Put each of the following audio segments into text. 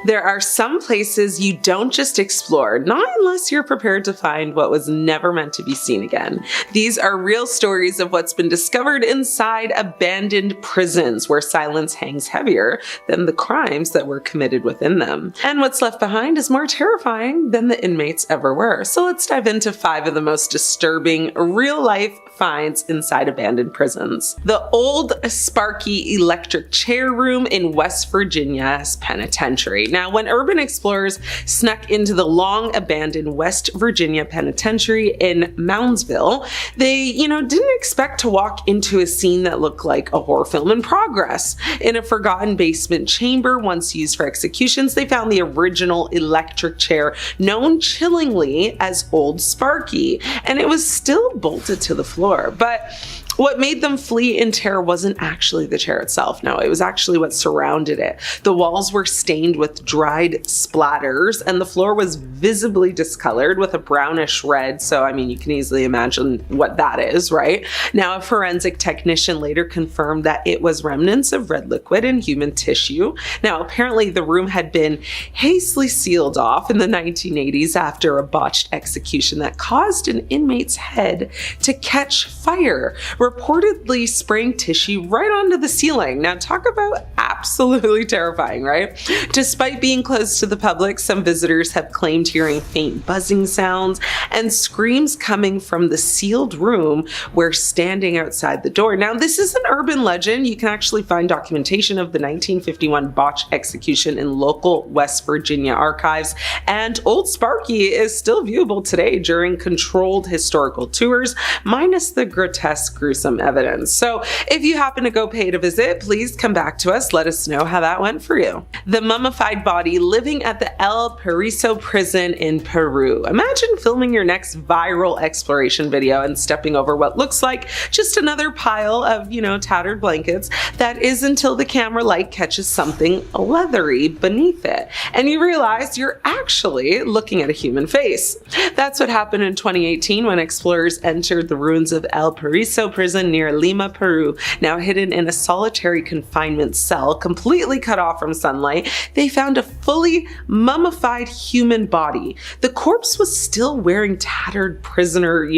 There are some places you don't just explore, not unless you're prepared to find what was never meant to be seen again. These are real stories of what's been discovered inside abandoned prisons, where silence hangs heavier than the crimes that were committed within them. And what's left behind is more terrifying than the inmates ever were. So let's dive into 5 of the most disturbing real-life finds inside abandoned prisons. The old Sparky electric chair room in West Virginia's penitentiary. Now, when urban explorers snuck into the long-abandoned West Virginia penitentiary in Moundsville, they, didn't expect to walk into a scene that looked like a horror film in progress. In a forgotten basement chamber once used for executions, they found the original electric chair, known chillingly as Old Sparky, and it was still bolted to the floor. But what made them flee in terror wasn't actually the chair itself. No, it was actually what surrounded it. The walls were stained with dried splatters, and the floor was visibly discolored with a brownish red. So, you can easily imagine what that is, right? Now, a forensic technician later confirmed that it was remnants of red liquid and human tissue. Now, apparently the room had been hastily sealed off in the 1980s after a botched execution that caused an inmate's head to catch fire, reportedly spraying tissue right onto the ceiling. Now, talk about absolutely terrifying, right? Despite being closed to the public, some visitors have claimed hearing faint buzzing sounds and screams coming from the sealed room where standing outside the door. Now, this is an urban legend. You can actually find documentation of the 1951 botched execution in local West Virginia archives, and Old Sparky is still viewable today during controlled historical tours, minus the grotesque, gruesome evidence. So if you happen to go pay a visit, please come back to us. Let us know how that went for you. The mummified body living at the El Paraiso prison in Peru. Imagine filming your next viral exploration video and stepping over what looks like just another pile of, tattered blankets. That is until the camera light catches something leathery beneath it, and you realize you're actually looking at a human face. That's what happened in 2018 when explorers entered the ruins of El Paraiso prison near Lima, Peru. Now hidden in a solitary confinement cell, completely cut off from sunlight, they found a fully mummified human body. The corpse was still wearing tattered prisoner,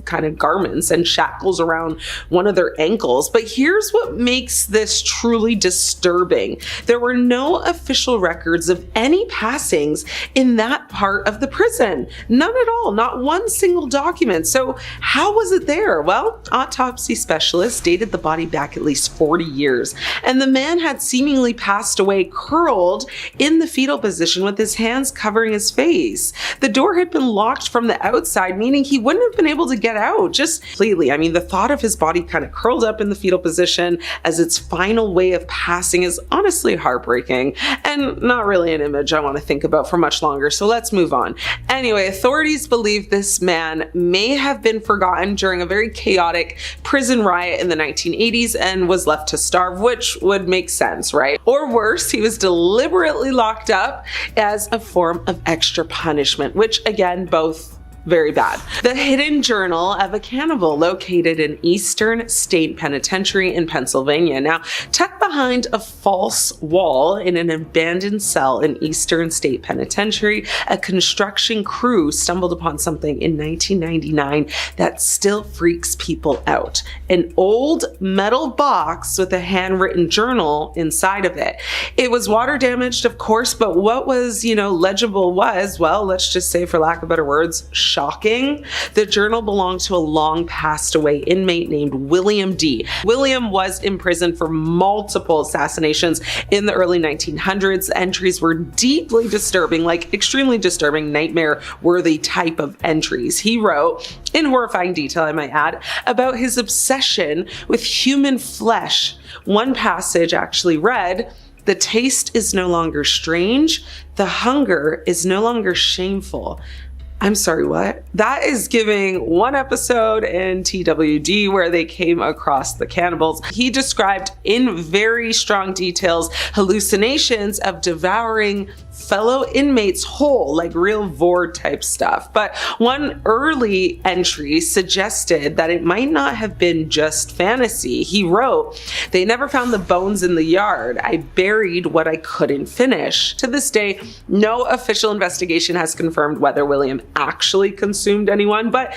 kind of garments and shackles around one of their ankles. But here's what makes this truly disturbing. There were no official records of any passings in that part of the prison. None at all, not one single document. So how was it there? Well, autopsy specialists dated the body back at least 40 years, and the man had seemingly passed away curled in the fetal position with his hands covering his face. The door had been locked from the outside, meaning he wouldn't have been able to get out just completely. The thought of his body kind of curled up in the fetal position as its final way of passing is honestly heartbreaking, and not really an image I want to think about for much longer, so let's move on. Anyway, authorities believe this man may have been forgotten during a very chaotic prison riot in the 1980s and was left to starve, which would make sense, right? Or worse, he was deliberately locked up as a form of extra punishment, which again, both very bad. The hidden journal of a cannibal located in Eastern State Penitentiary in Pennsylvania. Now, tucked behind a false wall in an abandoned cell in Eastern State Penitentiary, a construction crew stumbled upon something in 1999 that still freaks people out. An old metal box with a handwritten journal inside of it. It was water damaged, of course, but what was, legible was, well, let's just say, for lack of better words, shocking. The journal belonged to a long passed away inmate named William D. William was imprisoned for multiple assassinations in the early 1900s. The entries were deeply disturbing, extremely disturbing, nightmare-worthy type of entries. He wrote, in horrifying detail I might add, about his obsession with human flesh. One passage actually read, "The taste is no longer strange, the hunger is no longer shameful. I'm sorry, what? That is giving one episode in TWD where they came across the cannibals. He described in very strong details hallucinations of devouring fellow inmates whole, like real Vore type stuff. But one early entry suggested that it might not have been just fantasy. He wrote, "They never found the bones in the yard. I buried what I couldn't finish." To this day, no official investigation has confirmed whether William actually consumed anyone, but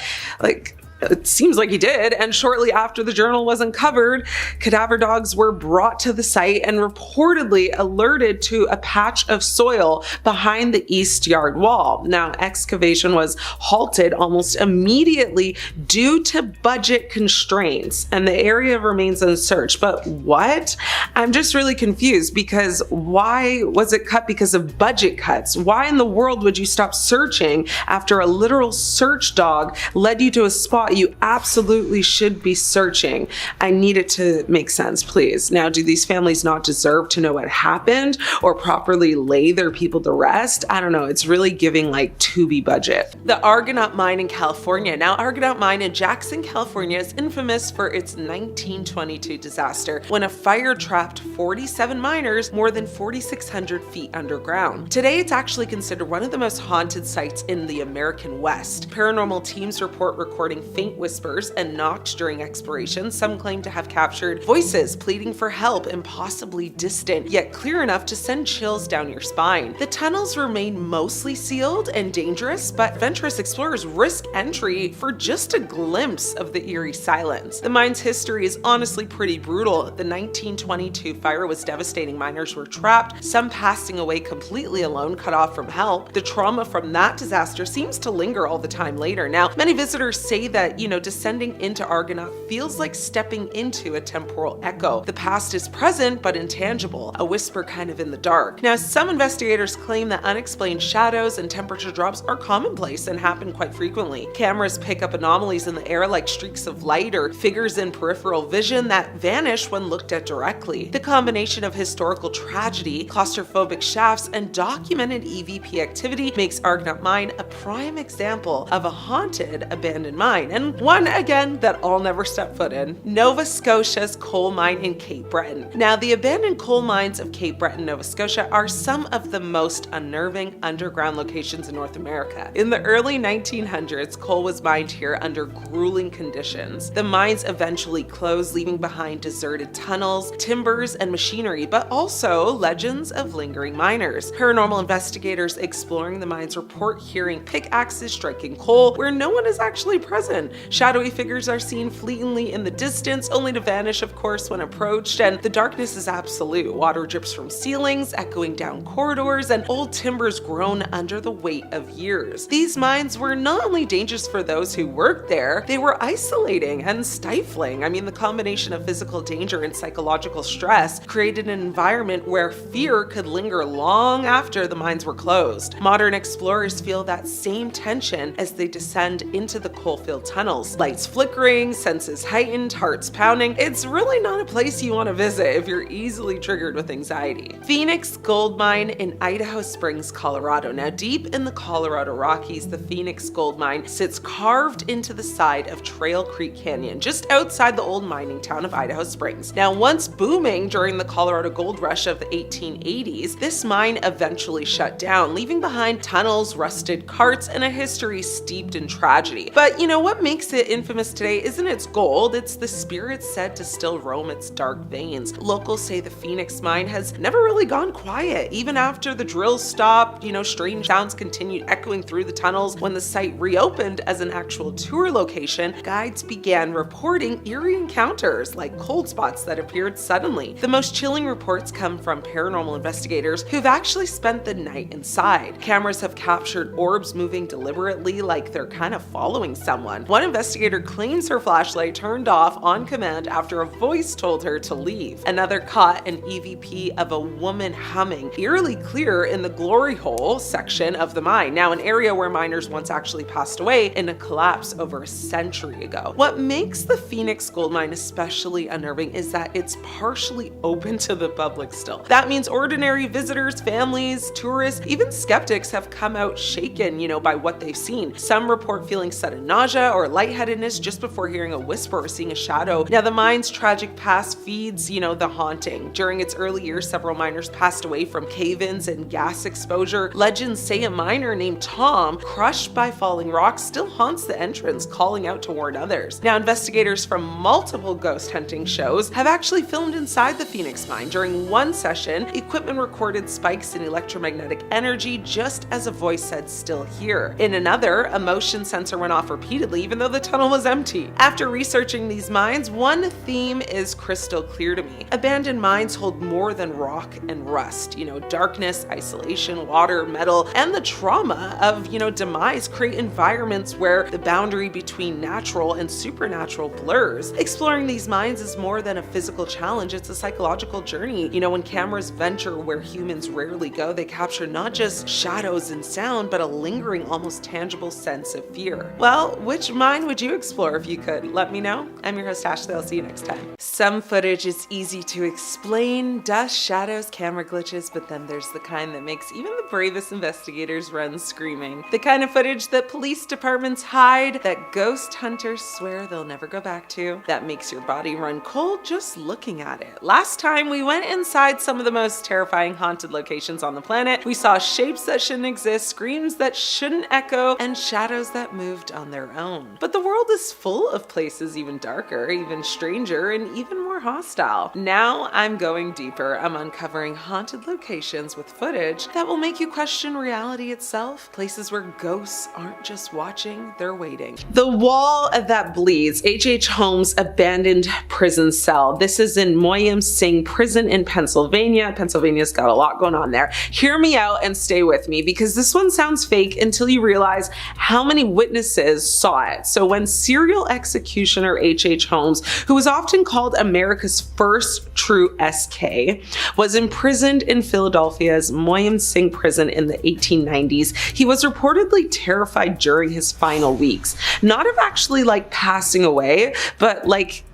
it seems like he did, and shortly after the journal was uncovered, cadaver dogs were brought to the site and reportedly alerted to a patch of soil behind the east yard wall. Now, excavation was halted almost immediately due to budget constraints, and the area remains unsearched. But what? I'm just really confused, because why was it cut because of budget cuts? Why in the world would you stop searching after a literal search dog led you to a spot you absolutely should be searching? I need it to make sense, please. Now, do these families not deserve to know what happened or properly lay their people to rest? I don't know. It's really giving like Tubi budget. The Argonaut Mine in California. Now, Argonaut Mine in Jackson, California is infamous for its 1922 disaster when a fire trapped 47 miners more than 4,600 feet underground. Today, it's actually considered one of the most haunted sites in the American West. Paranormal teams report recording faint whispers and knocks during exploration. Some claim to have captured voices pleading for help, impossibly distant, yet clear enough to send chills down your spine. The tunnels remain mostly sealed and dangerous, but adventurous explorers risk entry for just a glimpse of the eerie silence. The mine's history is honestly pretty brutal. The 1922 fire was devastating. Miners were trapped, some passing away completely alone, cut off from help. The trauma from that disaster seems to linger all the time later. Now, many visitors say that, descending into Argonaut feels like stepping into a temporal echo. The past is present but intangible, a whisper kind of in the dark. Now, some investigators claim that unexplained shadows and temperature drops are commonplace and happen quite frequently. Cameras pick up anomalies in the air like streaks of light or figures in peripheral vision that vanish when looked at directly. The combination of historical tragedy, claustrophobic shafts, and documented EVP activity makes Argonaut Mine a prime example of a haunted abandoned mine, and one, again, that I'll never step foot in. Nova Scotia's coal mine in Cape Breton. Now, the abandoned coal mines of Cape Breton, Nova Scotia are some of the most unnerving underground locations in North America. In the early 1900s, coal was mined here under grueling conditions. The mines eventually closed, leaving behind deserted tunnels, timbers, and machinery, but also legends of lingering miners. Paranormal investigators exploring the mines report hearing pickaxes striking coal where no one is actually present. Shadowy figures are seen fleetingly in the distance, only to vanish, of course, when approached, and the darkness is absolute. Water drips from ceilings, echoing down corridors, and old timbers groan under the weight of years. These mines were not only dangerous for those who worked there, they were isolating and stifling. I mean, the combination of physical danger and psychological stress created an environment where fear could linger long after the mines were closed. Modern explorers feel that same tension as they descend into the coalfield tunnels. Lights flickering, senses heightened, hearts pounding. It's really not a place you want to visit if you're easily triggered with anxiety. Phoenix Gold Mine in Idaho Springs, Colorado. Now, deep in the Colorado Rockies, the Phoenix Gold Mine sits carved into the side of Trail Creek Canyon, just outside the old mining town of Idaho Springs. Now, once booming during the Colorado Gold Rush of the 1880s, this mine eventually shut down, leaving behind tunnels, rusted carts, and a history steeped in tragedy. But what makes it infamous today isn't its gold, it's the spirits said to still roam its dark veins. Locals say the Phoenix Mine has never really gone quiet. Even after the drills stopped, strange sounds continued echoing through the tunnels. When the site reopened as an actual tour location, guides began reporting eerie encounters like cold spots that appeared suddenly. The most chilling reports come from paranormal investigators who've actually spent the night inside. Cameras have captured orbs moving deliberately like they're kind of following someone. One investigator claims her flashlight turned off on command after a voice told her to leave. Another caught an EVP of a woman humming, eerily clear in the glory hole section of the mine, now an area where miners once actually passed away in a collapse over a century ago. What makes the Phoenix gold mine especially unnerving is that it's partially open to the public still. That means ordinary visitors, families, tourists, even skeptics have come out shaken, by what they've seen. Some report feeling sudden nausea or lightheadedness just before hearing a whisper or seeing a shadow. Now, the mine's tragic past feeds, the haunting. During its early years, several miners passed away from cave-ins and gas exposure. Legends say a miner named Tom, crushed by falling rocks, still haunts the entrance, calling out to warn others. Now, investigators from multiple ghost hunting shows have actually filmed inside the Phoenix mine. During one session, equipment recorded spikes in electromagnetic energy just as a voice said, "Still here." In another, a motion sensor went off repeatedly even though the tunnel was empty. After researching these mines, one theme is crystal clear to me. Abandoned mines hold more than rock and rust. Darkness, isolation, water, metal, and the trauma of, demise create environments where the boundary between natural and supernatural blurs. Exploring these mines is more than a physical challenge, it's a psychological journey. When cameras venture where humans rarely go, they capture not just shadows and sound, but a lingering, almost tangible sense of fear. Well, which mine would you explore if you could? Let me know. I'm your host, Ashley. I'll see you next time. Some footage is easy to explain, dust, shadows, camera glitches, but then there's the kind that makes even the bravest investigators run screaming. The kind of footage that police departments hide, that ghost hunters swear they'll never go back to, that makes your body run cold just looking at it. Last time we went inside some of the most terrifying haunted locations on the planet. We saw shapes that shouldn't exist, screams that shouldn't echo, and shadows that moved on their own. But the world is full of places even darker, even stranger, and even more hostile. Now I'm going deeper. I'm uncovering haunted locations with footage that will make you question reality itself, places where ghosts aren't just watching, they're waiting. The Wall That Bleeds, H.H. Holmes' abandoned prison cell. This is in Moyam Singh Prison in Pennsylvania. Pennsylvania's got a lot going on there. Hear me out and stay with me because this one sounds fake until you realize how many witnesses saw it. So when serial executioner H.H. Holmes, who was often called America's first true SK, was imprisoned in Philadelphia's Moyam Singh Prison in the 1890s, he was reportedly terrified during his final weeks. Not of actually passing away, but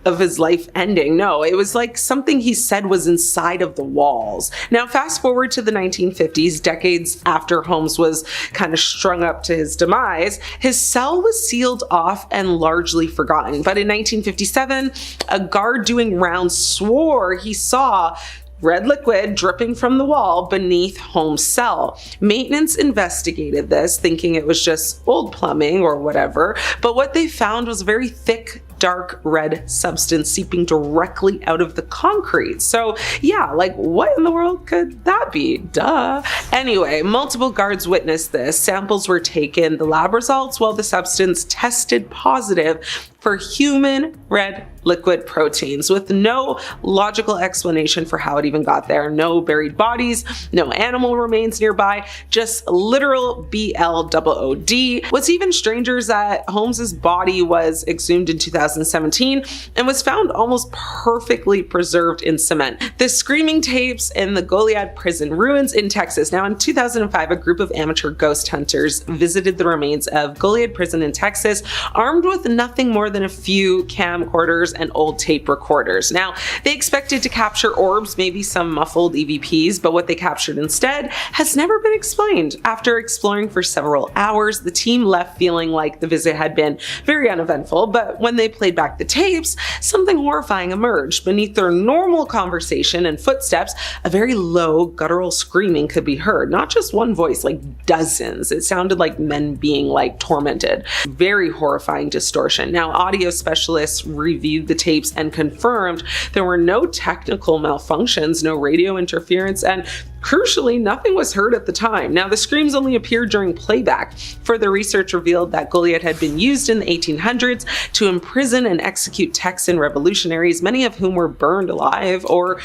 of his life ending. No, it was something he said was inside of the walls. Now, fast forward to the 1950s, decades after Holmes was kind of strung up to his demise, his cell was sealed off and largely forgotten. But in 1957, a guard doing rounds swore he saw red liquid dripping from the wall beneath Holmes' cell. Maintenance investigated this, thinking it was just old plumbing or whatever, but what they found was very thick, dark red substance seeping directly out of the concrete. So yeah, what in the world could that be? Duh. Anyway, multiple guards witnessed this. Samples were taken. The lab results, the substance tested positive for human red liquid proteins with no logical explanation for how it even got there. No buried bodies, no animal remains nearby, just literal BLOOD. What's even stranger is that Holmes's body was exhumed in 2017 and was found almost perfectly preserved in cement. The screaming tapes in the Goliad prison ruins in Texas. Now in 2005, a group of amateur ghost hunters visited the remains of Goliad prison in Texas, armed with nothing more than a few camcorders and old tape recorders. Now, they expected to capture orbs, maybe some muffled EVPs, but what they captured instead has never been explained. After exploring for several hours, the team left feeling like the visit had been very uneventful, but when they played back the tapes, something horrifying emerged. Beneath their normal conversation and footsteps, a very low, guttural screaming could be heard. Not just one voice, dozens. It sounded like men being tormented. Very horrifying distortion. Now, audio specialists reviewed the tapes and confirmed there were no technical malfunctions, no radio interference, and Crucially, nothing was heard at the time. Now, the screams only appeared during playback. Further research revealed that Goliath had been used in the 1800s to imprison and execute Texan revolutionaries, many of whom were burned alive or,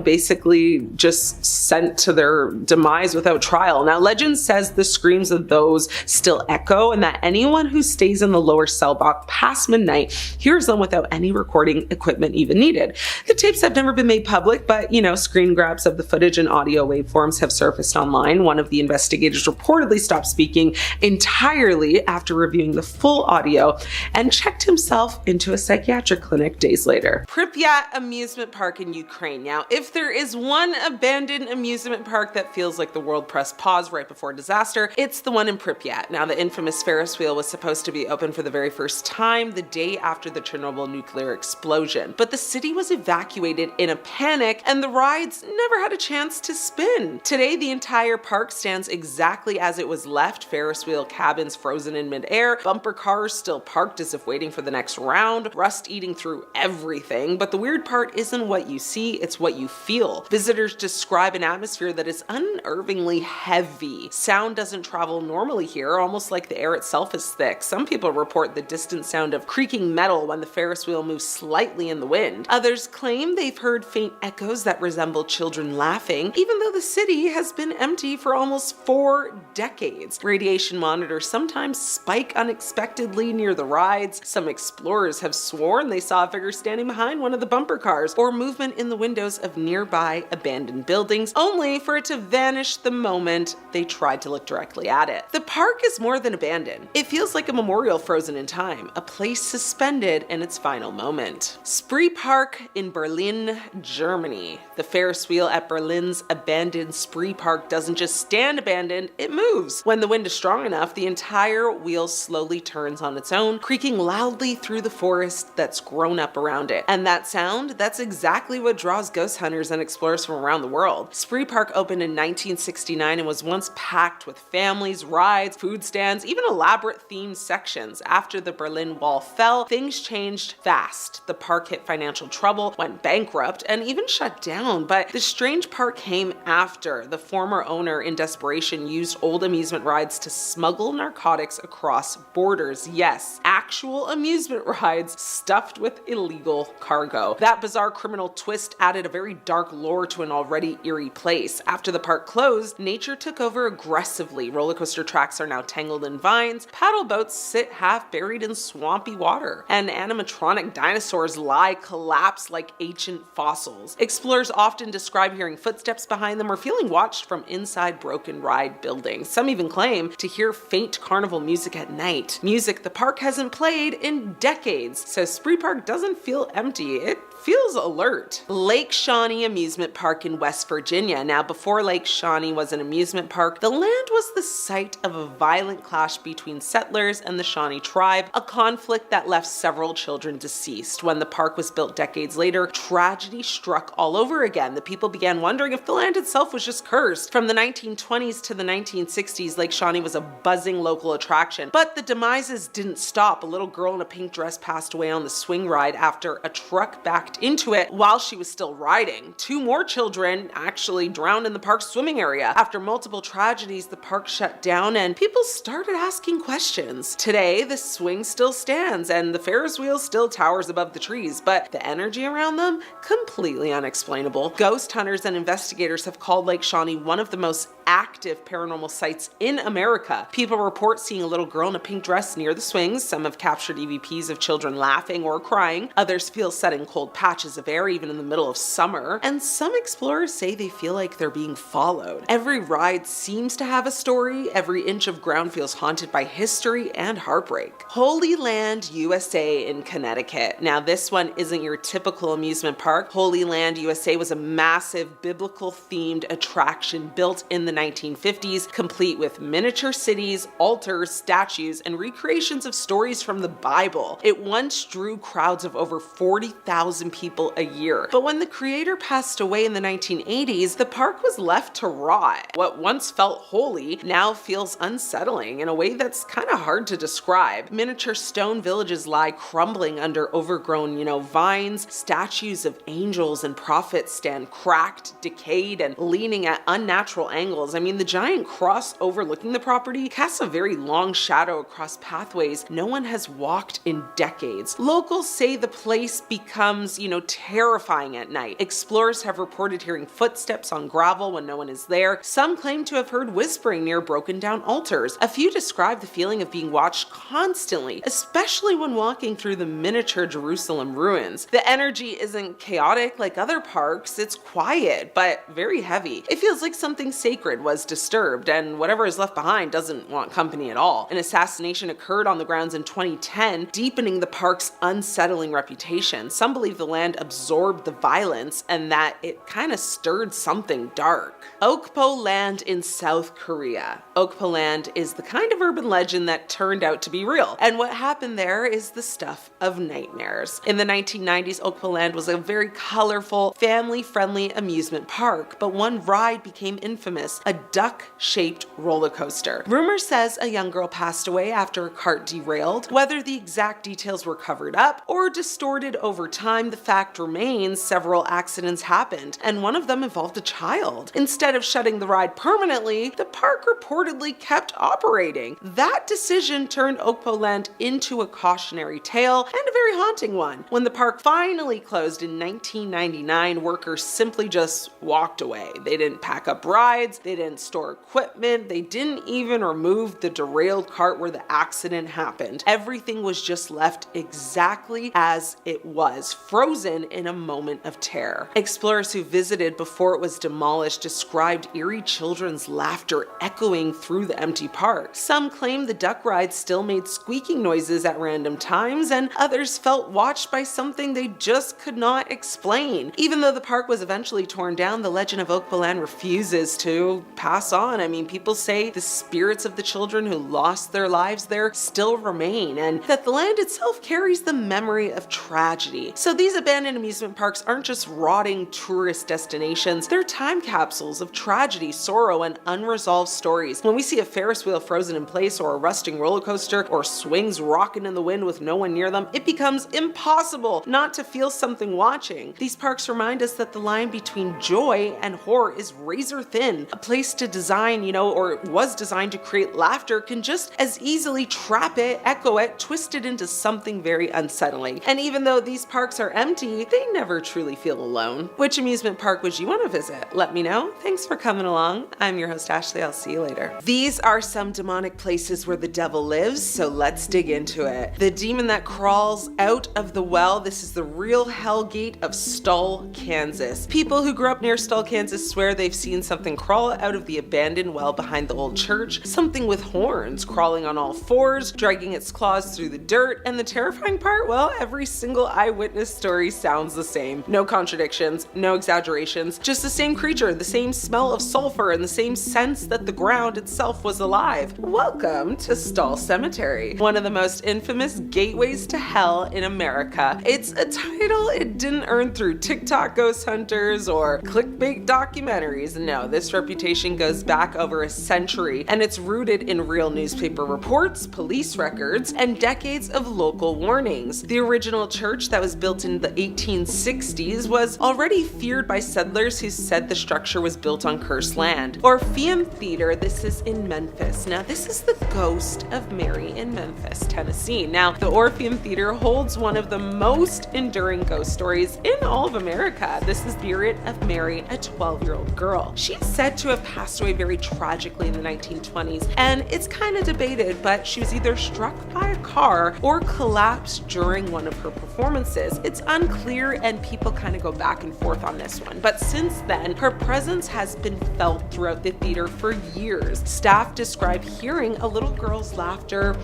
basically just sent to their demise without trial. Now, legend says the screams of those still echo, and that anyone who stays in the lower cell block past midnight hears them without any recording equipment even needed. The tapes have never been made public, but, screen grabs of the footage and audio waveforms have surfaced online. One of the investigators reportedly stopped speaking entirely after reviewing the full audio and checked himself into a psychiatric clinic days later. Prypiat Amusement Park in Ukraine. Now, if there is one abandoned amusement park that feels like the world pressed pause right before disaster, it's the one in Prypiat. Now, the infamous Ferris wheel was supposed to be open for the very first time the day after the Chernobyl nuclear explosion, but the city was evacuated in a panic and the rides never had a chance to spin. Today, the entire park stands exactly as it was left. Ferris wheel cabins frozen in midair, bumper cars still parked as if waiting for the next round, rust eating through everything. But the weird part isn't what you see, it's what you feel. Visitors describe an atmosphere that is unnervingly heavy. Sound doesn't travel normally here, almost like the air itself is thick. Some people report the distant sound of creaking metal when the Ferris wheel moves slightly in the wind. Others claim they've heard faint echoes that resemble children laughing, even though the city has been empty for almost 4 decades. Radiation monitors sometimes spike unexpectedly near the rides. Some explorers have sworn they saw a figure standing behind one of the bumper cars, or movement in the windows of nearby abandoned buildings, only for it to vanish the moment they tried to look directly at it. The park is more than abandoned. It feels like a memorial frozen in time, a place suspended in its final moment. Spree Park in Berlin, Germany. The Ferris wheel at Berlin's abandoned Spree Park doesn't just stand abandoned, it moves. When the wind is strong enough, the entire wheel slowly turns on its own, creaking loudly through the forest that's grown up around it. And that sound, that's exactly what draws ghost hunters and explorers from around the world. Spree Park opened in 1969 and was once packed with families, rides, food stands, even elaborate themed sections. After the Berlin Wall fell, things changed fast. The park hit financial trouble, went bankrupt, and even shut down. But the strange part came after. The former owner, in desperation, used old amusement rides to smuggle narcotics across borders. Yes, actual amusement rides stuffed with illegal cargo. That bizarre criminal twist added a very dark lore to an already eerie place. After the park closed, nature took over aggressively. Roller coaster tracks are now tangled in vines, paddle boats sit half buried in swampy water, and animatronic dinosaurs lie collapsed like ancient fossils. Explorers often describe hearing footsteps behind them or feeling watched from inside broken ride buildings. Some even claim to hear faint carnival music at night, music the park hasn't played in decades. So Spree Park doesn't feel empty, it feels alert. Lake Shaunie Amusement Park in West Virginia. Now, before Lake Shaunie was an amusement park, the land was the site of a violent clash between settlers and the Shawnee tribe, a conflict that left several children deceased. When the park was built decades later, tragedy struck all over again. The people began wondering if the land itself was just cursed. From the 1920s to the 1960s, Lake Shawnee was a buzzing local attraction, but the demises didn't stop. A little girl in a pink dress passed away on the swing ride after a truck backed into it while she was still riding. 2 more children actually drowned in the park's swimming area. After multiple tragedies, the park shut down and people started asking questions. Today, the swing still stands and the Ferris wheel still towers above the trees, but the energy around them, completely unexplainable. Ghost hunters and investigators have called Lake Shawnee one of the most active paranormal sites in America. People report seeing a little girl in a pink dress near the swings. Some have captured EVPs of children laughing or crying. Others feel set in cold patches of air even in the middle of summer. And some explorers say they feel like they're being followed. Every ride seems to have a story. Every inch of ground feels haunted by history and heartbreak. Holy Land, USA in Connecticut. Now, this one isn't your typical amusement park. Holy Land, USA was a massive biblical themed attraction built in the 1950s, complete with miniature cities, altars, statues, and recreations of stories from the Bible. It once drew crowds of over 40,000 people a year, but when the creator passed away in the 1980s, the park was left to rot. What once felt holy now feels unsettling in a way that's kind of hard to describe. Miniature stone villages lie crumbling under overgrown, vines. Statues of angels and prophets stand cracked, decayed, and leaning at unnatural angles. I mean, the giant cross overlooking the property casts a very long shadow across pathways no one has walked in decades. Locals say the place becomes, terrifying at night. Explorers have reported hearing footsteps on gravel when no one is there. Some claim to have heard whispering near broken down altars. A few describe the feeling of being watched constantly, especially when walking through the miniature Jerusalem ruins. The energy isn't chaotic like other parks, it's quiet, but very heavy. It feels like something sacred was disturbed, and whatever is left behind doesn't want company at all. An assassination occurred on the grounds in 2010, deepening the park's unsettling reputation. Some believe the land absorbed the violence and that it kind of stirred something dark. Oakpo Land in South Korea. Oakpo Land is the kind of urban legend that turned out to be real, and what happened there is the stuff of nightmares. In the 1990s, Oakpo Land was a very colorful, family-friendly amusement park, but one ride became infamous, a duck-shaped roller coaster. Rumor says a young girl passed away after a cart derailed. Whether the exact details were covered up or distorted over time, the fact remains several accidents happened, and one of them involved a child. Instead of shutting the ride permanently, the park reportedly kept operating. That decision turned Oakpo Land into a cautionary tale, and a very haunting one. When the park finally closed in 1999, workers simply just walked away. They didn't pack up rides, they didn't store equipment, they didn't even remove the derailed cart where the accident happened. Everything was just left exactly as it was, frozen in a moment of terror. Explorers who visited before it was demolished described eerie children's laughter echoing through the empty park. Some claimed the duck ride still made squeaking noises at random times, and others felt watched by something they just could not explain. Even though the park was eventually torn down, the legend of Oakpo Land refuses to pass on. I mean, people say the spirits of the children who lost their lives there still remain, and that the land itself carries the memory of tragedy. So these abandoned amusement parks aren't just rotting tourist destinations, they're time capsules of tragedy, sorrow, and unresolved stories. When we see a Ferris wheel frozen in place, or a rusting roller coaster, or swings rocking in the wind with no one near them, it becomes impossible not to feel something watching. These parks remind us that the line between joy and horror is razor thin. A place to design, or was designed to create laughter can just as easily trap it, echo it, twist it into something very unsettling. And even though these parks are empty, they never truly feel alone. Which amusement park would you want to visit? Let me know. Thanks for coming along. I'm your host, Ashley. I'll see you later. These are some demonic places where the devil lives, so let's dig into it. The demon that crawls out of the well. This is the real hell gate of Stull, Kansas. People who grew up near Stull, Kansas swear they've seen something crawl out of the abandoned well behind the old church, something with horns, crawling on all fours, dragging its claws through the dirt, and the terrifying part, well, every single eyewitness story sounds the same. No contradictions, no exaggerations, just the same creature, the same smell of sulfur, and the same sense that the ground itself was alive. Welcome to Stull Cemetery, one of the most infamous gateways to hell in America. It's a title it didn't earn through TikTok ghost hunters or clickbait documentaries. No, this reputation goes back over a century, and it's rooted in real newspaper reports, police records, and decades of local warnings. The original church that was built in the 1860s was already feared by settlers who said the structure was built on cursed land. Orpheum Theater, this is in Memphis. Now, this is the ghost of Mary in Memphis, Tennessee. Now, the Orpheum Theater holds one of the most enduring ghost stories in all of America. This is the spirit of Mary, a 12-year-old girl. She's said to have passed away very tragically in the 1920s, and it's kind of debated, but she was either struck by a car or collapsed during one of her performances. It's unclear, and people kind of go back and forth on this one. But since then, her presence has been felt throughout the theater for years. Staff describe hearing a little girl's laughter,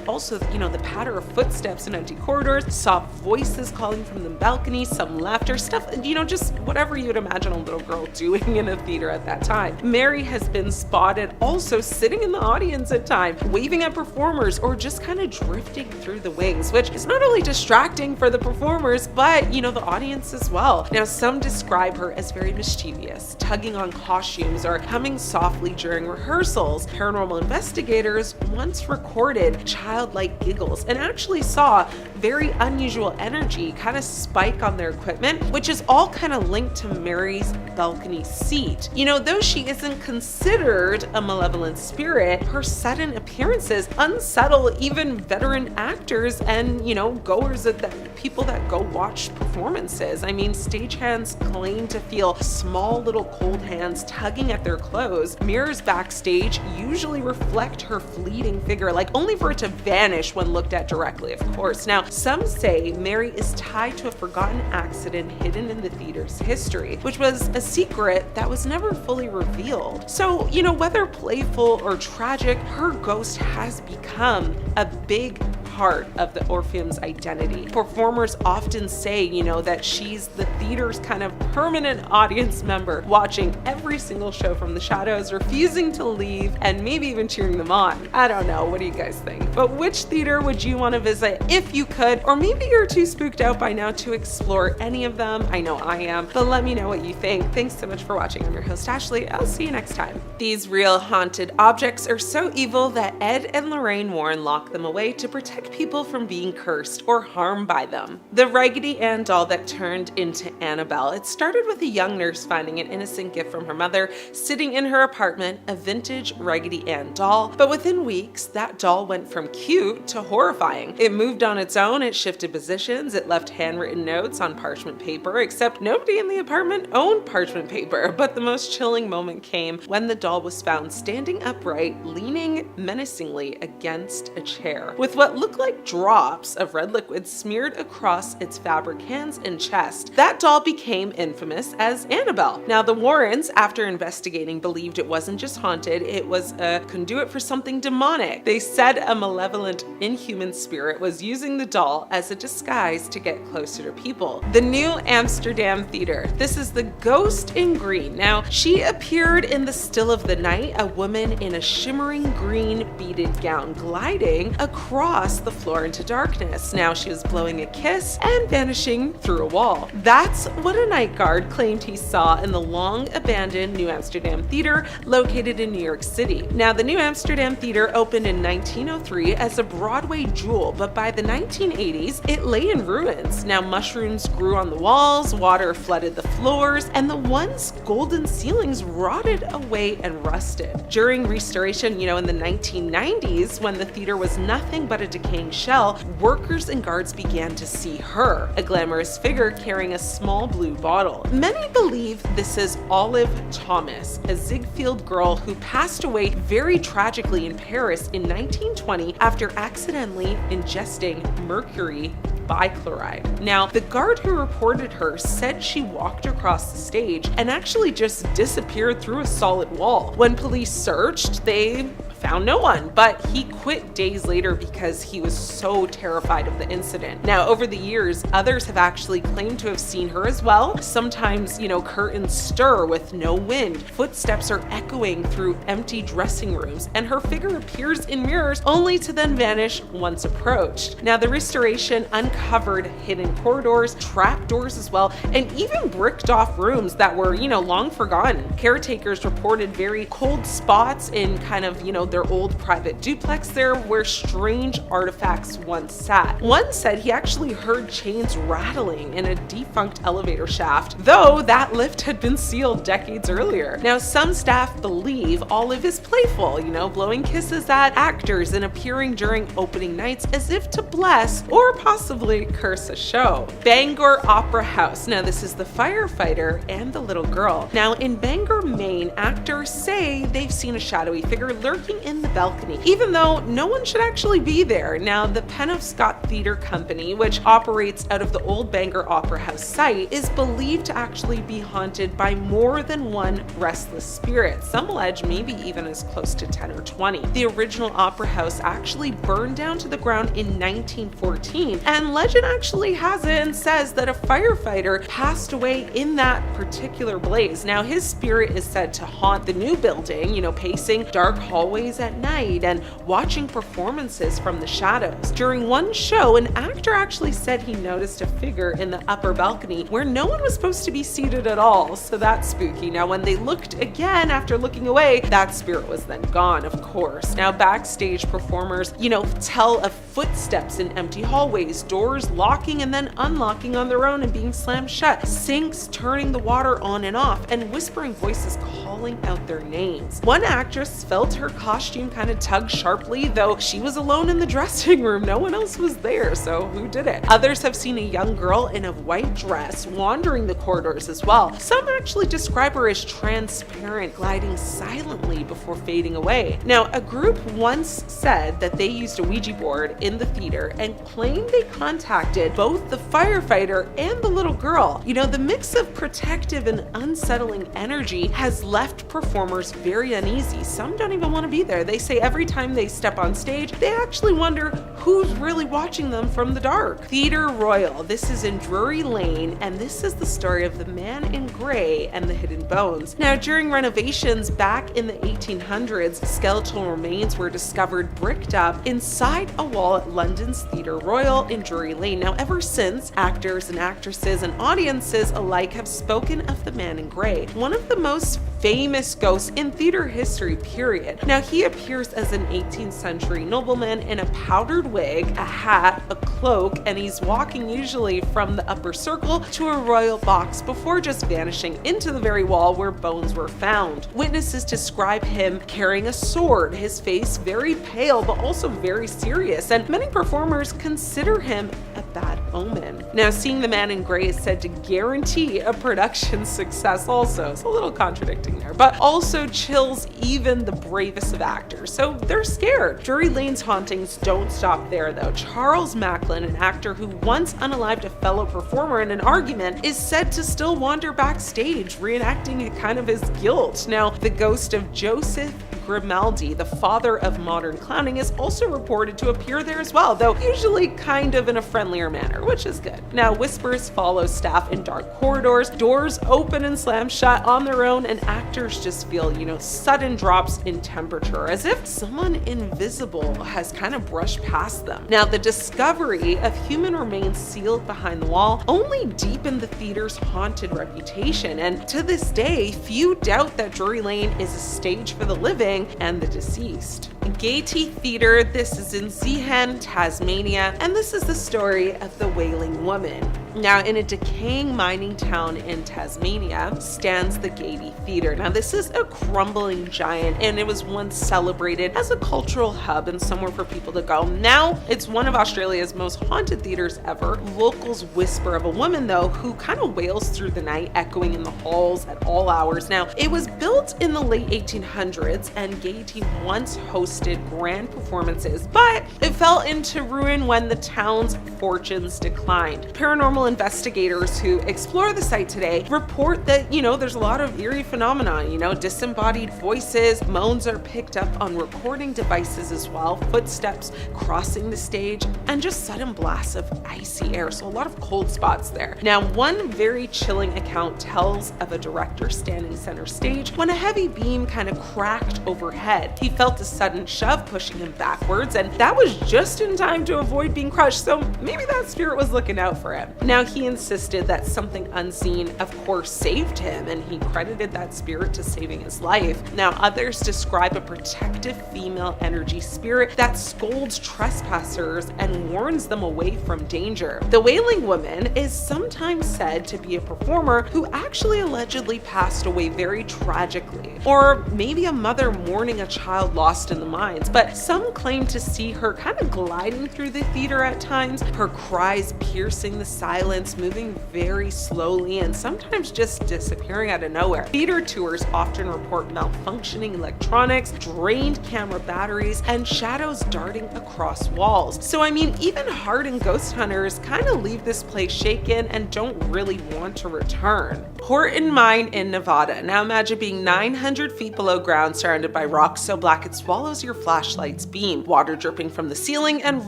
also, the patter of footsteps in empty corridors, soft voices calling from the balcony, some laughter, stuff, just whatever you'd imagine a little girl doing in a theater at that time. Mary has been spotted also sitting in the audience at times, waving at performers or just kind of drifting through the wings, which is not only distracting for the performers, but the audience as well. Now, some describe her as very mischievous, tugging on costumes or humming softly during rehearsals. Paranormal investigators once recorded childlike giggles and actually saw very unusual energy kind of spike on their equipment, which is all kind of linked to Mary's balcony seat. Though she isn't considered a malevolent spirit, her sudden appearances unsettle even veteran actors and, goers that people that go watch performances. I mean, stagehands claim to feel small little cold hands tugging at their clothes. Mirrors backstage usually reflect her fleeting figure, like only for it to vanish when looked at directly, of course. Now, some say Mary is tied to a forgotten accident hidden in the theater's history, which was a secret that was never fully revealed. So, whether playful or tragic, her ghost has become a big part of the Orpheum's identity. Performers often say, that she's the theater's kind of permanent audience member, watching every single show from the shadows, refusing to leave, and maybe even cheering them on. I don't know, what do you guys think? But which theater would you want to visit if you could? Or maybe you're too spooked out by now to explore any of them. I know I am, but let me know what you think. Thanks so much for watching. I'm your host, Ashley. I'll see you next time. These real haunted objects are so evil that Ed and Lorraine Warren lock them away to protect people from being cursed or harmed by them. The Raggedy Ann doll that turned into Annabelle. It started with a young nurse finding an innocent gift from her mother sitting in her apartment, a vintage Raggedy Ann doll. But within weeks, that doll went from cute to horrifying. It moved on its own, it shifted positions, it left handwritten notes on parchment paper, except nobody in the apartment owned parchment paper. But the most chilling moment came when the doll was found standing upright, leaning menacingly against a chair, with what looked like drops of red liquid smeared across its fabric hands and chest. That doll became infamous as Annabelle. Now, the Warrens, after investigating, believed it wasn't just haunted, it was a conduit for something demonic. They said a malevolent, inhuman spirit was using the doll as a disguise to get closer to people. The New Amsterdam Theater. This is the ghost in green. Now, she appeared in the still of the night, a woman in a shimmering green beaded gown gliding across the floor into darkness. Now, she was blowing a kiss and vanishing through a wall. That's what a night guard claimed he saw in the long abandoned New Amsterdam Theater located in New York City. Now, the New Amsterdam Theater opened in 1903 as a Broadway jewel, but by the 1980s, it lay in ruins. Now, mushrooms grew on the walls, water flooded the floors, and the once golden ceilings rotted away and rusted. During restoration, in the 1990s, when the theater was nothing but a decaying shell, workers and guards began to see her, a glamorous figure carrying a small blue bottle. Many believe this is Olive Thomas, a Ziegfeld girl who passed away very tragically in Paris in 1920 after accidentally ingesting mercury bichloride. Now, the guard who reported her said she walked across the stage and actually just disappeared through a solid wall. When police searched, they found no one, but he quit days later because he was so terrified of the incident. Now, over the years, others have actually claimed to have seen her as well. Sometimes, curtains stir with no wind, footsteps are echoing through empty dressing rooms, and her figure appears in mirrors only to then vanish once approached. Now, the restoration uncovered hidden corridors, trap doors as well, and even bricked off rooms that were, long forgotten. Caretakers reported very cold spots in kind of, their old private duplex there where strange artifacts once sat. One said he actually heard chains rattling in a defunct elevator shaft, though that lift had been sealed decades earlier. Now, some staff believe Olive is playful, blowing kisses at actors and appearing during opening nights as if to bless or possibly curse a show. Bangor Opera House. Now, this is the firefighter and the little girl. Now, in Bangor, Maine, actors say they've seen a shadowy figure lurking in in the balcony, even though no one should actually be there. Now, the Penobscot Theater Company, which operates out of the old Bangor Opera House site, is believed to actually be haunted by more than one restless spirit. Some allege maybe even as close to 10 or 20. The original opera house actually burned down to the ground in 1914, and legend actually has it and says that a firefighter passed away in that particular blaze. Now, his spirit is said to haunt the new building, pacing dark hallways at night and watching performances from the shadows. During one show, an actor actually said he noticed a figure in the upper balcony where no one was supposed to be seated at all, so that's spooky. Now, when they looked again after looking away, that spirit was then gone, of course. Now, backstage performers, tell of footsteps in empty hallways, doors locking and then unlocking on their own and being slammed shut, sinks turning the water on and off, and whispering voices calling out their names. One actress felt her costume kind of tug sharply, though she was alone in the dressing room. No one else was there, so who did it? Others have seen a young girl in a white dress wandering the corridors as well. Some actually describe her as transparent, gliding silently before fading away. Now, a group once said that they used a Ouija board in the theater and claimed they contacted both the firefighter and the little girl. The mix of protective and unsettling energy has left performers very uneasy. Some don't even want to be there. They say every time they step on stage, they actually wonder who's really watching them from the dark. Theatre Royal. This is in Drury Lane, and this is the story of the man in gray and the hidden bones. Now, during renovations back in the 1800s, skeletal remains were discovered bricked up inside a wall at London's Theatre Royal in Drury Lane. Now, ever since, actors and actresses and audiences alike have spoken of the man in gray, one of the most famous ghosts in theater history, period. Now, he appears as an 18th century nobleman in a powdered wig, a hat, a cloak, and he's walking usually from the upper circle to a royal box before just vanishing into the very wall where bones were found. Witnesses describe him carrying a sword, his face very pale but also very serious, and many performers consider him a bad omen. Now, seeing the man in gray is said to guarantee a production success also. It's a little contradicting there, but also chills even the bravest of actors, so they're scared. Drury Lane's hauntings don't stop there though. Charles Macklin, an actor who once unalived a fellow performer in an argument, is said to still wander backstage, reenacting kind of his guilt. Now, the ghost of Joseph Grimaldi, the father of modern clowning, is also reported to appear there as well, though usually kind of in a friendlier manner, which is good. Now, whispers follow staff in dark corridors, doors open and slam shut on their own, and actors just feel, sudden drops in temperature, as if someone invisible has kind of brushed past them. Now, the discovery of human remains sealed behind the wall only deepened the theater's haunted reputation, and to this day, few doubt that Drury Lane is a stage for the living and the deceased. Gaiety Theater, this is in Zeehan, Tasmania, and this is the story of the Wailing Woman. Now, in a decaying mining town in Tasmania stands the Gaiety Theater. Now, this is a crumbling giant, and it was once celebrated as a cultural hub and somewhere for people to go. Now, it's one of Australia's most haunted theaters ever. Locals whisper of a woman, though, who kind of wails through the night, echoing in the halls at all hours. Now, it was built in the late 1800s, and Gaiety once hosted grand performances, but it fell into ruin when the town's fortunes declined. Paranormal investigators who explore the site today report that, there's a lot of eerie phenomena, disembodied voices, moans are picked up on recording devices as well, footsteps crossing the stage, and just sudden blasts of icy air, so a lot of cold spots there. Now, one very chilling account tells of a director standing center stage when a heavy beam kind of cracked overhead. He felt a sudden shove pushing him backwards, and that was just in time to avoid being crushed, so maybe that spirit was looking out for him. Now, he insisted that something unseen, of course, saved him, and he credited that spirit to saving his life. Now, others describe a protective female energy spirit that scolds trespassers and warns them away from danger. The Wailing Woman is sometimes said to be a performer who actually allegedly passed away very tragically, or maybe a mother mourning a child lost in the mines, but some claim to see her kind of gliding through the theater at times, her cries piercing the silence silence, moving very slowly and sometimes just disappearing out of nowhere. Theater tours often report malfunctioning electronics, drained camera batteries, and shadows darting across walls. So I mean, even hardened ghost hunters kind of leave this place shaken and don't really want to return. Horton Mine in Nevada. Now imagine being 900 feet below ground, surrounded by rocks so black it swallows your flashlight's beam, water dripping from the ceiling, and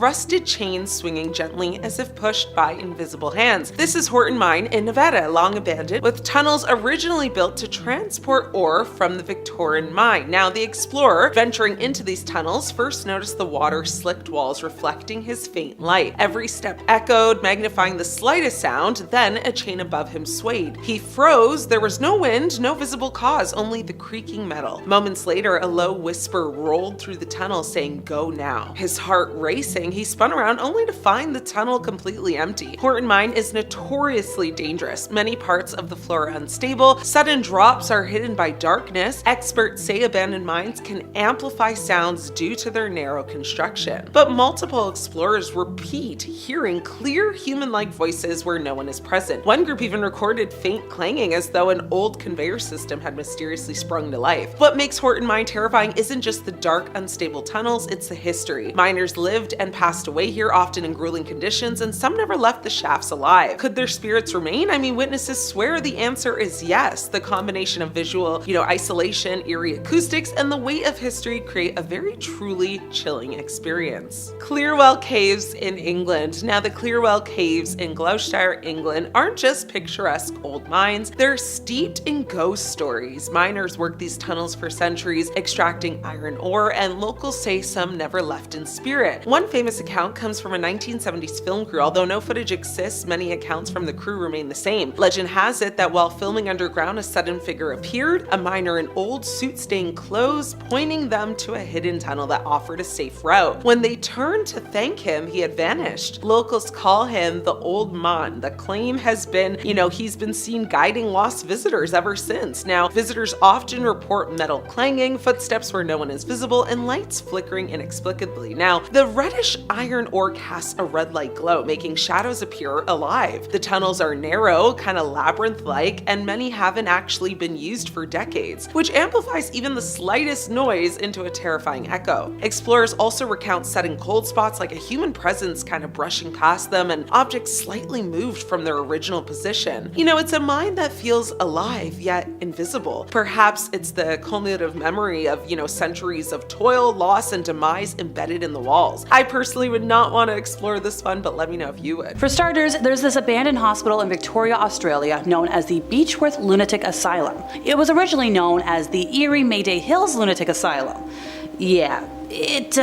rusted chains swinging gently as if pushed by invisible hands. This is Horton Mine in Nevada, long abandoned, with tunnels originally built to transport ore from the Victorian mine. Now the explorer, venturing into these tunnels, first noticed the water-slicked walls reflecting his faint light. Every step echoed, magnifying the slightest sound, then a chain above him swayed. He froze, there was no wind, no visible cause, only the creaking metal. Moments later, a low whisper rolled through the tunnel saying, "Go now." His heart racing, he spun around only to find the tunnel completely empty. Horton Mine is notoriously dangerous. Many parts of the floor are unstable, sudden drops are hidden by darkness. Experts say abandoned mines can amplify sounds due to their narrow construction. But multiple explorers repeat hearing clear human-like voices where no one is present. One group even recorded faint clanging as though an old conveyor system had mysteriously sprung to life. What makes Horton Mine terrifying isn't just the dark, unstable tunnels, it's the history. Miners lived and passed away here, often in grueling conditions, and some never left the shafts alive. Could their spirits remain? I mean, witnesses swear the answer is yes. The combination of visual, isolation, eerie acoustics, and the weight of history create a very truly chilling experience. Clearwell Caves in England. Now, the Clearwell Caves in Gloucestershire, England aren't just picturesque old mines, they're steeped in ghost stories. Miners worked these tunnels for centuries, extracting iron ore, and locals say some never left in spirit. One famous account comes from a 1970s film crew. Although no footage exists, many accounts from the crew remain the same. Legend has it that while filming underground, a sudden figure appeared, a miner in old suit-stained clothes, pointing them to a hidden tunnel that offered a safe route. When they turned to thank him, he had vanished. Locals call him the Old Man. The claim has been, he's been seen guiding lost visitors ever since. Now, visitors often report metal clanging, footsteps where no one is visible, and lights flickering inexplicably. Now, the reddish iron ore casts a red light glow, making shadows appear alive. The tunnels are narrow, kind of labyrinth-like, and many haven't actually been used for decades, which amplifies even the slightest noise into a terrifying echo. Explorers also recount sudden cold spots, like a human presence kind of brushing past them and objects slightly moved from their original position. It's a mine that feels alive yet invisible. Perhaps it's the cumulative memory of, centuries of toil, loss, and demise embedded in the walls. I personally would not want to explore this one, but let me know if you would. For starters, there's this abandoned hospital in Victoria, Australia, known as the Beechworth Lunatic Asylum. It was originally known as the Erie Mayday Hills Lunatic Asylum. Yeah, it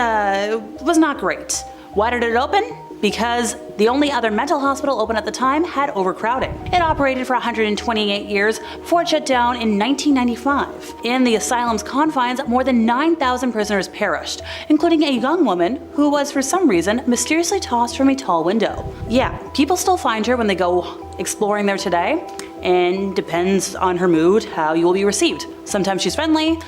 was not great. Why did it open? Because the only other mental hospital open at the time had overcrowding. It operated for 128 years before it shut down in 1995. In the asylum's confines, more than 9,000 prisoners perished, including a young woman who was for some reason mysteriously tossed from a tall window. Yeah, people still find her when they go exploring there today, and depends on her mood how you will be received. Sometimes she's friendly,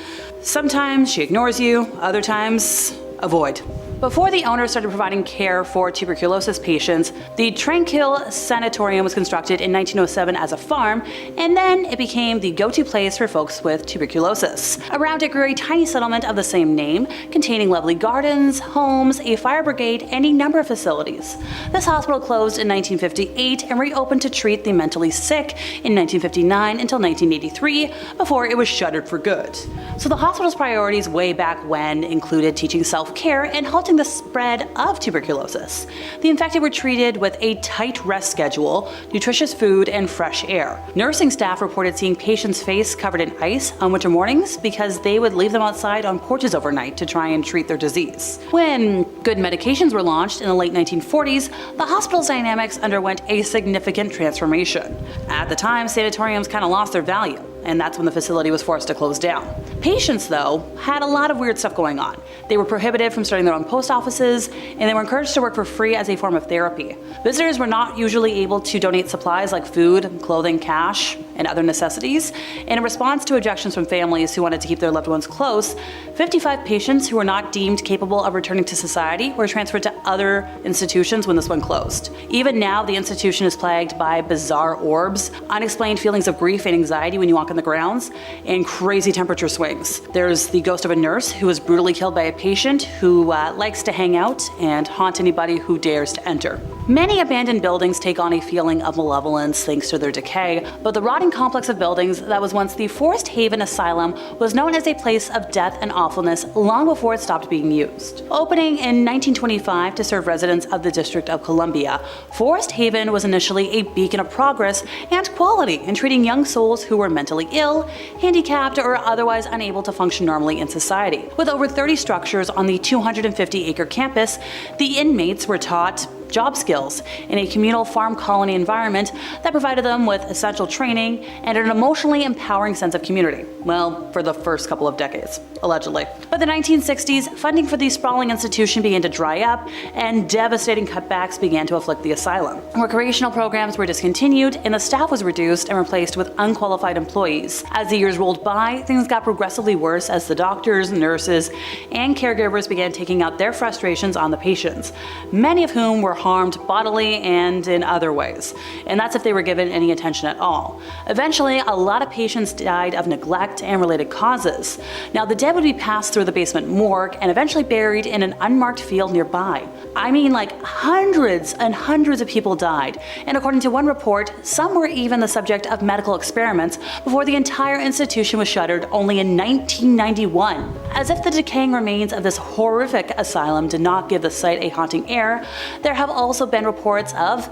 sometimes she ignores you, other times, avoid. Before the owner started providing care for tuberculosis patients, the Tranquil Sanatorium was constructed in 1907 as a farm, and then it became the go-to place for folks with tuberculosis. Around it grew a tiny settlement of the same name, containing lovely gardens, homes, a fire brigade, and a number of facilities. This hospital closed in 1958 and reopened to treat the mentally sick in 1959 until 1983, before it was shuttered for good. So the hospital's priorities way back when included teaching self-care and halting the spread of tuberculosis. The infected were treated with a tight rest schedule, nutritious food, and fresh air. Nursing staff reported seeing patients' face covered in ice on winter mornings because they would leave them outside on porches overnight to try and treat their disease. When good medications were launched in the late 1940s, the hospital's dynamics underwent a significant transformation. At the time, sanatoriums kind of lost their value. and that's when the facility was forced to close down. Patients, though, had a lot of weird stuff going on. They were prohibited from starting their own post offices, and they were encouraged to work for free as a form of therapy. Visitors were not usually able to donate supplies like food, clothing, cash, and other necessities, and in response to objections from families who wanted to keep their loved ones close, 55 patients who were not deemed capable of returning to society were transferred to other institutions when this one closed. Even now, the institution is plagued by bizarre orbs, unexplained feelings of grief and anxiety when you walk on the grounds, and crazy temperature swings. There's the ghost of a nurse who was brutally killed by a patient who likes to hang out and haunt anybody who dares to enter. Many abandoned buildings take on a feeling of malevolence thanks to their decay, but the rotting complex of buildings that was once the Forest Haven Asylum was known as a place of death and awfulness long before it stopped being used. Opening in 1925 to serve residents of the District of Columbia, Forest Haven was initially a beacon of progress and quality in treating young souls who were mentally ill, handicapped, or otherwise unable to function normally in society. With over 30 structures on the 250-acre campus, the inmates were taught job skills in a communal farm colony environment that provided them with essential training and an emotionally empowering sense of community. Well, for the first couple of decades, allegedly. By the 1960s, funding for the sprawling institution began to dry up, and devastating cutbacks began to afflict the asylum. Recreational programs were discontinued, and the staff was reduced and replaced with unqualified employees. As the years rolled by, things got progressively worse as the doctors, nurses, and caregivers began taking out their frustrations on the patients, many of whom were harmed bodily and in other ways, and that's if they were given any attention at all. Eventually, a lot of patients died of neglect and related causes. Now, the dead would be passed through the basement morgue and eventually buried in an unmarked field nearby. I mean, like hundreds and hundreds of people died, and according to one report, some were even the subject of medical experiments before the entire institution was shuttered only in 1991. As if the decaying remains of this horrific asylum did not give the site a haunting air, there have also been reports of,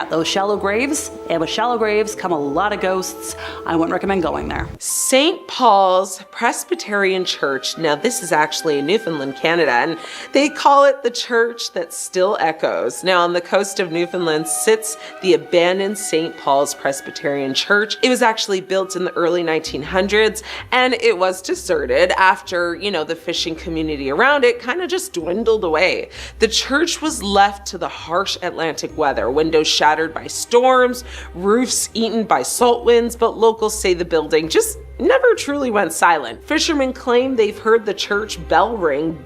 those shallow graves, and with shallow graves come a lot of ghosts. I wouldn't recommend going there. St. Paul's Presbyterian Church. Now, this is actually in Newfoundland, Canada, and they call it the church that still echoes. Now, on the coast of Newfoundland sits the abandoned St. Paul's Presbyterian Church. It was actually built in the early 1900s, and it was deserted after, the fishing community around it kind of just dwindled away. The church was left to the harsh Atlantic weather, windows shattered by storms, roofs eaten by salt winds, but locals say the building just never truly went silent. Fishermen claim they've heard the church bell ring,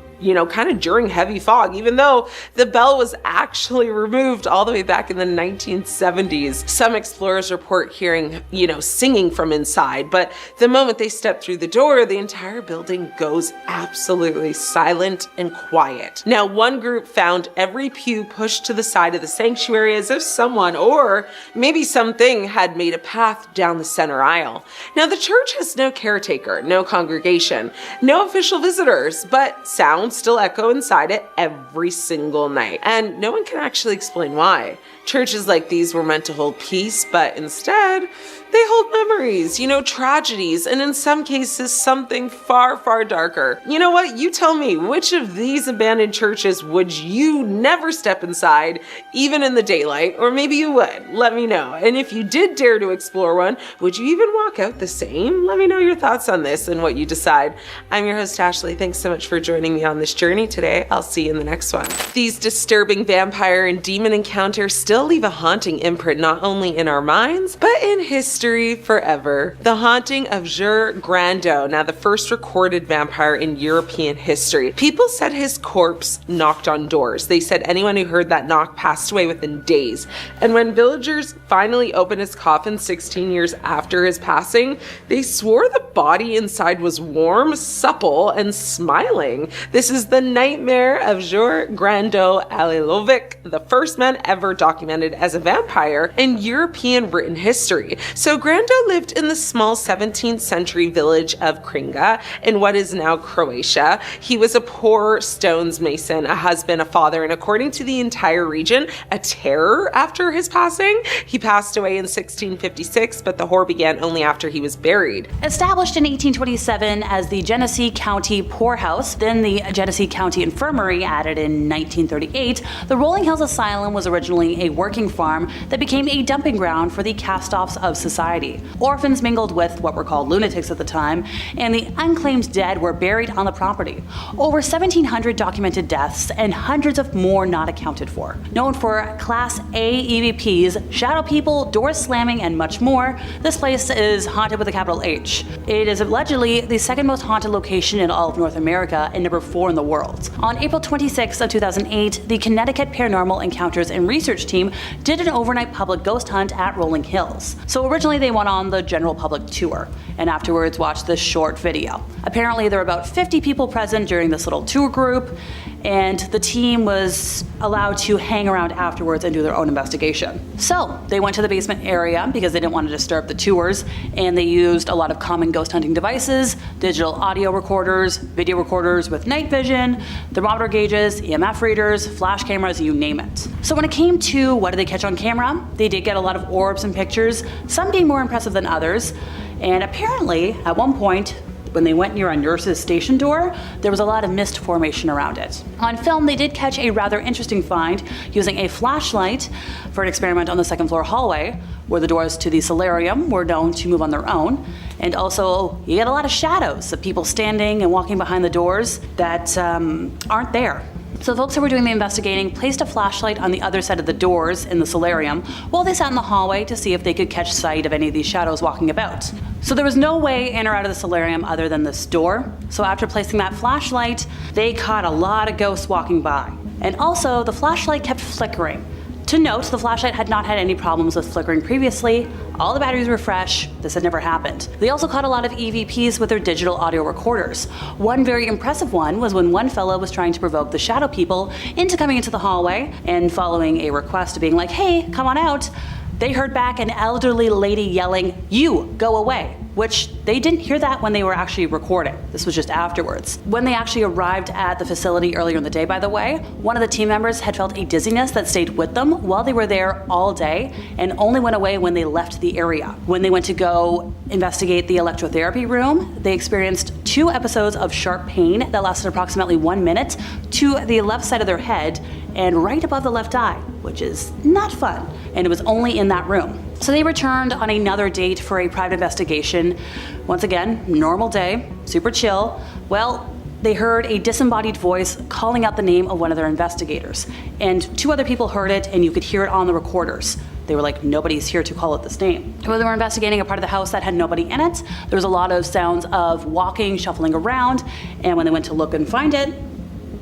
kind of during heavy fog, even though the bell was actually removed all the way back in the 1970s. Some explorers report hearing, singing from inside, but the moment they step through the door, the entire building goes absolutely silent and quiet. Now, one group found every pew pushed to the side of the sanctuary as if someone or maybe something had made a path down the center aisle. Now, the church has no caretaker, no congregation, no official visitors, but sound still echo inside it every single night, and no one can actually explain why. Churches like these were meant to hold peace, but instead they hold memories, tragedies, and in some cases something far, far darker. You know what? You tell me, which of these abandoned churches would you never step inside, even in the daylight? Or maybe you would. Let me know. And if you did dare to explore one, would you even walk out the same? Let me know your thoughts on this and what you decide. I'm your host, Ashley. Thanks so much for joining me on this journey today. I'll see you in the next one. These disturbing vampire and demon encounters still leave a haunting imprint not only in our minds, but in history forever. The haunting of Jules Grandot, now the first recorded vampire in European history. People said his corpse knocked on doors. They said anyone who heard that knock passed away within days. And when villagers finally opened his coffin 16 years after his passing, they swore the body inside was warm, supple, and smiling. This is the nightmare of Jules Grandot Alilovic, the first man ever documented as a vampire in European written history. So Grandot lived in the small 17th century village of Kringa in what is now Croatia. He was a poor stones mason, a husband, a father, and according to the entire region, a terror after his passing. He passed away in 1656, but the horror began only after he was buried. Established in 1827 as the Genesee County Poorhouse, then the Genesee County Infirmary added in 1938, the Rolling Hills Asylum was originally a working farm that became a dumping ground for the cast-offs of society. Orphans mingled with what were called lunatics at the time, and the unclaimed dead were buried on the property. Over 1,700 documented deaths and hundreds of more not accounted for. Known for Class A EVPs, shadow people, doors slamming, and much more, this place is haunted with a capital H. It is allegedly the second most haunted location in all of North America and number 4 in the world. On April 26 of 2008, the Connecticut Paranormal Encounters and Research Team did an overnight public ghost hunt at Rolling Hills. So originally they went on the general public tour, and afterwards watched this short video. Apparently there were about 50 people present during this little tour group, and the team was allowed to hang around afterwards and do their own investigation. So they went to the basement area because they didn't want to disturb the tours, and they used a lot of common ghost hunting devices, digital audio recorders, video recorders with night vision, thermometer gauges, EMF readers, flash cameras, you name it. So when it came to what did they catch on camera, they did get a lot of orbs and pictures, some being more impressive than others, and apparently at one point, when they went near a nurse's station door, there was a lot of mist formation around it. On film, they did catch a rather interesting find using a flashlight for an experiment on the second floor hallway, where the doors to the solarium were known to move on their own. And also, you get a lot of shadows of people standing and walking behind the doors that aren't there. So the folks who were doing the investigating placed a flashlight on the other side of the doors in the solarium while they sat in the hallway to see if they could catch sight of any of these shadows walking about. So there was no way in or out of the solarium other than this door. So after placing that flashlight, they caught a lot of ghosts walking by. And also, the flashlight kept flickering. To note, the flashlight had not had any problems with flickering previously. All the batteries were fresh. This had never happened. They also caught a lot of EVPs with their digital audio recorders. One very impressive one was when one fellow was trying to provoke the shadow people into coming into the hallway, and following a request of being like, hey, come on out, they heard back an elderly lady yelling, "You, go away," which they didn't hear that when they were actually recording. This was just afterwards. When they actually arrived at the facility earlier in the day, by the way, one of the team members had felt a dizziness that stayed with them while they were there all day and only went away when they left the area. When they went to go investigate the electrotherapy room, they experienced 2 episodes of sharp pain that lasted approximately 1 minute to the left side of their head and right above the left eye, which is not fun, and it was only in that room. So they returned on another date for a private investigation. Once again, normal day, super chill. Well, they heard a disembodied voice calling out the name of one of their investigators, and 2 other people heard it, and you could hear it on the recorders. They were like, nobody's here to call it this name. When they were investigating a part of the house that had nobody in it, there was a lot of sounds of walking, shuffling around, and when they went to look and find it,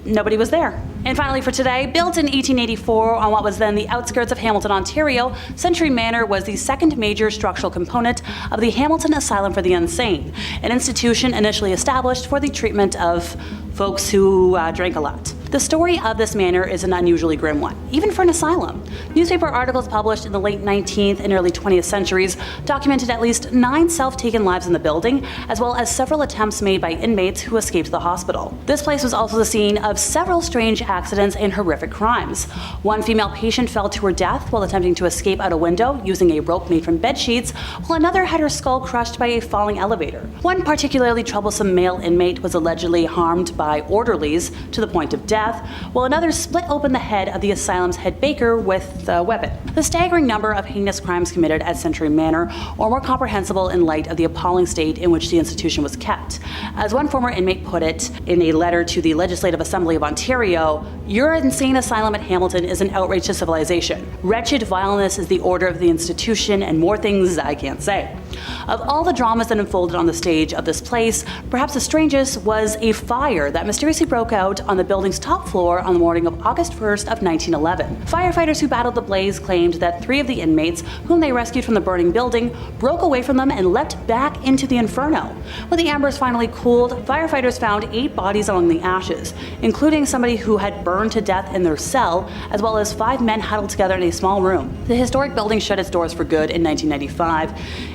nobody was there. And finally for today, built in 1884 on what was then the outskirts of Hamilton, Ontario, Century Manor was the second major structural component of the Hamilton Asylum for the Insane, an institution initially established for the treatment of folks who drank a lot. The story of this manor is an unusually grim one, even for an asylum. Newspaper articles published in the late 19th and early 20th centuries documented at least 9 self-taken lives in the building, as well as several attempts made by inmates who escaped the hospital. This place was also the scene of several strange accidents and horrific crimes. One female patient fell to her death while attempting to escape out a window using a rope made from bed sheets, while another had her skull crushed by a falling elevator. One particularly troublesome male inmate was allegedly harmed by orderlies to the point of death, while another split open the head of the asylum's head baker with a weapon. The staggering number of heinous crimes committed at Century Manor are more comprehensible in light of the appalling state in which the institution was kept. As one former inmate put it in a letter to the Legislative Assembly of Ontario, "Your insane asylum at Hamilton is an outrage to civilization. Wretched vileness is the order of the institution, and more things I can't say." Of all the dramas that unfolded on the stage of this place, perhaps the strangest was a fire that mysteriously broke out on the building's top floor on the morning of August 1st of 1911. Firefighters who battled the blaze claimed that 3 of the inmates, whom they rescued from the burning building, broke away from them and leapt back into the inferno. When the embers finally cooled, firefighters found 8 bodies among the ashes, including somebody who had burned to death in their cell, as well as 5 men huddled together in a small room. The historic building shut its doors for good in 1995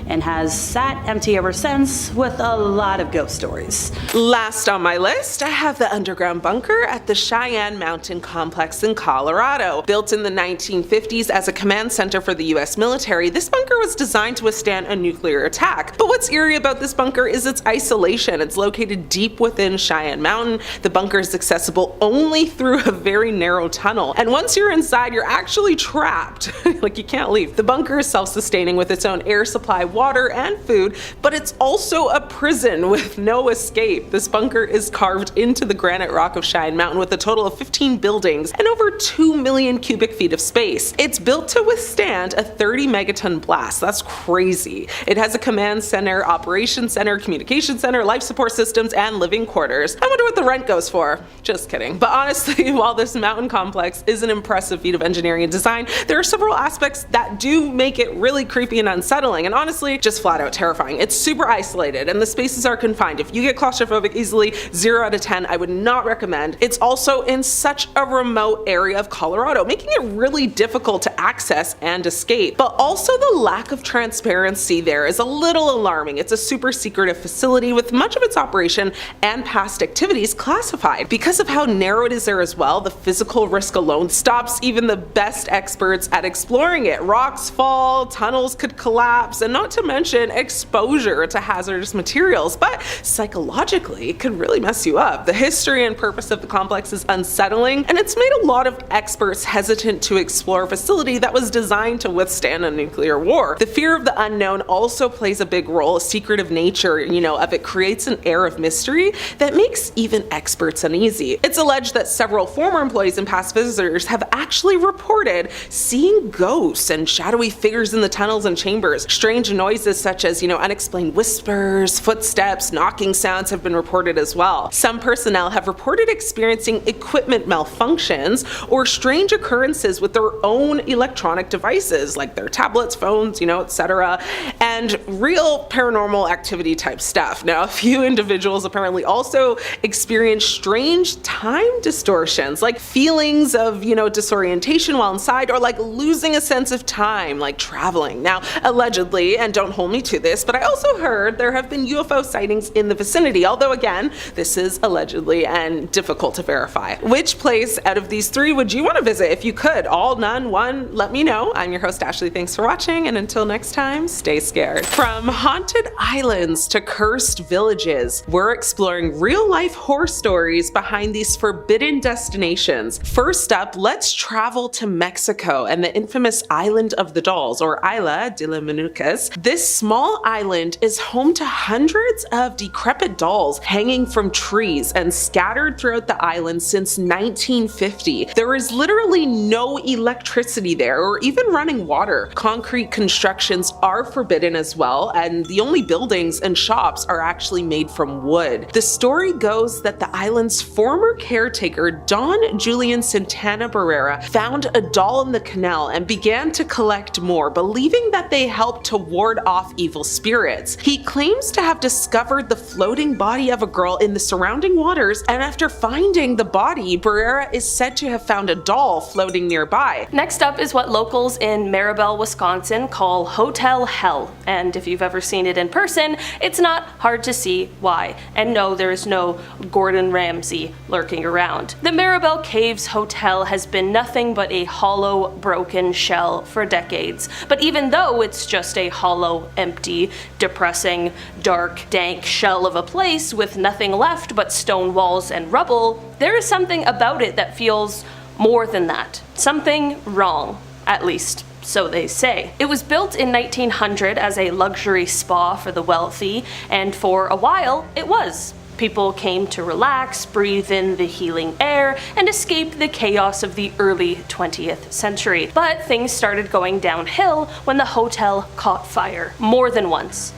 and has sat empty ever since, with a lot of ghost stories. Last on my list, I have the underground bunker at the Cheyenne Mountain complex in Colorado. Built in the 1950s as a command center for the US military, this bunker was designed to withstand a nuclear attack. But what's eerie about this bunker is its isolation. It's located deep within Cheyenne Mountain. The bunker is accessible only through a very narrow tunnel. And once you're inside, you're actually trapped. Like, you can't leave. The bunker is self-sustaining with its own air supply, water, and food, but it's also a prison with no escape. This bunker is carved into the granite rock of Cheyenne Mountain with a total of 15 buildings and over 2 million cubic feet of space. It's built to withstand a 30 megaton blast. That's crazy. It has a command center, operations center, communication center, life support systems, and living quarters. I wonder what the rent goes for. Just kidding. But honestly, while this mountain complex is an impressive feat of engineering and design, there are several aspects that do make it really creepy and unsettling, and honestly, just flat out terrifying. It's super isolated, and the spaces are confined. If you get claustrophobic easily, 0 out of 10, I would not recommend. It's also in such a remote area of Colorado, making it really difficult to access and escape. But also the lack of transparency there is a little alarming. It's a super secretive facility with much of its operation and past activities classified. Because of how narrow it is there as well, the physical risk alone stops even the best experts at exploring it. Rocks fall, tunnels could collapse, and not to mention exposure to hazardous materials. But psychologically, it could really mess you up. The history and purpose of the complex is unsettling, and it's made a lot of experts hesitant to explore a facility that was designed to withstand a nuclear war. The fear of the unknown also plays a big role. A secretive nature, of it creates an air of mystery that makes even experts uneasy. It's alleged that several former employees and past visitors have actually reported seeing ghosts and shadowy figures in the tunnels and chambers. Strange noises such as, unexplained whispers, footsteps, knocking sounds have been reported as well. Some personnel have reported experiencing equipment malfunctions or strange occurrences with their own electronic devices, like their tablets, phones, etc., and real paranormal activity type stuff. Now, a few individuals apparently also experienced strange time distortions, like feelings of, disorientation while inside, or like losing a sense of time, like traveling. Now, allegedly, and don't hold me to this, but I also heard there have been UFO sightings in the vicinity, although again, this is allegedly and difficult to verify. Which place out of these three would you want to visit if you could? All, none, one? Let me know. I'm your host, Ashley. Thanks for watching, and until next time, stay scared. From haunted islands to cursed villages, we're exploring real-life horror stories behind these forbidden destinations. First up, let's travel to Mexico and the infamous Island of the Dolls, or Isla de las Muñecas. This small island is home to hundreds of decrepit dolls hanging from trees and scattered throughout the island since 1950. There is literally no electricity there or even running water. Concrete constructions are forbidden as well, and the only buildings and shops are actually made from wood. The story goes that the island's former caretaker, Don Julian Santana Barrera, found a doll in the canal and began to collect more, believing that they helped to ward off evil spirits. He claims to have discovered the floating body of a girl in the surrounding waters, and after finding the body, Barrera is said to have found a doll floating nearby. Next up is what locals in Maribel, Wisconsin call Hotel Hell, and if you've ever seen it in person, it's not hard to see why. And no, there is no Gordon Ramsay lurking around. The Macabre Caves Hotel has been nothing but a hollow, broken shell for decades. But even though it's just a hollow, empty, depressing, dark, dank shell of a place with nothing left but stone walls and rubble, there is something about it that feels more than that. Something wrong, at least so they say. It was built in 1900 as a luxury spa for the wealthy, and for a while it was. People came to relax, breathe in the healing air, and escape the chaos of the early 20th century. But things started going downhill when the hotel caught fire. More than once.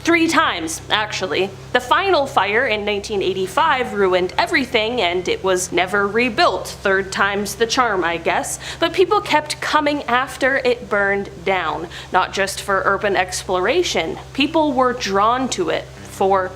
3 times, actually. The final fire in 1985 ruined everything, and it was never rebuilt. 3rd time's the charm, I guess. But people kept coming after it burned down. Not just for urban exploration. People were drawn to it for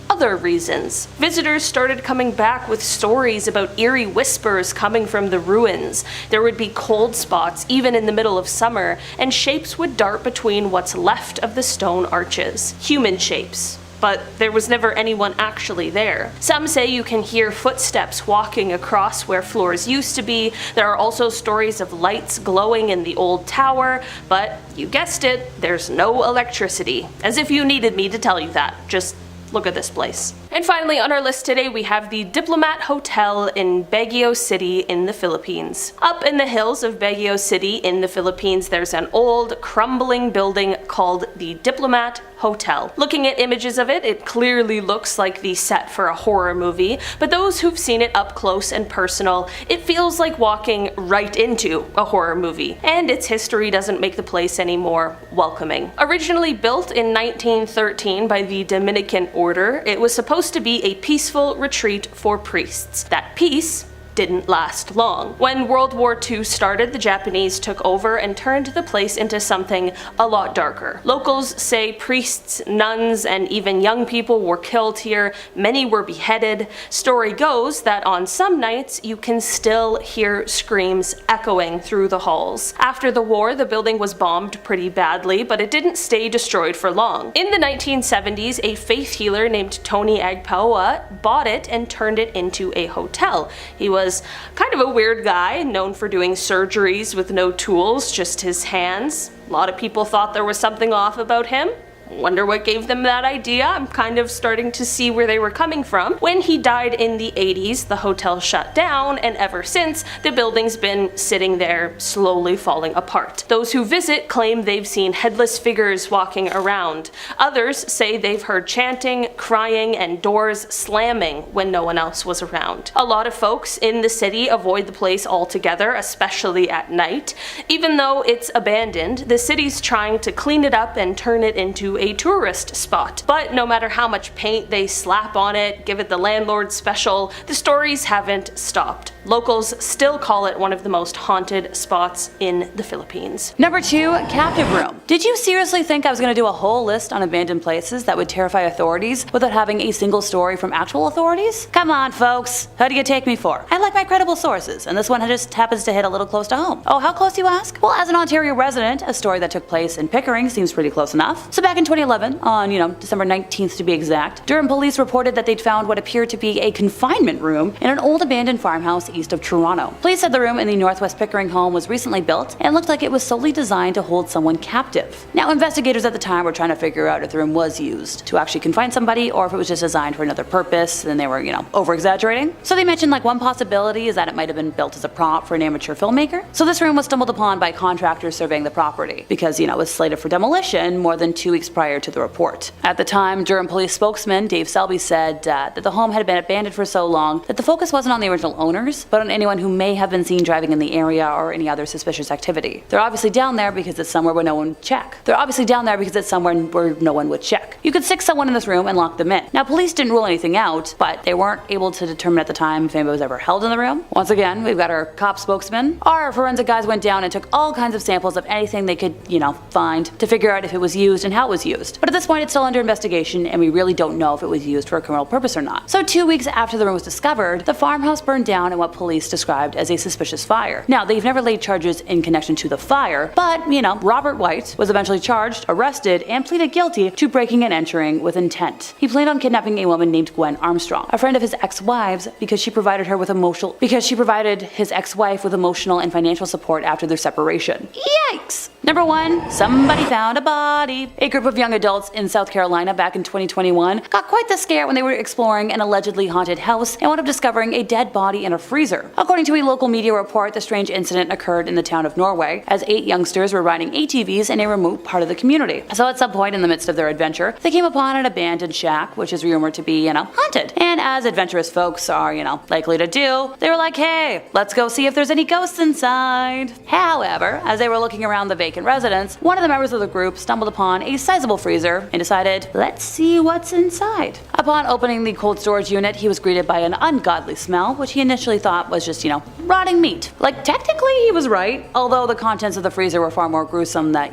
other reasons. Visitors started coming back with stories about eerie whispers coming from the ruins. There would be cold spots even in the middle of summer, and shapes would dart between what's left of the stone arches. Human shapes. But there was never anyone actually there. Some say you can hear footsteps walking across where floors used to be. There are also stories of lights glowing in the old tower, but you guessed it, there's no electricity. As if you needed me to tell you that. Just look at this place. And finally on our list today we have the Diplomat Hotel in Baguio City in the Philippines. Up in the hills of Baguio City in the Philippines there's an old crumbling building called the Diplomat Hotel. Looking at images of it, it clearly looks like the set for a horror movie, but those who've seen it up close and personal, it feels like walking right into a horror movie, and its history doesn't make the place any more welcoming. Originally built in 1913 by the Dominican Order, it was supposed to be a peaceful retreat for priests. That peace didn't last long. When World War II started, the Japanese took over and turned the place into something a lot darker. Locals say priests, nuns, and even young people were killed here. Many were beheaded. Story goes that on some nights you can still hear screams echoing through the halls. After the war, the building was bombed pretty badly, but it didn't stay destroyed for long. In the 1970s, a faith healer named Tony Agpaoa bought it and turned it into a hotel. He was kind of a weird guy, known for doing surgeries with no tools, just his hands. A lot of people thought there was something off about him. Wonder what gave them that idea. I'm kind of starting to see where they were coming from. When he died in the 80s, the hotel shut down, and ever since, the building's been sitting there, slowly falling apart. Those who visit claim they've seen headless figures walking around. Others say they've heard chanting, crying, and doors slamming when no one else was around. A lot of folks in the city avoid the place altogether, especially at night. Even though it's abandoned, the city's trying to clean it up and turn it into a tourist spot. But no matter how much paint they slap on it, give it the landlord special, the stories haven't stopped. Locals still call it one of the most haunted spots in the Philippines. Number 2, captive room. Did you seriously think I was going to do a whole list on abandoned places that would terrify authorities without having a single story from actual authorities? Come on folks, who do you take me for? I like my credible sources, and this one just happens to hit a little close to home. Oh, how close you ask? Well, as an Ontario resident, a story that took place in Pickering seems pretty close enough. So back in 2011, on December 19th to be exact, Durham police reported that they'd found what appeared to be a confinement room in an old abandoned farmhouse east of Toronto. Police said the room in the Northwest Pickering home was recently built and looked like it was solely designed to hold someone captive. Now, investigators at the time were trying to figure out if the room was used to actually confine somebody or if it was just designed for another purpose and they were, over-exaggerating. So they mentioned one possibility is that it might have been built as a prop for an amateur filmmaker. So this room was stumbled upon by contractors surveying the property because, it was slated for demolition more than 2 weeks prior to the report. At the time, Durham police spokesman Dave Selby said that the home had been abandoned for so long that the focus wasn't on the original owners, but on anyone who may have been seen driving in the area or any other suspicious activity. They're obviously down there because it's somewhere where no one would check. You could stick someone in this room and lock them in. Now, police didn't rule anything out, but they weren't able to determine at the time if anybody was ever held in the room. Once again, we've got our cop spokesman. Our forensic guys went down and took all kinds of samples of anything they could, find to figure out if it was used and how it was used. But at this point, it's still under investigation, and we really don't know if it was used for a criminal purpose or not. So 2 weeks after the room was discovered, the farmhouse burned down in what police described as a suspicious fire. Now, they've never laid charges in connection to the fire, but, Robert White was eventually charged, arrested, and pleaded guilty to breaking and entering with intent. He planned on kidnapping a woman named Gwen Armstrong, a friend of his ex-wives, because she provided his ex-wife with emotional and financial support after their separation. Yikes! Number 1, somebody found a body. A group of young adults in South Carolina back in 2021 got quite the scare when they were exploring an allegedly haunted house and wound up discovering a dead body in a freezer. According to a local media report, the strange incident occurred in the town of Norway as 8 youngsters were riding ATVs in a remote part of the community. So at some point in the midst of their adventure, they came upon an abandoned shack, which is rumored to be, haunted. And as adventurous folks are, likely to do, they were like, hey, let's go see if there's any ghosts inside. However, as they were looking around the vacant vacant residence, one of the members of the group stumbled upon a sizable freezer and decided, let's see what's inside. Upon opening the cold storage unit, he was greeted by an ungodly smell, which he initially thought was just, rotting meat. Like, technically he was right, although the contents of the freezer were far more gruesome than,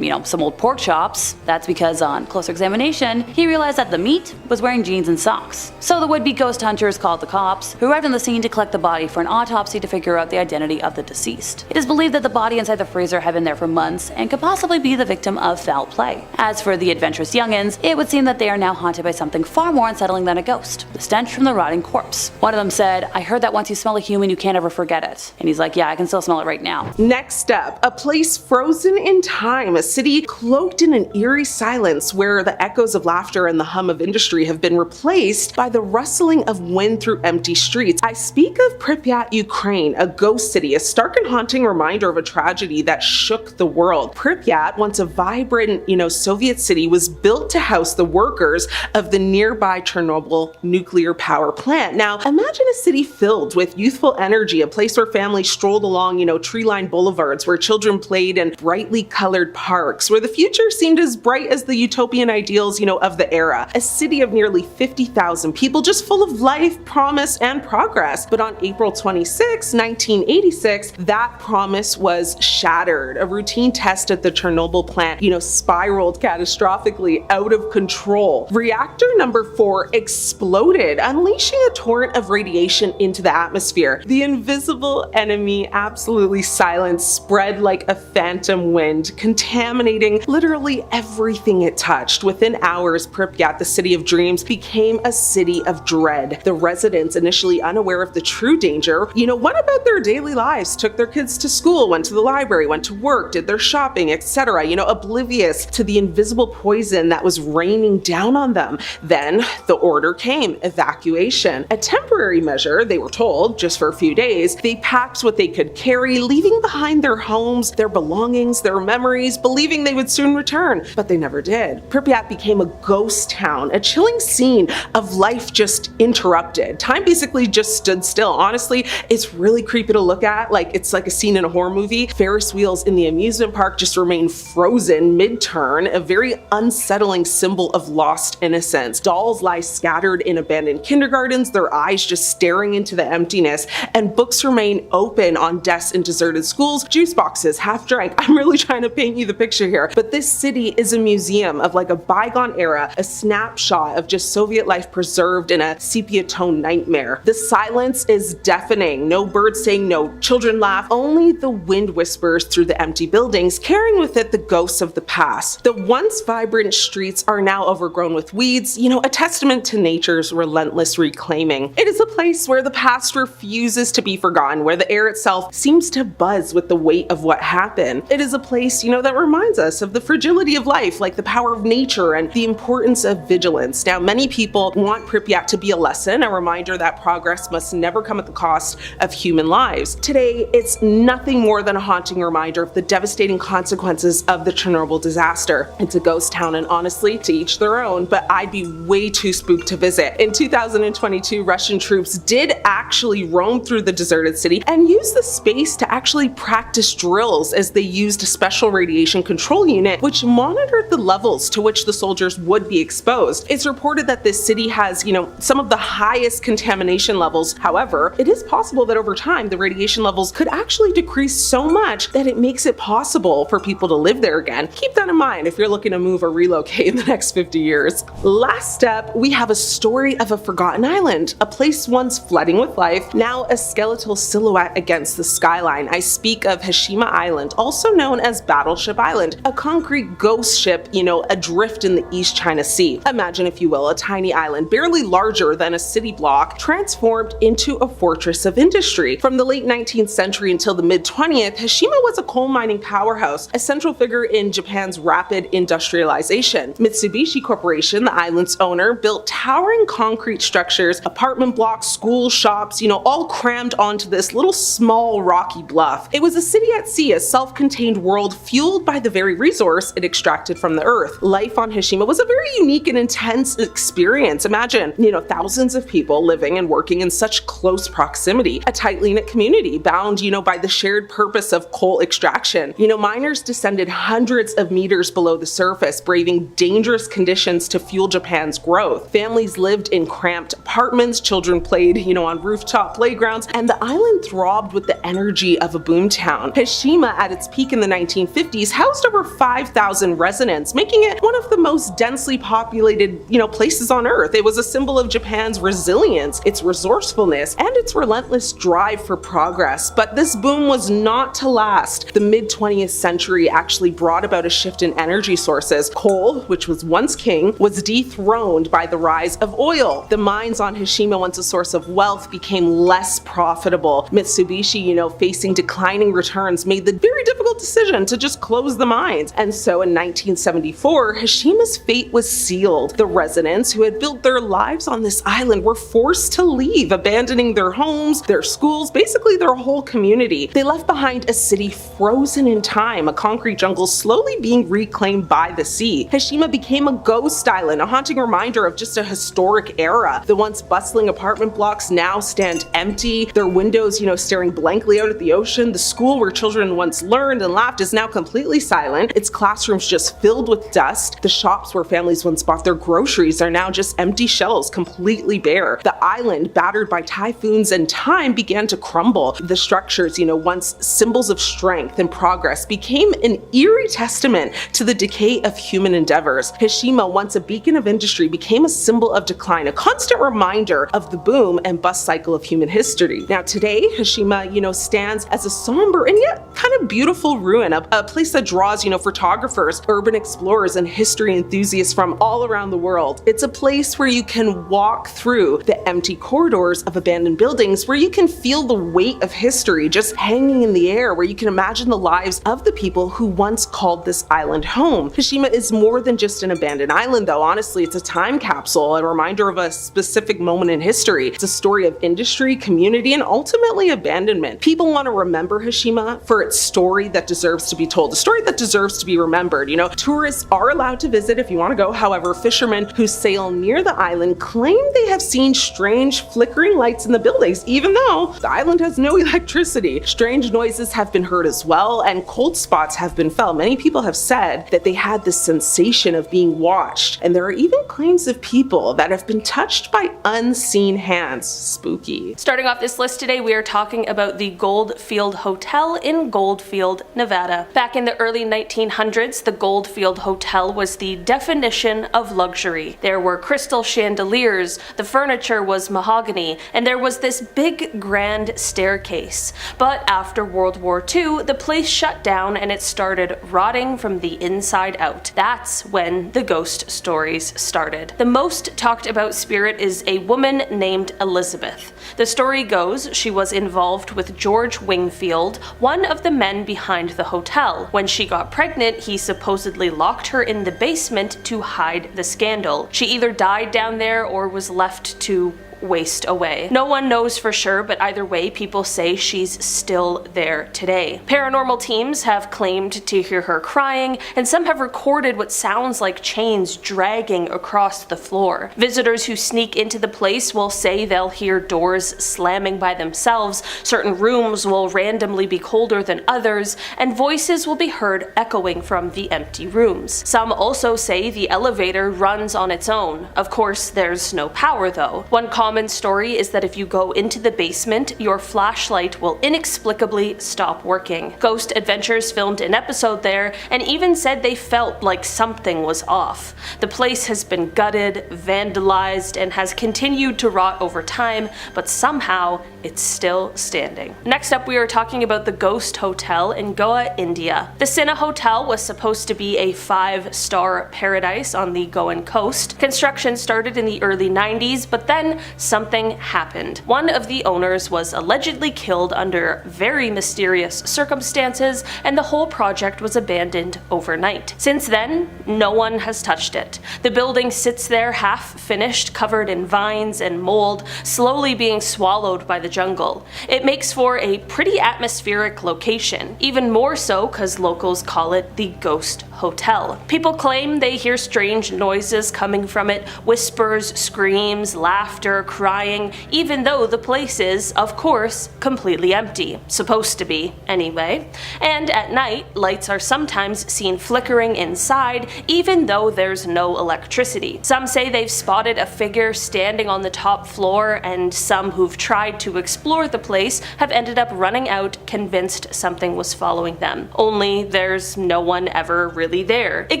some old pork chops. That's because on closer examination, he realized that the meat was wearing jeans and socks. So the would-be ghost hunters called the cops, who arrived on the scene to collect the body for an autopsy to figure out the identity of the deceased. It is believed that the body inside the freezer had been there for months and could possibly be the victim of foul play. As for the adventurous youngins, it would seem that they are now haunted by something far more unsettling than a ghost, the stench from the rotting corpse. One of them said, "I heard that once you smell a human, you can't ever forget it." And he's like, yeah, I can still smell it right now. Next up, a place frozen in time, a city cloaked in an eerie silence where the echoes of laughter and the hum of industry have been replaced by the rustling of wind through empty streets. I speak of Prypiat, Ukraine, a ghost city, a stark and haunting reminder of a tragedy that shook the world. Prypiat, once a vibrant, Soviet city, was built to house the workers of the nearby Chernobyl nuclear power plant. Now, imagine a city filled with youthful energy, a place where families strolled along, tree-lined boulevards, where children played in brightly colored parks, where the future seemed as bright as the utopian ideals, of the era. A city of nearly 50,000 people, just full of life, promise, and progress. But on April 26, 1986, that promise was shattered. A routine test at the Chernobyl plant, spiraled catastrophically out of control. Reactor number 4 exploded, unleashing a torrent of radiation into the atmosphere. The invisible enemy, absolutely silenced, spread like a phantom wind, contaminating literally everything it touched. Within hours, Prypiat, the city of dreams, became a city of dread. The residents, initially unaware of the true danger, went about their daily lives, took their kids to school, went to the library, went to work, did their shopping, etc., oblivious to the invisible poison that was raining down on them. Then the order came, evacuation. A temporary measure, they were told, just for a few days. They packed what they could carry, leaving behind their homes, their belongings, their memories, believing they would soon return, but they never did. Prypiat became a ghost town, a chilling scene of life just interrupted. Time basically just stood still. Honestly, it's really creepy to look at, it's like a scene in a horror movie. Ferris wheels in the amusement park just remain frozen mid-turn, a very unsettling symbol of lost innocence. Dolls lie scattered in abandoned kindergartens, their eyes just staring into the emptiness, and books remain open on desks in deserted schools, juice boxes half drank. I'm really trying to paint you the picture here, but this city is a museum of a bygone era, a snapshot of just Soviet life preserved in a sepia-tone nightmare. The silence is deafening. No birds saying no, children laugh, only the wind whispers through the empty buildings, carrying with it the ghosts of the past. The once vibrant streets are now overgrown with weeds, a testament to nature's relentless reclaiming. It is a place where the past refuses to be forgotten, where the air itself seems to buzz with the weight of what happened. It is a place, that reminds us of the fragility of life, the power of nature and the importance of vigilance. Now, many people want Prypiat to be a lesson, a reminder that progress must never come at the cost of human lives. Today, it's nothing more than a haunting reminder of the devastating consequences of the Chernobyl disaster. It's a ghost town, and honestly, to each their own, but I'd be way too spooked to visit. In 2022, Russian troops did actually roam through the deserted city and use the space to actually practice drills, as they used a special radiation control unit which monitored the levels to which the soldiers would be exposed. It's reported that this city has, some of the highest contamination levels. However, it is possible that over time the radiation levels could actually decrease so much that it makes it possible for people to live there again. Keep that in mind if you're looking to move or relocate in the next 50 years. Last up, we have a story of a forgotten island, a place once flooding with life, now a skeletal silhouette against the skyline. I speak of Hashima Island, also known as Battleship Island, a concrete ghost ship, adrift in the East China Sea. Imagine, if you will, a tiny island, barely larger than a city block, transformed into a fortress of industry. From the late 19th century until the mid-20th, Hashima was a coal mining powerhouse, a central figure in Japan's rapid industrialization. Mitsubishi Corporation, the island's owner, built towering concrete structures, apartment blocks, schools, shops, all crammed onto this little small rocky bluff. It was a city at sea, a self-contained world fueled by the very resource it extracted from the earth. Life on Hashima was a very unique and intense experience. Imagine, thousands of people living and working in such close proximity, a tightly knit community bound, by the shared shared purpose of coal extraction. Miners descended hundreds of meters below the surface, braving dangerous conditions to fuel Japan's growth. Families lived in cramped apartments, children played, on rooftop playgrounds, and the island throbbed with the energy of a boomtown. Hashima, at its peak in the 1950s, housed over 5,000 residents, making it one of the most densely populated, places on Earth. It was a symbol of Japan's resilience, its resourcefulness, and its relentless drive for progress. But this boom was not to last. The mid-20th century actually brought about a shift in energy sources. Coal, which was once king, was dethroned by the rise of oil. The mines on Hashima, once a source of wealth, became less profitable. Mitsubishi, facing declining returns, made the very difficult decision to just close the mines. And so in 1974, Hashima's fate was sealed. The residents who had built their lives on this island were forced to leave, abandoning their homes, their schools, basically their whole community. They left behind a city frozen in time, a concrete jungle slowly being reclaimed by the sea. Hashima became a ghost island, a haunting reminder of just a historic era. The once bustling apartment blocks now stand empty, their windows, staring blankly out at the ocean. The school where children once learned and laughed is now completely silent, its classrooms just filled with dust. The shops where families once bought their groceries are now just empty shelves, completely bare. The island, battered by typhoons and time, began to crumble. The structures, once symbols of strength and progress, became an eerie testament to the decay of human endeavors. Hashima, once a beacon of industry, became a symbol of decline, a constant reminder of the boom and bust cycle of human history. Now today, Hashima, stands as a somber and yet kind of beautiful ruin, a place that draws, photographers, urban explorers, and history enthusiasts from all around the world. It's a place where you can walk through the empty corridors of abandoned buildings, where you can feel the weight of history just hanging in the air, where you can imagine the lives of the people who once called this island home. Hashima is more than just an abandoned island, though. Honestly, it's a time capsule, a reminder of a specific moment in history. It's a story of industry, community, and ultimately abandonment. People want to remember Hashima for its story that deserves to be told, a story that deserves to be remembered. Tourists are allowed to visit if you want to go. However, fishermen who sail near the island claim they have seen strange flickering lights in the buildings, even though the island has no electricity. Strange noises have been heard as well, and cold spots have been felt. Many people have said that they had this sensation of being watched, and there are even claims of people that have been touched by unseen hands. Spooky. Starting off this list today, we are talking about the Goldfield Hotel in Goldfield, Nevada. Back in the early 1900s, the Goldfield Hotel was the definition of luxury. There were crystal chandeliers, the furniture was mahogany, and there was this big grand staircase. But after World War II, the place shut down and it started rotting from the inside out. That's when the ghost stories started. The most talked about spirit is a woman named Elizabeth. The story goes she was involved with George Wingfield, one of the men behind the hotel. When she got pregnant, he supposedly locked her in the basement to hide the scandal. She either died down there or was left to waste away. No one knows for sure, but either way, people say she's still there today. Paranormal teams have claimed to hear her crying, and some have recorded what sounds like chains dragging across the floor. Visitors who sneak into the place will say they'll hear doors slamming by themselves, certain rooms will randomly be colder than others, and voices will be heard echoing from the empty rooms. Some also say the elevator runs on its own. Of course, there's no power though. One common story is that if you go into the basement, your flashlight will inexplicably stop working. Ghost Adventures filmed an episode there and even said they felt like something was off. The place has been gutted, vandalized, and has continued to rot over time, but somehow it's still standing. Next up, we are talking about the Ghost Hotel in Goa, India. The Cinna Hotel was supposed to be a 5-star paradise on the Goan coast. Construction started in the early 90s, but then something happened. One of the owners was allegedly killed under very mysterious circumstances, and the whole project was abandoned overnight. Since then, no one has touched it. The building sits there half finished, covered in vines and mold, slowly being swallowed by the jungle. It makes for a pretty atmospheric location, even more so because locals call it the Ghost Hotel. People claim they hear strange noises coming from it, whispers, screams, laughter, crying, even though the place is, of course, completely empty. Supposed to be, anyway. And at night, lights are sometimes seen flickering inside, even though there's no electricity. Some say they've spotted a figure standing on the top floor, and some who've tried to explore the place have ended up running out, convinced something was following them. Only there's no one ever really there. It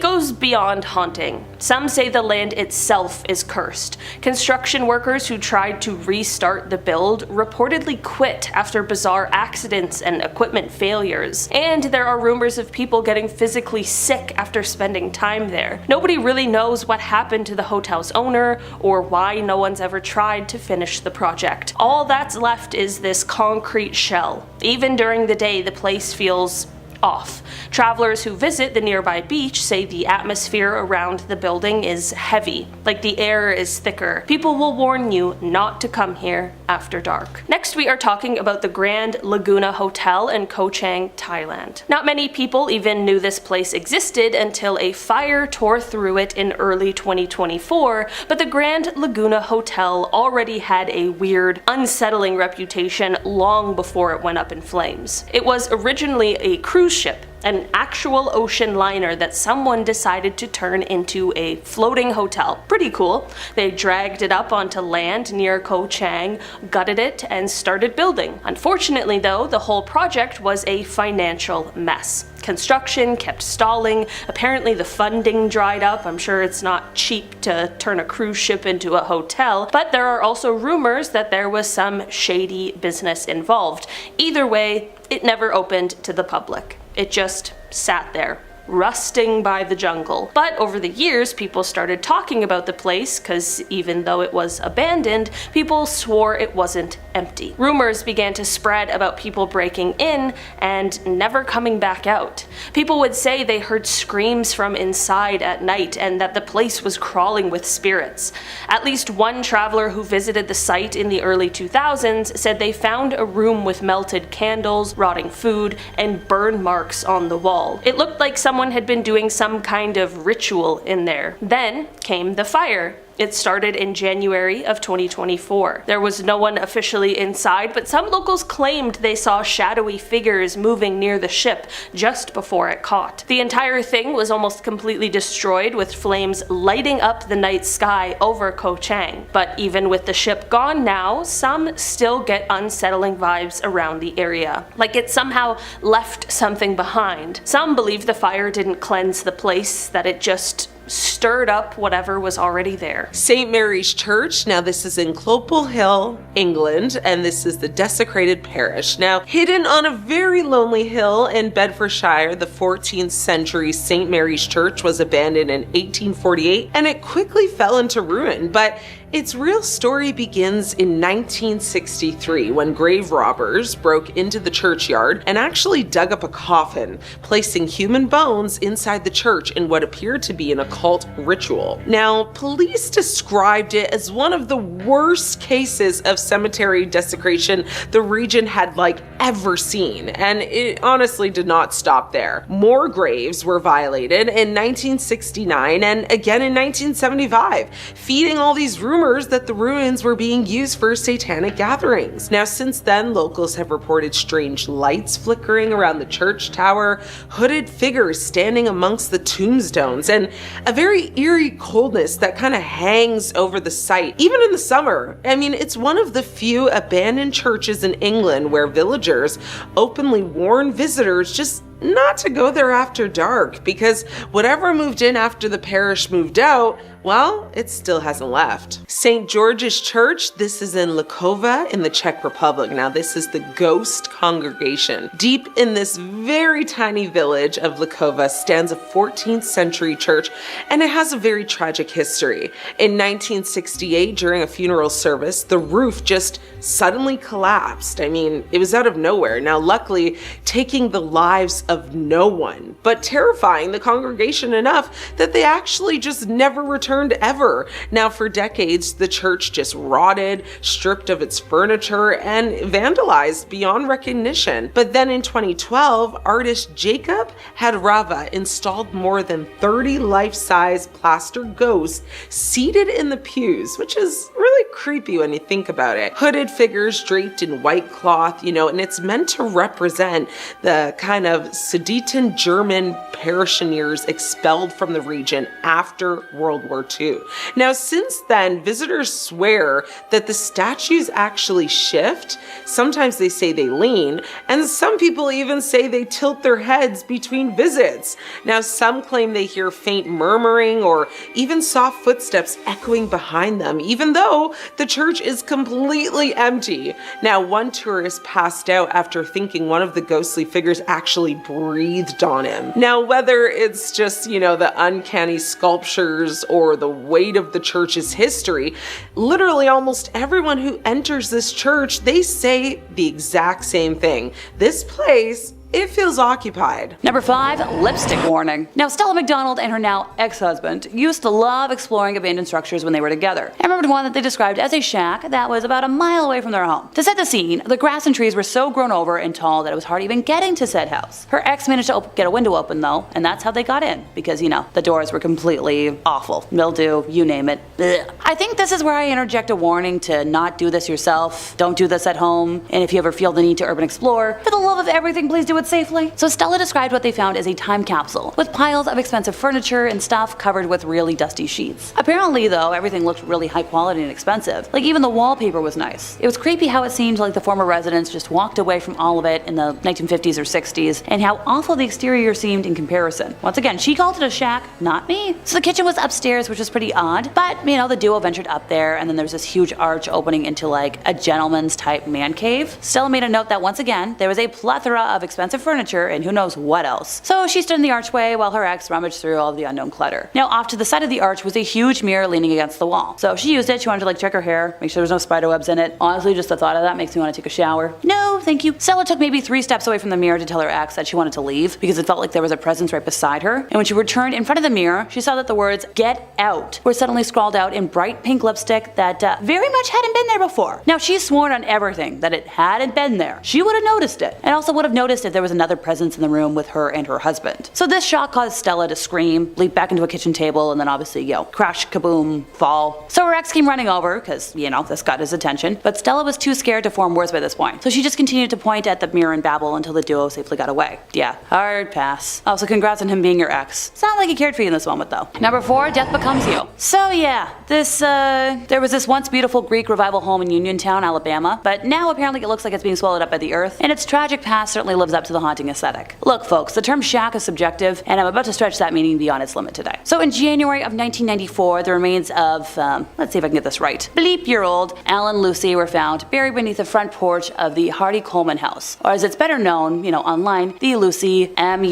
goes beyond haunting. Some say the land itself is cursed. Construction workers who tried to restart the build reportedly quit after bizarre accidents and equipment failures. And there are rumors of people getting physically sick after spending time there. Nobody really knows what happened to the hotel's owner or why no one's ever tried to finish the project. All that's left is this concrete shell. Even during the day, the place feels off. Travelers who visit the nearby beach say the atmosphere around the building is heavy, like the air is thicker. People will warn you not to come here after dark. Next, we are talking about the Grand Laguna Hotel in Koh Chang, Thailand. Not many people even knew this place existed until a fire tore through it in early 2024, but the Grand Laguna Hotel already had a weird, unsettling reputation long before it went up in flames. It was originally a cruise ship, an actual ocean liner that someone decided to turn into a floating hotel. Pretty cool. They dragged it up onto land near Koh Chang, gutted it, and started building. Unfortunately though, the whole project was a financial mess. Construction kept stalling, apparently the funding dried up. I'm sure it's not cheap to turn a cruise ship into a hotel, but there are also rumors that there was some shady business involved. Either way, it never opened to the public. It just sat there, rusting by the jungle. But over the years, people started talking about the place because even though it was abandoned, people swore it wasn't empty. Rumors began to spread about people breaking in and never coming back out. People would say they heard screams from inside at night and that the place was crawling with spirits. At least one traveler who visited the site in the early 2000s said they found a room with melted candles, rotting food, and burn marks on the wall. It looked like someone had been doing some kind of ritual in there. Then came the fire. It started in January of 2024. There was no one officially inside, but some locals claimed they saw shadowy figures moving near the ship just before it caught. The entire thing was almost completely destroyed, with flames lighting up the night sky over Koh Chang. But even with the ship gone now, some still get unsettling vibes around the area, like it somehow left something behind. Some believe the fire didn't cleanse the place, that it just stirred up whatever was already there. St. Mary's Church, now this is in Clearwell Hill, England, and this is the desecrated parish. Now, hidden on a very lonely hill in Bedfordshire, the 14th century St. Mary's Church was abandoned in 1848, and it quickly fell into ruin, but its real story begins in 1963 when grave robbers broke into the churchyard and actually dug up a coffin, placing human bones inside the church in what appeared to be an occult ritual. Now, police described it as one of the worst cases of cemetery desecration the region had ever seen, and it honestly did not stop there. More graves were violated in 1969 and again in 1975, feeding all these rumors that the ruins were being used for satanic gatherings. Now, since then, locals have reported strange lights flickering around the church tower, hooded figures standing amongst the tombstones, and a very eerie coldness that kind of hangs over the site, even in the summer. I mean, it's one of the few abandoned churches in England where villagers openly warn visitors just not to go there after dark, because whatever moved in after the parish moved out, well, it still hasn't left. St. George's Church, this is in Lagona in the Czech Republic. Now, this is the ghost congregation. Deep in this very tiny village of Lagona stands a 14th century church, and it has a very tragic history. In 1968, during a funeral service, the roof just suddenly collapsed. I mean, it was out of nowhere. Now, luckily, taking the lives of no one, but terrifying the congregation enough that they actually just never returned returned ever. Now, for decades, the church just rotted, stripped of its furniture, and vandalized beyond recognition. But then in 2012, artist Jacob had Rava installed more than 30 life-size plaster ghosts seated in the pews, which is really creepy when you think about it. Hooded figures draped in white cloth, and it's meant to represent the kind of Sudeten German parishioners expelled from the region after World War II. Now, since then, visitors swear that the statues actually shift. Sometimes they say they lean, and some people even say they tilt their heads between visits. Now, some claim they hear faint murmuring or even soft footsteps echoing behind them, even though the church is completely empty. Now, one tourist passed out after thinking one of the ghostly figures actually breathed on him. Now, whether it's just, the uncanny sculptures or the weight of the church's history, literally almost everyone who enters this church, they say the exact same thing. This place, it feels occupied. Number 5, lipstick warning. Now, Stella McDonald and her now ex-husband used to love exploring abandoned structures when they were together. I remembered one that they described as a shack that was about a mile away from their home. To set the scene, the grass and trees were so grown over and tall that it was hard even getting to said house. Her ex managed to get a window open though, and that's how they got in, because the doors were completely awful. Mildew, you name it. Ugh. I think this is where I interject a warning to not do this yourself, don't do this at home, and if you ever feel the need to urban explore, for the love of everything, please do it safely. So Stella described what they found as a time capsule, with piles of expensive furniture and stuff covered with really dusty sheets. Apparently though, everything looked really high quality and expensive. Like even the wallpaper was nice. It was creepy how it seemed like the former residents just walked away from all of it in the 1950s or 60s, and how awful the exterior seemed in comparison. Once again, she called it a shack, not me. So the kitchen was upstairs, which was pretty odd, but the duo ventured up there, and then there's this huge arch opening into like a gentleman's type man cave. Stella made a note that once again, there was a plethora of expensive furniture and who knows what else. So she stood in the archway while her ex rummaged through all of the unknown clutter. Now, off to the side of the arch was a huge mirror leaning against the wall. So she used it. She wanted to check her hair, make sure there was no spider webs in it. Honestly, just the thought of that makes me want to take a shower. No, thank you. Stella took maybe 3 steps away from the mirror to tell her ex that she wanted to leave because it felt like there was a presence right beside her. And when she returned in front of the mirror, she saw that the words "Get out" were suddenly scrawled out in bright pink lipstick that very much hadn't been there before. Now, she's sworn on everything that it hadn't been there. She would have noticed it, and also would have noticed if there was another presence in the room with her and her husband. So this shock caused Stella to scream, leap back into a kitchen table, and then obviously, crash, kaboom, fall. So her ex came running over, because, this got his attention, but Stella was too scared to form words by this point. So she just continued to point at the mirror and babble until the duo safely got away. Yeah, hard pass. Also, congrats on him being your ex. Sound like he cared for you in this moment though. Number 4, death becomes you. So yeah, there was this once beautiful Greek revival home in Uniontown, Alabama, but now apparently it looks like it's being swallowed up by the earth, and its tragic past certainly lives up to the haunting aesthetic. Look folks, the term shack is subjective, and I'm about to stretch that meaning beyond its limit today. So in January of 1994, the remains of, let's see if I can get this right, bleep-year-old Alan Lucy were found buried beneath the front porch of the Hardy Coleman house, or as it's better known, online, the Lucy Murder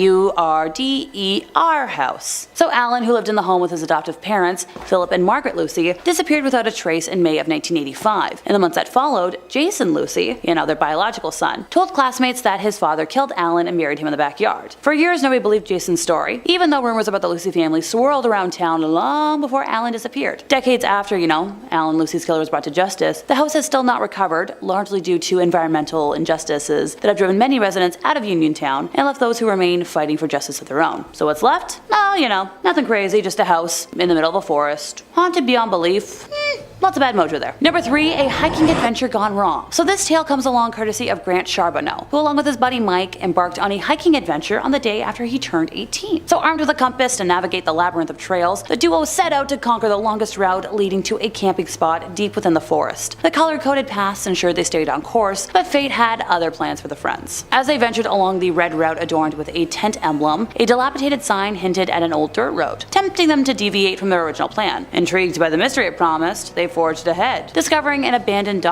house. So Alan, who lived in the home with his adoptive parents, Philip and Margaret Lucy, disappeared without a trace in May of 1985. In the months that followed, Jason Lucy, their biological son, told classmates that his father killed Alan and buried him in the backyard. For years, nobody believed Jason's story, even though rumors about the Lucy family swirled around town long before Alan disappeared. Decades after, Alan Lucy's killer was brought to justice, the house has still not recovered, largely due to environmental injustices that have driven many residents out of Uniontown and left those who remain fighting for justice of their own. So what's left? Well, nothing crazy, just a house in the middle of a forest, haunted beyond belief. Lots of bad mojo there. Number 3, a hiking adventure gone wrong. So this tale comes along courtesy of Grant Charbonneau, who along with his buddy Mike embarked on a hiking adventure on the day after he turned 18. So armed with a compass to navigate the labyrinth of trails, the duo set out to conquer the longest route leading to a camping spot deep within the forest. The color-coded paths ensured they stayed on course, but fate had other plans for the friends. As they ventured along the red route adorned with a tent emblem, a dilapidated sign hinted at an old dirt road, tempting them to deviate from their original plan. Intrigued by the mystery it promised, they forged ahead, discovering an abandoned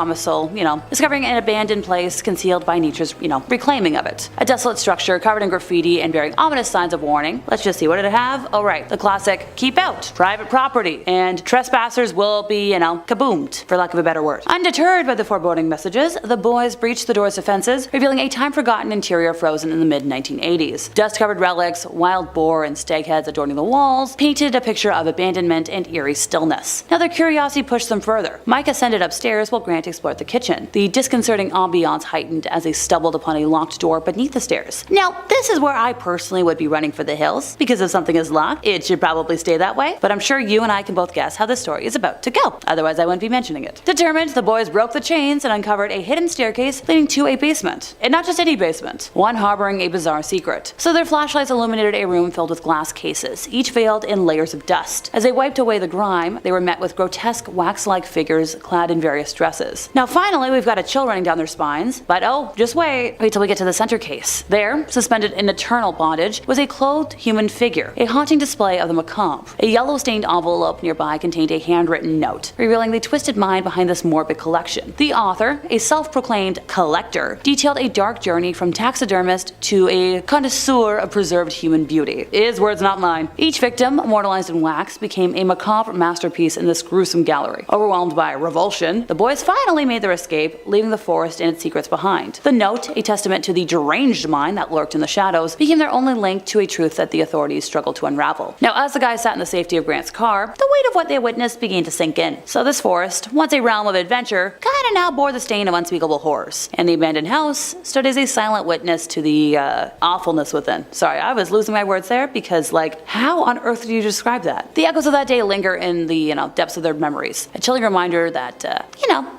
place concealed by nature's, reclaiming of it. A desolate structure covered in graffiti and bearing ominous signs of warning. Let's just see, what did it have? Oh right, the classic, keep out, private property, and trespassers will be, kaboomed, for lack of a better word. Undeterred by the foreboding messages, the boys breached the door's defenses, revealing a time-forgotten interior frozen in the mid-1980s. Dust-covered relics, wild boar, and stag heads adorning the walls painted a picture of abandonment and eerie stillness. Now their curiosity pushed them further. Mike ascended upstairs while Grant explored the kitchen. The disconcerting ambiance heightened as they stumbled upon a locked door beneath the stairs. Now, this is where I personally would be running for the hills, because if something is locked, it should probably stay that way, but I'm sure you and I can both guess how this story is about to go. Otherwise, I wouldn't be mentioning it. Determined, the boys broke the chains and uncovered a hidden staircase leading to a basement. And not just any basement, one harboring a bizarre secret. So their flashlights illuminated a room filled with glass cases, each veiled in layers of dust. As they wiped away the grime, they were met with grotesque wax-like figures clad in various dresses. Now finally, we've got a chill running down their spines, but oh, just wait till we get to the center case. There, suspended in eternal bondage, was a clothed human figure, a haunting display of the macabre. A yellow-stained envelope nearby contained a handwritten note, revealing the twisted mind behind this morbid collection. The author, a self-proclaimed collector, detailed a dark journey from taxidermist to a connoisseur of preserved human beauty. His words, not mine. Each victim, immortalized in wax, became a macabre masterpiece in this gruesome gallery. Overwhelmed by revulsion, the boys finally made their escape, leaving the forest and its secrets behind. The note, a testament to the deranged mind that lurked in the shadows, became their only link to a truth that the authorities struggled to unravel. Now, as the guys sat in the safety of Grant's car, the weight of what they witnessed began to sink in. So this forest, once a realm of adventure, kinda now bore the stain of unspeakable horrors. And the abandoned house stood as a silent witness to the awfulness within. Sorry, I was losing my words there because, how on earth do you describe that? The echoes of that day linger in the, depths of their memories. A chilling reminder that,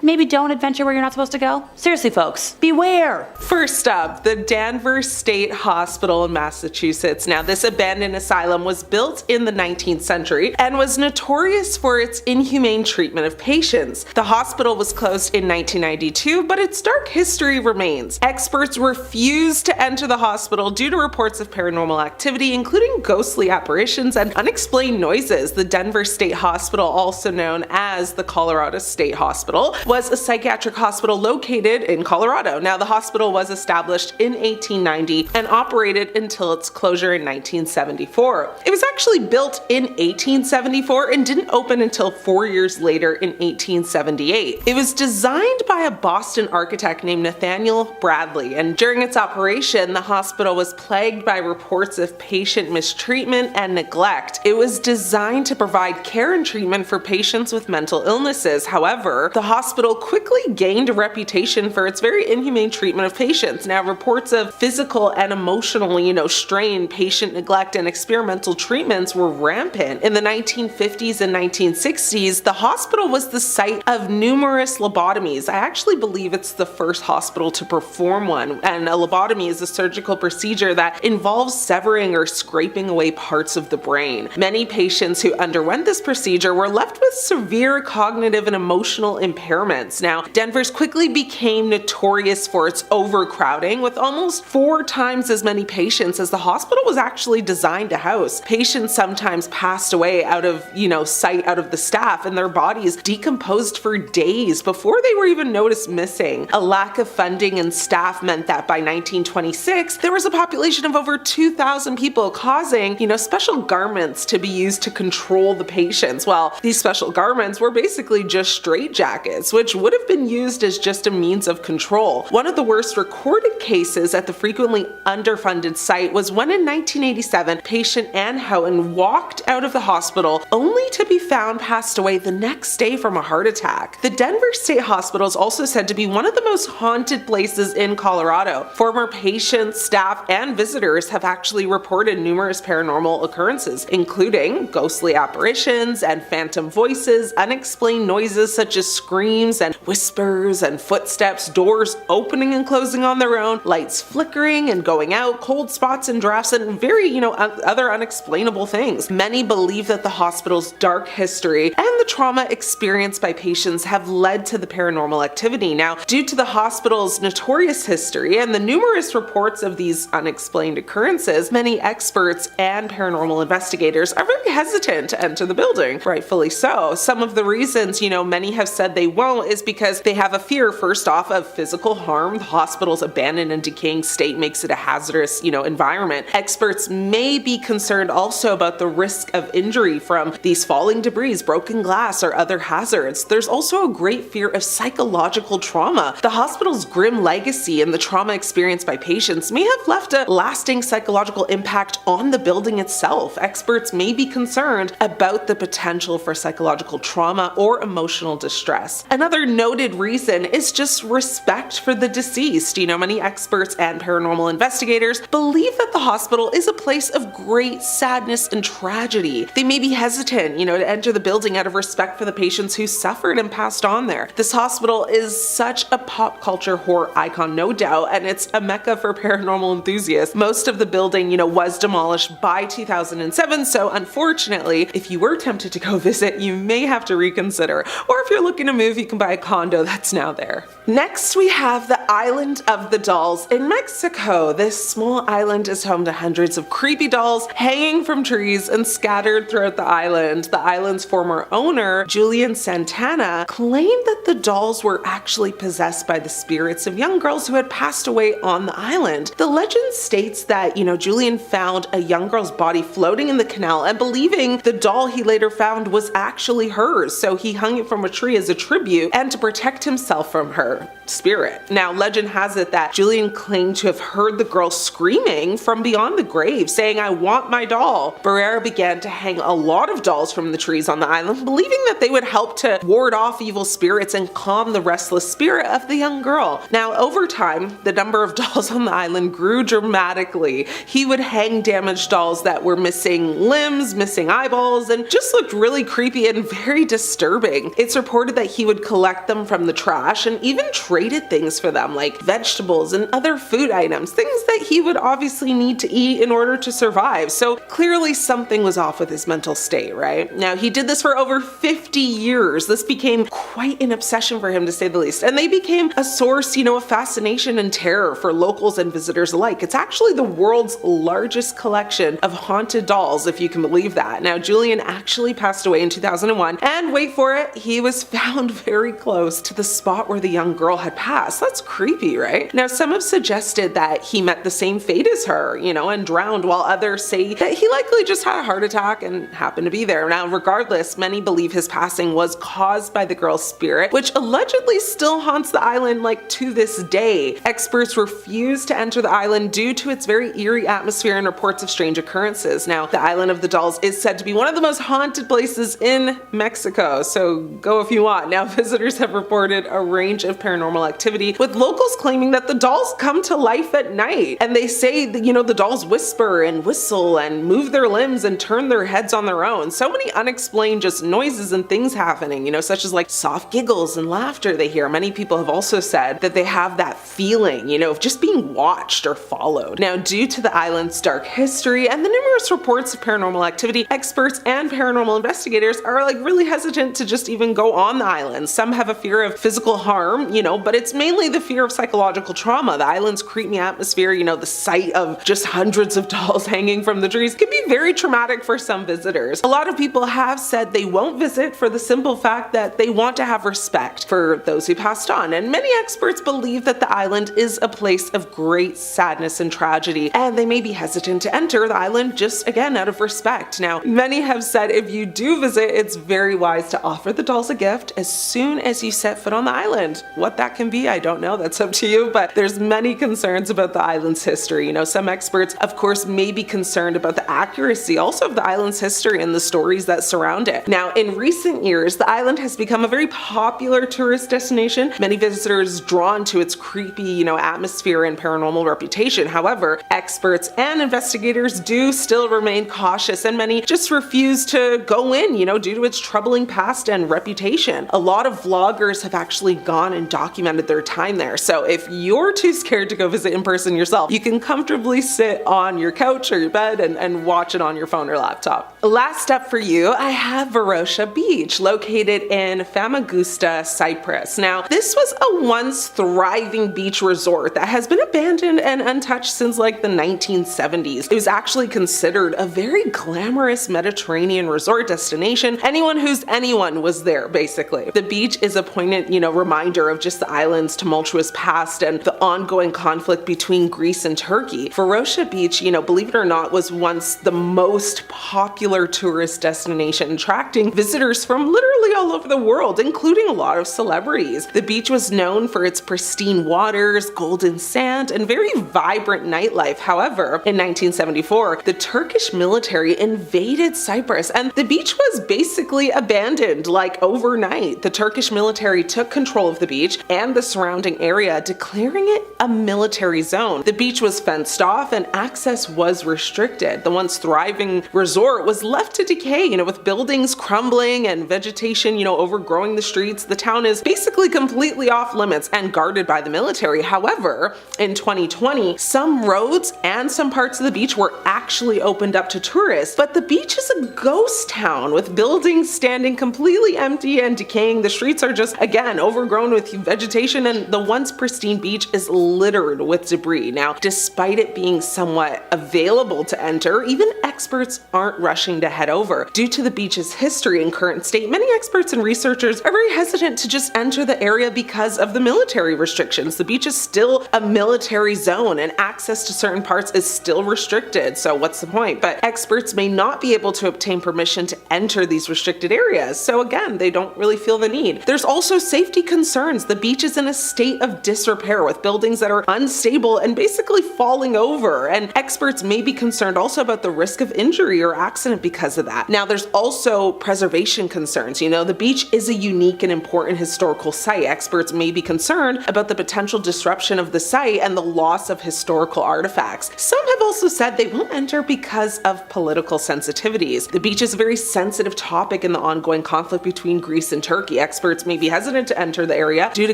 maybe don't adventure where you're not supposed to go. Seriously, folks, beware! First up, the Danvers State Hospital in Massachusetts. Now, this abandoned asylum was built in the 19th century and was notorious for its inhumane treatment of patients. The hospital was closed in 1992, but its dark history remains. Experts refused to enter the hospital due to reports of paranormal activity, including ghostly apparitions and unexplained noises. The Denver State Hospital, also known as the Colorado State Hospital, was a psychiatric hospital located in Colorado. Now, the hospital was established in 1890 and operated until its closure in 1974. It was actually built in 1874 and didn't open until 4 years later in 1878. It was designed by a Boston architect named Nathaniel Bradley, and during its operation, the hospital was plagued by reports of patient mistreatment and neglect. It was designed to provide care and treatment for patients with mental illnesses. However, the hospital quickly gained a reputation for its very inhumane treatment of patients. Now, reports of physical and emotional, strain, patient neglect, and experimental treatments were rampant. In the 1950s and 1960s, the hospital was the site of numerous lobotomies. I actually believe it's the first hospital to perform one, and a lobotomy is a surgical procedure that involves severing or scraping away parts of the brain. Many patients who underwent this procedure were left with severe cognitive and emotional impairments. Now, Denver's quickly became notorious for its overcrowding, with almost 4 times as many patients as the hospital was actually designed to house. Patients sometimes passed away out of, sight, out of the staff, and their bodies decomposed for days before they were even noticed missing. A lack of funding and staff meant that by 1926, there was a population of over 2,000 people, causing, special garments to be used to control the patients. Well, these special garments were basically just straitjackets, which would have been used as just a means of control. One of the worst recorded cases at the frequently underfunded site was when in 1987, patient Ann Houghton walked out of the hospital only to be found passed away the next day from a heart attack. The Denver State Hospital is also said to be one of the most haunted places in Colorado. Former patients, staff, and visitors have actually reported numerous paranormal occurrences, including ghostly apparitions and phantom voices, unexplained noises such as screams and whispers and footsteps, doors opening and closing on their own, lights flickering and going out, cold spots and drafts, and very, other unexplainable things. Many believe that the hospital's dark history and the trauma experienced by patients have led to the paranormal activity. Now, due to the hospital's notorious history and the numerous reports of these unexplained occurrences, many experts and paranormal investigators are very hesitant to enter the building, rightfully so. Some of the the reasons, many have said they won't is because they have a fear, first off, of physical harm. The hospital's abandoned and decaying state makes it a hazardous, environment. Experts may be concerned also about the risk of injury from these falling debris, broken glass, or other hazards. There's also a great fear of psychological trauma. The hospital's grim legacy and the trauma experienced by patients may have left a lasting psychological impact on the building itself. Experts may be concerned about the potential for psychological trauma or emotional distress. Another noted reason is just respect for the deceased. Many experts and paranormal investigators believe that the hospital is a place of great sadness and tragedy. They may be hesitant, to enter the building out of respect for the patients who suffered and passed on there. This hospital is such a pop culture horror icon, no doubt, and it's a mecca for paranormal enthusiasts. Most of the building, was demolished by 2007, so unfortunately, if you were tempted to go visit, you may have to reconsider. Or if you're looking to move, you can buy a condo that's now there. Next, we have the Island of the Dolls in Mexico. This small island is home to hundreds of creepy dolls hanging from trees and scattered throughout the island. The island's former owner, Julian Santana, claimed that the dolls were actually possessed by the spirits of young girls who had passed away on the island. The legend states that, Julian found a young girl's body floating in the canal and believing the doll he later found was actually hers, so he hung it from a tree as a tribute and to protect himself from her spirit. Now, legend has it that Julian claimed to have heard the girl screaming from beyond the grave, saying, "I want my doll." Barrera began to hang a lot of dolls from the trees on the island, believing that they would help to ward off evil spirits and calm the restless spirit of the young girl. Now, over time, the number of dolls on the island grew dramatically. He would hang damaged dolls that were missing limbs, missing eyeballs, and just looked really creepy and very disturbing. It's reported that he would collect them from the trash and even traded things for them, like vegetables and other food items, things that he would obviously need to eat in order to survive. So clearly something was off with his mental state, right? Now, he did this for over 50 years. This became quite an obsession for him, to say the least, and they became a source, of fascination and terror for locals and visitors alike. It's actually the world's largest collection of haunted dolls, if you can believe that. Now, Julian actually passed away in 2001, and wait for it, he was found very close to the spot where the young girl had passed. That's creepy, right? Now, some have suggested that he met the same fate as her, and drowned, while others say that he likely just had a heart attack and happened to be there. Now, regardless, many believe his passing was caused by the girl's spirit, which allegedly still haunts the island to this day. Experts refuse to enter the island due to its very eerie atmosphere and reports of strange occurrences. Now, the Island of the Dolls is said to be one of the most haunted places in Mexico, so go if you want. Now, visitors have reported a range of paranormal activity, with locals claiming that the dolls come to life at night, and they say that, the dolls whisper and whistle and move their limbs and turn their heads on their own. So many unexplained just noises and things happening, such as soft giggles and laughter they hear. Many people have also said that they have that feeling, of just being watched or followed. Now, due to the island's dark history and the numerous reports of paranormal activity, experts and paranormal investigators are really hesitant to just even go on the island. Some have a fear of physical harm, but it's mainly the fear of psychological trauma. The island's creepy atmosphere, the sight of just hundreds of dolls hanging from the trees can be very traumatic for some visitors. A lot of people have said they won't visit for the simple fact that they want to have respect for those who passed on, and many experts believe that the island is a place of great sadness and tragedy, and they may be hesitant to enter the island just again out of respect. Now, many have said if you do visit, it's very wise to offer the dolls a gift as soon as you set foot on the island. What that can be, I don't know, that's up to you, but there's many concerns about the island's history. Some experts, of course, may be concerned about the accuracy also of the island's history and the stories that surround it. Now, in recent years, the island has become a very popular tourist destination. Many visitors drawn to its creepy, atmosphere and paranormal reputation. However, experts and investigators do still remain cautious, and many just refuse to go in, due to its troubling past and reputation. A lot of vloggers have actually gone and documented their time there. So if you're too scared to go visit in person yourself, you can comfortably sit on your couch or your bed and watch it on your phone or laptop. Last up for you, I have Verosia Beach, located in Famagusta, Cyprus. Now, this was a once thriving beach resort that has been abandoned and untouched since the 1970s. It was actually considered a very glamorous Mediterranean resort destination. Anyone who's anyone was there, basically. The beach is a poignant, reminder of just the island's tumultuous past and the ongoing conflict between Greece and Turkey. Verosia Beach, believe it or not, was once the most popular tourist destination, attracting visitors from literally all over the world, including a lot of celebrities. The beach was known for its pristine waters, golden sand, and very vibrant nightlife. However, in 1974, the Turkish military invaded Cyprus, and the beach was basically abandoned overnight. The Turkish military took control of the beach and the surrounding area, declaring it a military zone. The beach was fenced off and access was restricted. The once thriving resort was left to decay, with buildings crumbling and vegetation, overgrowing the streets. The town is basically completely off limits and guarded by the military. However, in 2020, some roads and some parts of the beach were actually opened up to tourists, but the beach is a ghost town with buildings standing completely empty and decaying. The streets are just, again, overgrown with vegetation, and the once pristine beach is littered with debris. Now, despite it being somewhat available to enter, even experts aren't rushing to head over. Due to the beach's history and current state, many experts and researchers are very hesitant to just enter the area because of the military restrictions. The beach is still a military zone and access to certain parts is still restricted, so what's the point? But experts may not be able to obtain permission to enter these restricted areas, so again, they don't really feel the need. There's also safety concerns. The beach is in a state of disrepair with buildings that are unstable and basically falling over, and experts may be concerned also about the risk of injury or accident because of that. Now, there's also preservation concerns. The beach is a unique and important historical site. Experts may be concerned about the potential disruption of the site and the loss of historical artifacts. Some have also said they won't enter because of political sensitivities. The beach is a very sensitive topic in the ongoing conflict between Greece and Turkey. Experts may be hesitant to enter the area due to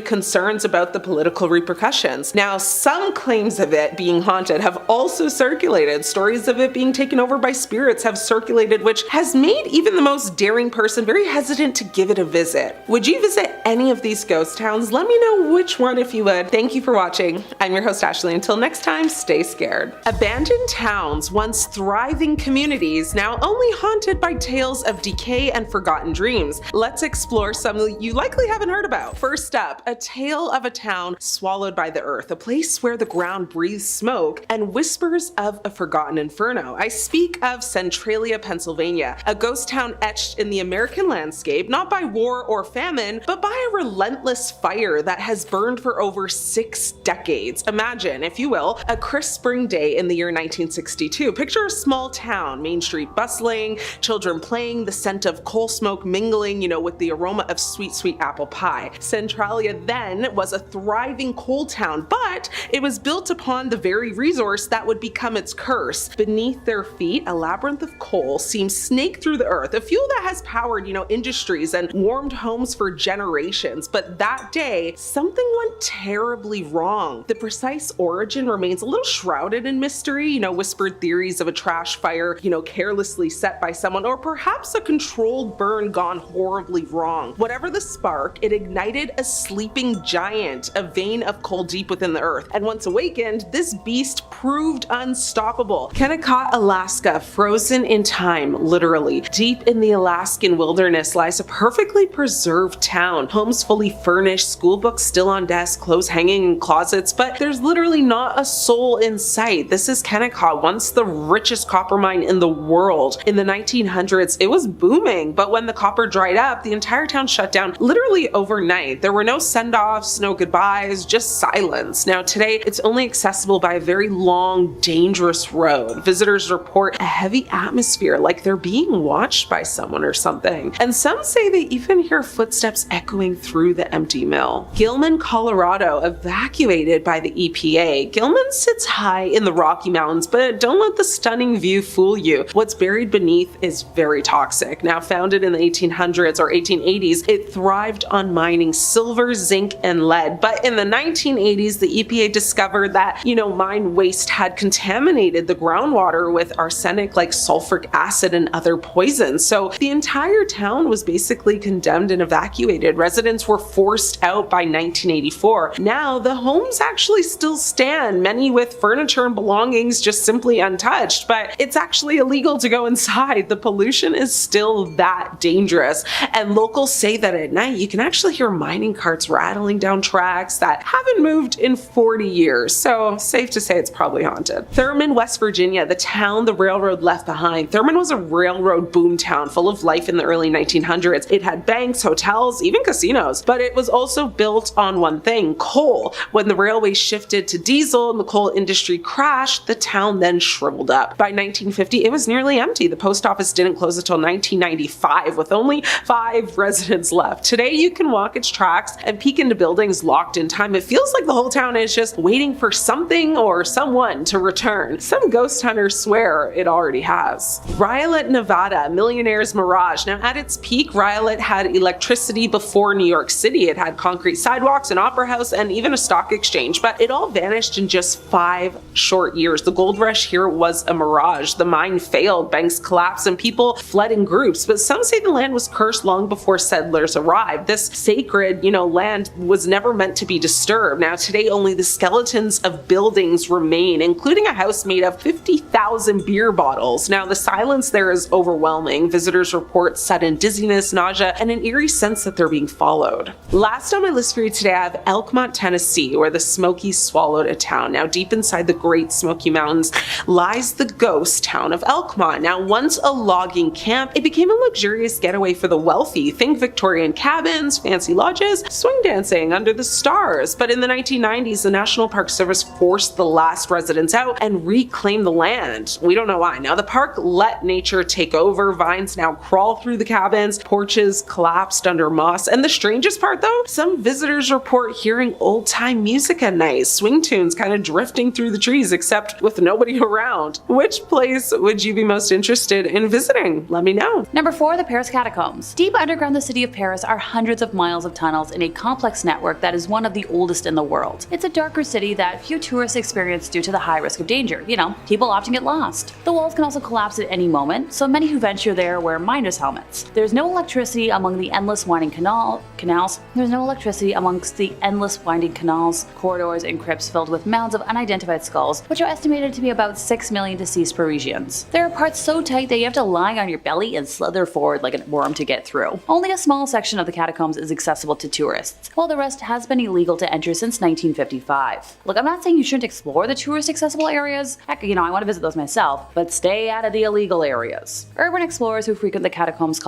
concerns about the political repercussions. Now, some claims of it being haunted have also circulated. Stories of it being taken over by spirits have circulated, which has made even the most daring person very hesitant to give it a visit. Would you visit any of these ghost towns? Let me know which one if you would. Thank you for watching. I'm your host Ashley. Until next time, stay scared. Abandoned towns, once thriving communities, now only haunted by tales of decay and forgotten dreams. Let's explore some you likely haven't heard about. First up, a tale of a town swallowed by the earth, a place where the ground breathes smoke and whispers of a forgotten inferno. I speak of Centralia, Pennsylvania, a ghost town etched in the American landscape, not by war or famine, but by a relentless fire that has burned for over 6 decades. Imagine, if you will, a crisp spring day in the year 1962. Picture a small town, Main Street bustling, children playing, the scent of coal smoke mingling, with the aroma of sweet, sweet apple pie. Centralia then was a thriving coal town, but it was built upon the very resource that would become its curse. Beneath their feet, a labyrinth of coal seems snaked through the earth, a fuel that has powered, industries and warmed homes for generations. But that day, something went terribly wrong. The precise origin remains a little shrouded in mystery, whispered theories of a trash fire, carelessly set by someone, or perhaps a controlled burn gone horribly wrong. Whatever the spark, it ignited a sleeping giant, a vein of coal deep within the earth. And once awakened, this beast proved unstoppable. Kennecott, Alaska, frozen in time, literally. Deep in the Alaskan wilderness lies a perfectly preserved town. Homes fully furnished, school books still on desks, clothes hanging in closets, but there's literally not a soul in sight. This is Kennecott, once the richest copper mine in the world. In the 1900s, it was booming, but when the copper dried up, the entire town shut down literally overnight. There were no send-offs, no goodbyes, just silence. Now today, it's only accessible by a very long, dangerous road. Visitors report a heavy atmosphere, like they're being watched by someone or something. And some say they even hear footsteps echoing through the empty mill. Gilman, Colorado, evacuated by the EPA. Gilman sits high in the Rocky Mountains, but don't let the stunning view fool you. What's buried beneath is very toxic. Now founded in the 1800s or 1880s, it thrived on mining silver, zinc, and lead. But in the 1980s, the EPA discovered that, mine waste had contaminated the groundwater with arsenic like sulfuric acid and other poisons. So the entire town was basically condemned and evacuated. Residents were forced out by 1984. Now the homes actually still stand, many with furniture and belongings just simply untouched, but it's actually illegal to go inside. The pollution is still that dangerous. And locals say that at night you can actually hear mining carts rattling down tracks that haven't moved in 40 years. So safe to say it's probably haunted. Thurman, West Virginia, the town the railroad left behind. Thurman was a railroad boom town full of life in the early 1900s. It had banks, hotels, even casinos, but it was also built on one thing: coal. When the railway shifted to diesel and the coal industry crashed, the town then shriveled up. By 1950, it was nearly empty. The post office didn't close until 1995, with only 5 residents left. Today, you can walk its tracks and peek into buildings locked in time. It feels like the whole town is just waiting for something or someone to return. Some ghost hunters swear it already has. Rhyolite, Nevada, millionaire's mirage. Now, at its peak, Rhyolite had electricity before New York City. It had concrete sidewalks, an opera house, and even a stock exchange, but it all vanished in just 5 short years. The gold rush here was a mirage. The mine failed, banks collapsed, and people fled in groups, but some say the land was cursed long before settlers arrived. This sacred, land was never meant to be disturbed. Now, today, only the skeletons of buildings remain, including a house made of 50,000 beer bottles. Now, the silence there is overwhelming. Visitors report sudden dizziness, nausea, and an eerie sense that they're being followed. Last on my list for you today, I have Elkmont, Tennessee, where the Smokies swallowed a town. Now, deep inside the Great Smoky Mountains lies the ghost town of Elkmont. Now, once a logging camp, it became a luxurious getaway for the wealthy. Think Victorian cabins, fancy lodges, swing dancing under the stars. But in the 1990s, the National Park Service forced the last residents out and reclaimed the land. We don't know why. Now, the park let nature take over. Vines now crawl through the cabins, porches collapsed under moss. And the strangest part, though, some visitors report hearing old-time music at night, swing tunes kind of drifting through the trees, except with nobody around. Which place would you be most interested in visiting? Let me know. Number 4, the Paris Catacombs. Deep underground the city of Paris are hundreds of miles of tunnels in a complex network that is one of the oldest in the world. It's a darker city that few tourists experience due to the high risk of danger. People often get lost. The walls can also collapse at any moment, so many who venture there wear miners' helmets. There's no electricity among the endless winding canals. There's no electricity amongst the endless winding canals, corridors, and crypts filled with mounds of unidentified skulls, which are estimated to be about 6 million deceased Parisians. There are parts so tight that you have to lie on your belly and slither forward like a worm to get through. Only a small section of the catacombs is accessible to tourists, while the rest has been illegal to enter since 1955. Look, I'm not saying you shouldn't explore the tourist accessible areas. Heck, I want to visit those myself, but stay out of the illegal areas. Urban explorers who frequent the catacombs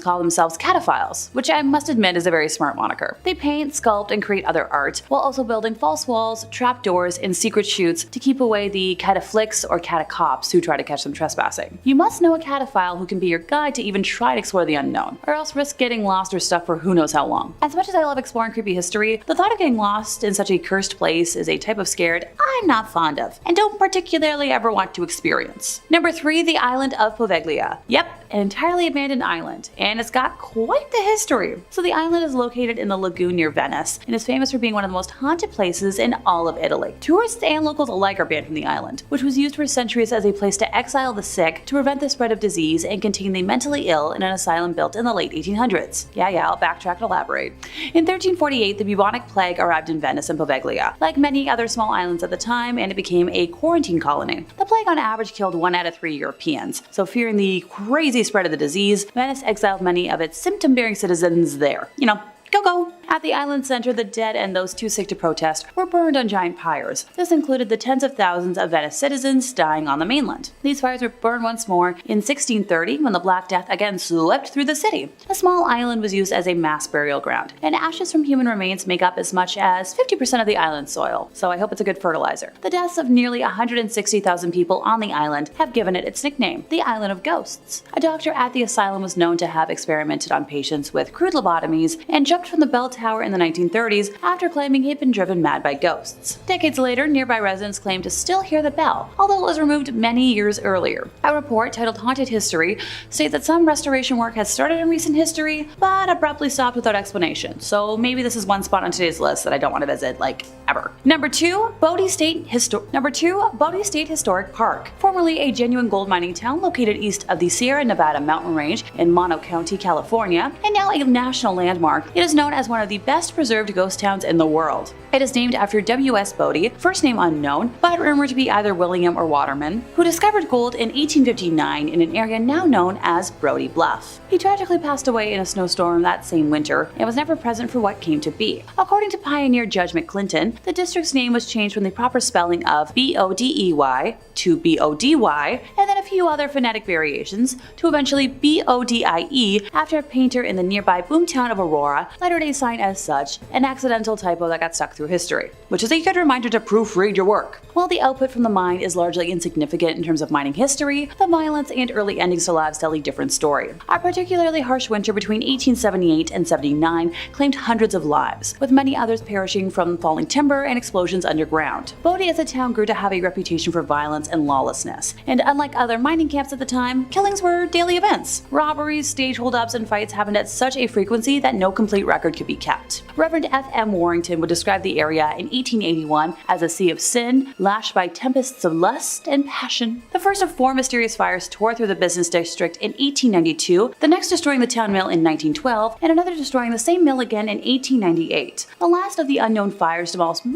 call themselves cataphiles, which I must admit is a very smart moniker. They paint, sculpt, and create other art, while also building false walls, trap doors, and secret chutes to keep away the cataflix or catacops who try to catch them trespassing. You must know a cataphile who can be your guide to even try to explore the unknown, or else risk getting lost or stuck for who knows how long. As much as I love exploring creepy history, the thought of getting lost in such a cursed place is a type of scared I'm not fond of, and don't particularly ever want to experience. Number 3, the island of Poveglia. Yep, an entirely abandoned island, and it's got quite the history. So the island is located in the lagoon near Venice, and is famous for being one of the most haunted places in all of Italy. Tourists and locals alike are banned from the island, which was used for centuries as a place to exile the sick, to prevent the spread of disease, and contain the mentally ill in an asylum built in the late 1800s. Yeah, I'll backtrack and elaborate. In 1348, the bubonic plague arrived in Venice and Poveglia, like many other small islands at the time, and it became a quarantine colony. The plague on average killed 1 out of 3 Europeans, so fearing the crazy spread of the disease, Venice exiled many of its symptom-bearing citizens there. Go! At the island center, the dead and those too sick to protest were burned on giant pyres. This included the tens of thousands of Venice citizens dying on the mainland. These fires were burned once more in 1630 when the Black Death again swept through the city. A small island was used as a mass burial ground, and ashes from human remains make up as much as 50% of the island's soil, so I hope it's a good fertilizer. The deaths of nearly 160,000 people on the island have given it its nickname, the Island of Ghosts. A doctor at the asylum was known to have experimented on patients with crude lobotomies and jumped from the bell tower in the 1930s after claiming he'd been driven mad by ghosts. Decades later, nearby residents claimed to still hear the bell, although it was removed many years earlier. A report titled Haunted History states that some restoration work has started in recent history, but abruptly stopped without explanation, so maybe this is one spot on today's list that I don't want to visit, ever. Number 2, Bodie State Historic Park. Formerly a genuine gold mining town located east of the Sierra Nevada mountain range in Mono County, California, and now a national landmark, it is known as one of the best preserved ghost towns in the world. It is named after W.S. Bodie, first name unknown, but rumored to be either William or Waterman, who discovered gold in 1859 in an area now known as Brody Bluff. He tragically passed away in a snowstorm that same winter and was never present for what came to be. According to pioneer Judge McClinton, the district's name was changed from the proper spelling of Bodey to Body, and then a few other phonetic variations to eventually Bodie after a painter in the nearby boomtown of Aurora later day signed as such, an accidental typo that got stuck through history, which is a good reminder to proofread your work. While the output from the mine is largely insignificant in terms of mining history, the violence and early endings to lives tell a different story. A particularly harsh winter between 1878 and 79 claimed hundreds of lives, with many others perishing from falling timber and explosions underground. Bodie as a town grew to have a reputation for violence and lawlessness, and unlike other mining camps at the time, killings were daily events. Robberies, stage holdups, and fights happened at such a frequency that no complete record could be kept. Reverend F.M. Warrington would describe the area in 1881 as a sea of sin, lashed by tempests of lust and passion. The first of 4 mysterious fires tore through the business district in 1892, the next destroying the town mill in 1912, and another destroying the same mill again in 1898. The last of the unknown fires demolished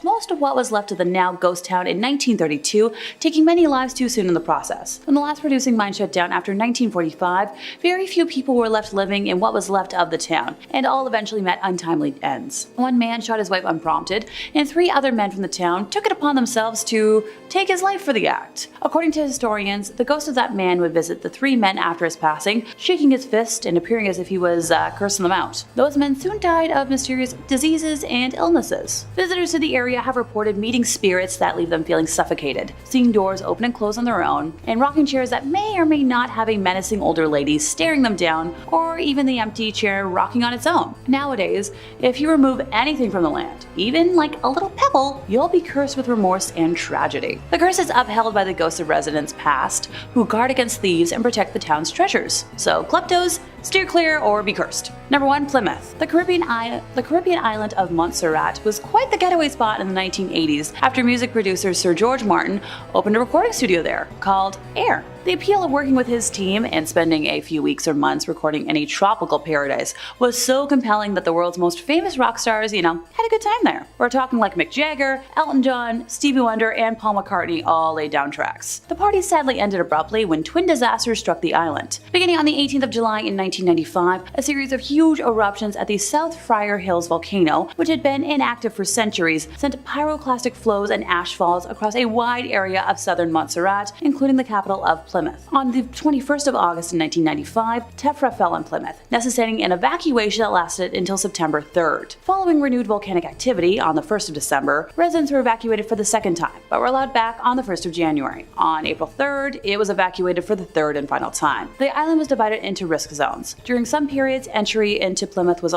most of what was left of the now ghost town in 1932, taking many lives too soon in the process. When the last producing mine shut down after 1945, very few people were left living in what was left of the town, and all eventually met untimely ends. One man shot his wife unprompted, and 3 other men from the town took it upon themselves to take his life for the act. According to historians, the ghost of that man would visit the 3 men after his passing, shaking his fist and appearing as if he was cursing them out. Those men soon died of mysterious diseases and illnesses. Visitors to the area have reported meeting spirits that leave them feeling suffocated, seeing doors open and close on their own, and rocking chairs that may or may not have a menacing older lady staring them down, or even the empty chair rocking on its own. Nowadays, if you remove anything from the land, even like a little pebble, you'll be cursed with remorse and tragedy. The curse is upheld by the ghosts of residents past, who guard against thieves and protect the town's treasures. So kleptos, steer clear or be cursed. Number 1. Plymouth. The Caribbean island of Montserrat was quite the getaway spot in the 1980s after music producer Sir George Martin opened a recording studio there called Air. The appeal of working with his team and spending a few weeks or months recording in a tropical paradise was so compelling that the world's most famous rock stars, had a good time there. We're talking like Mick Jagger, Elton John, Stevie Wonder, and Paul McCartney all laid down tracks. The party sadly ended abruptly when twin disasters struck the island. Beginning on the 18th of July in 1995, a series of huge eruptions at the South Friar Hills volcano, which had been inactive for centuries, sent pyroclastic flows and ash falls across a wide area of southern Montserrat, including the capital of Plymouth. On the 21st of August in 1995, tephra fell on Plymouth, necessitating an evacuation that lasted until September 3rd. Following renewed volcanic activity on the 1st of December, residents were evacuated for the second time, but were allowed back on the 1st of January. On April 3rd, it was evacuated for the third and final time. The island was divided into risk zones. During some periods, entry into Plymouth was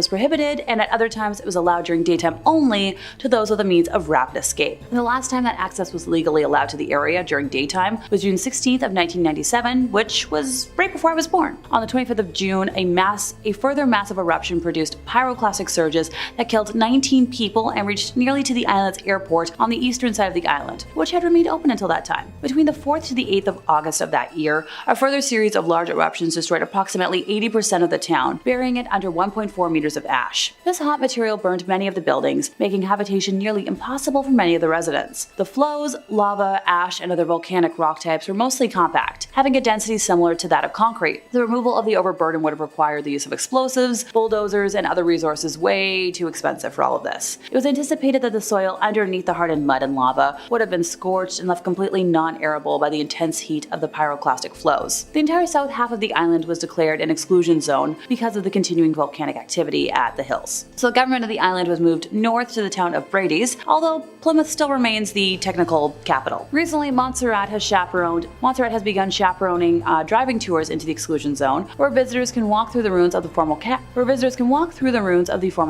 prohibited, and at other times it was allowed during daytime only to those with a means of rapid escape. And the last time that access was legally allowed to the area during daytime was June 16th of 1997, which was right before I was born. On the 25th of June, a further massive eruption produced pyroclastic surges that killed 19 people and reached nearly to the island's airport on the eastern side of the island, which had remained open until that time. Between the 4th to the 8th of August of that year, a further series of large eruptions destroyed approximately 80% of the town, burying it under 1.4 meters of ash. This hot material burned many of the buildings, making habitation nearly impossible for many of the residents. The flows, lava, ash, and other volcanic rock types were mostly compact, having a density similar to that of concrete. The removal of the overburden would have required the use of explosives, bulldozers, and other resources way too expensive for all of this. It was anticipated that the soil underneath the hardened mud and lava would have been scorched and left completely non-arable by the intense heat of the pyroclastic flows. The entire south half of the island was declared an exclusion zone because of the continuing volcanic activity at the hills. So the government of the island was moved north to the town of Brady's, although Plymouth still remains the technical capital. Recently, Montserrat has begun chaperoning driving tours into the exclusion zone, where visitors can walk through the ruins of the former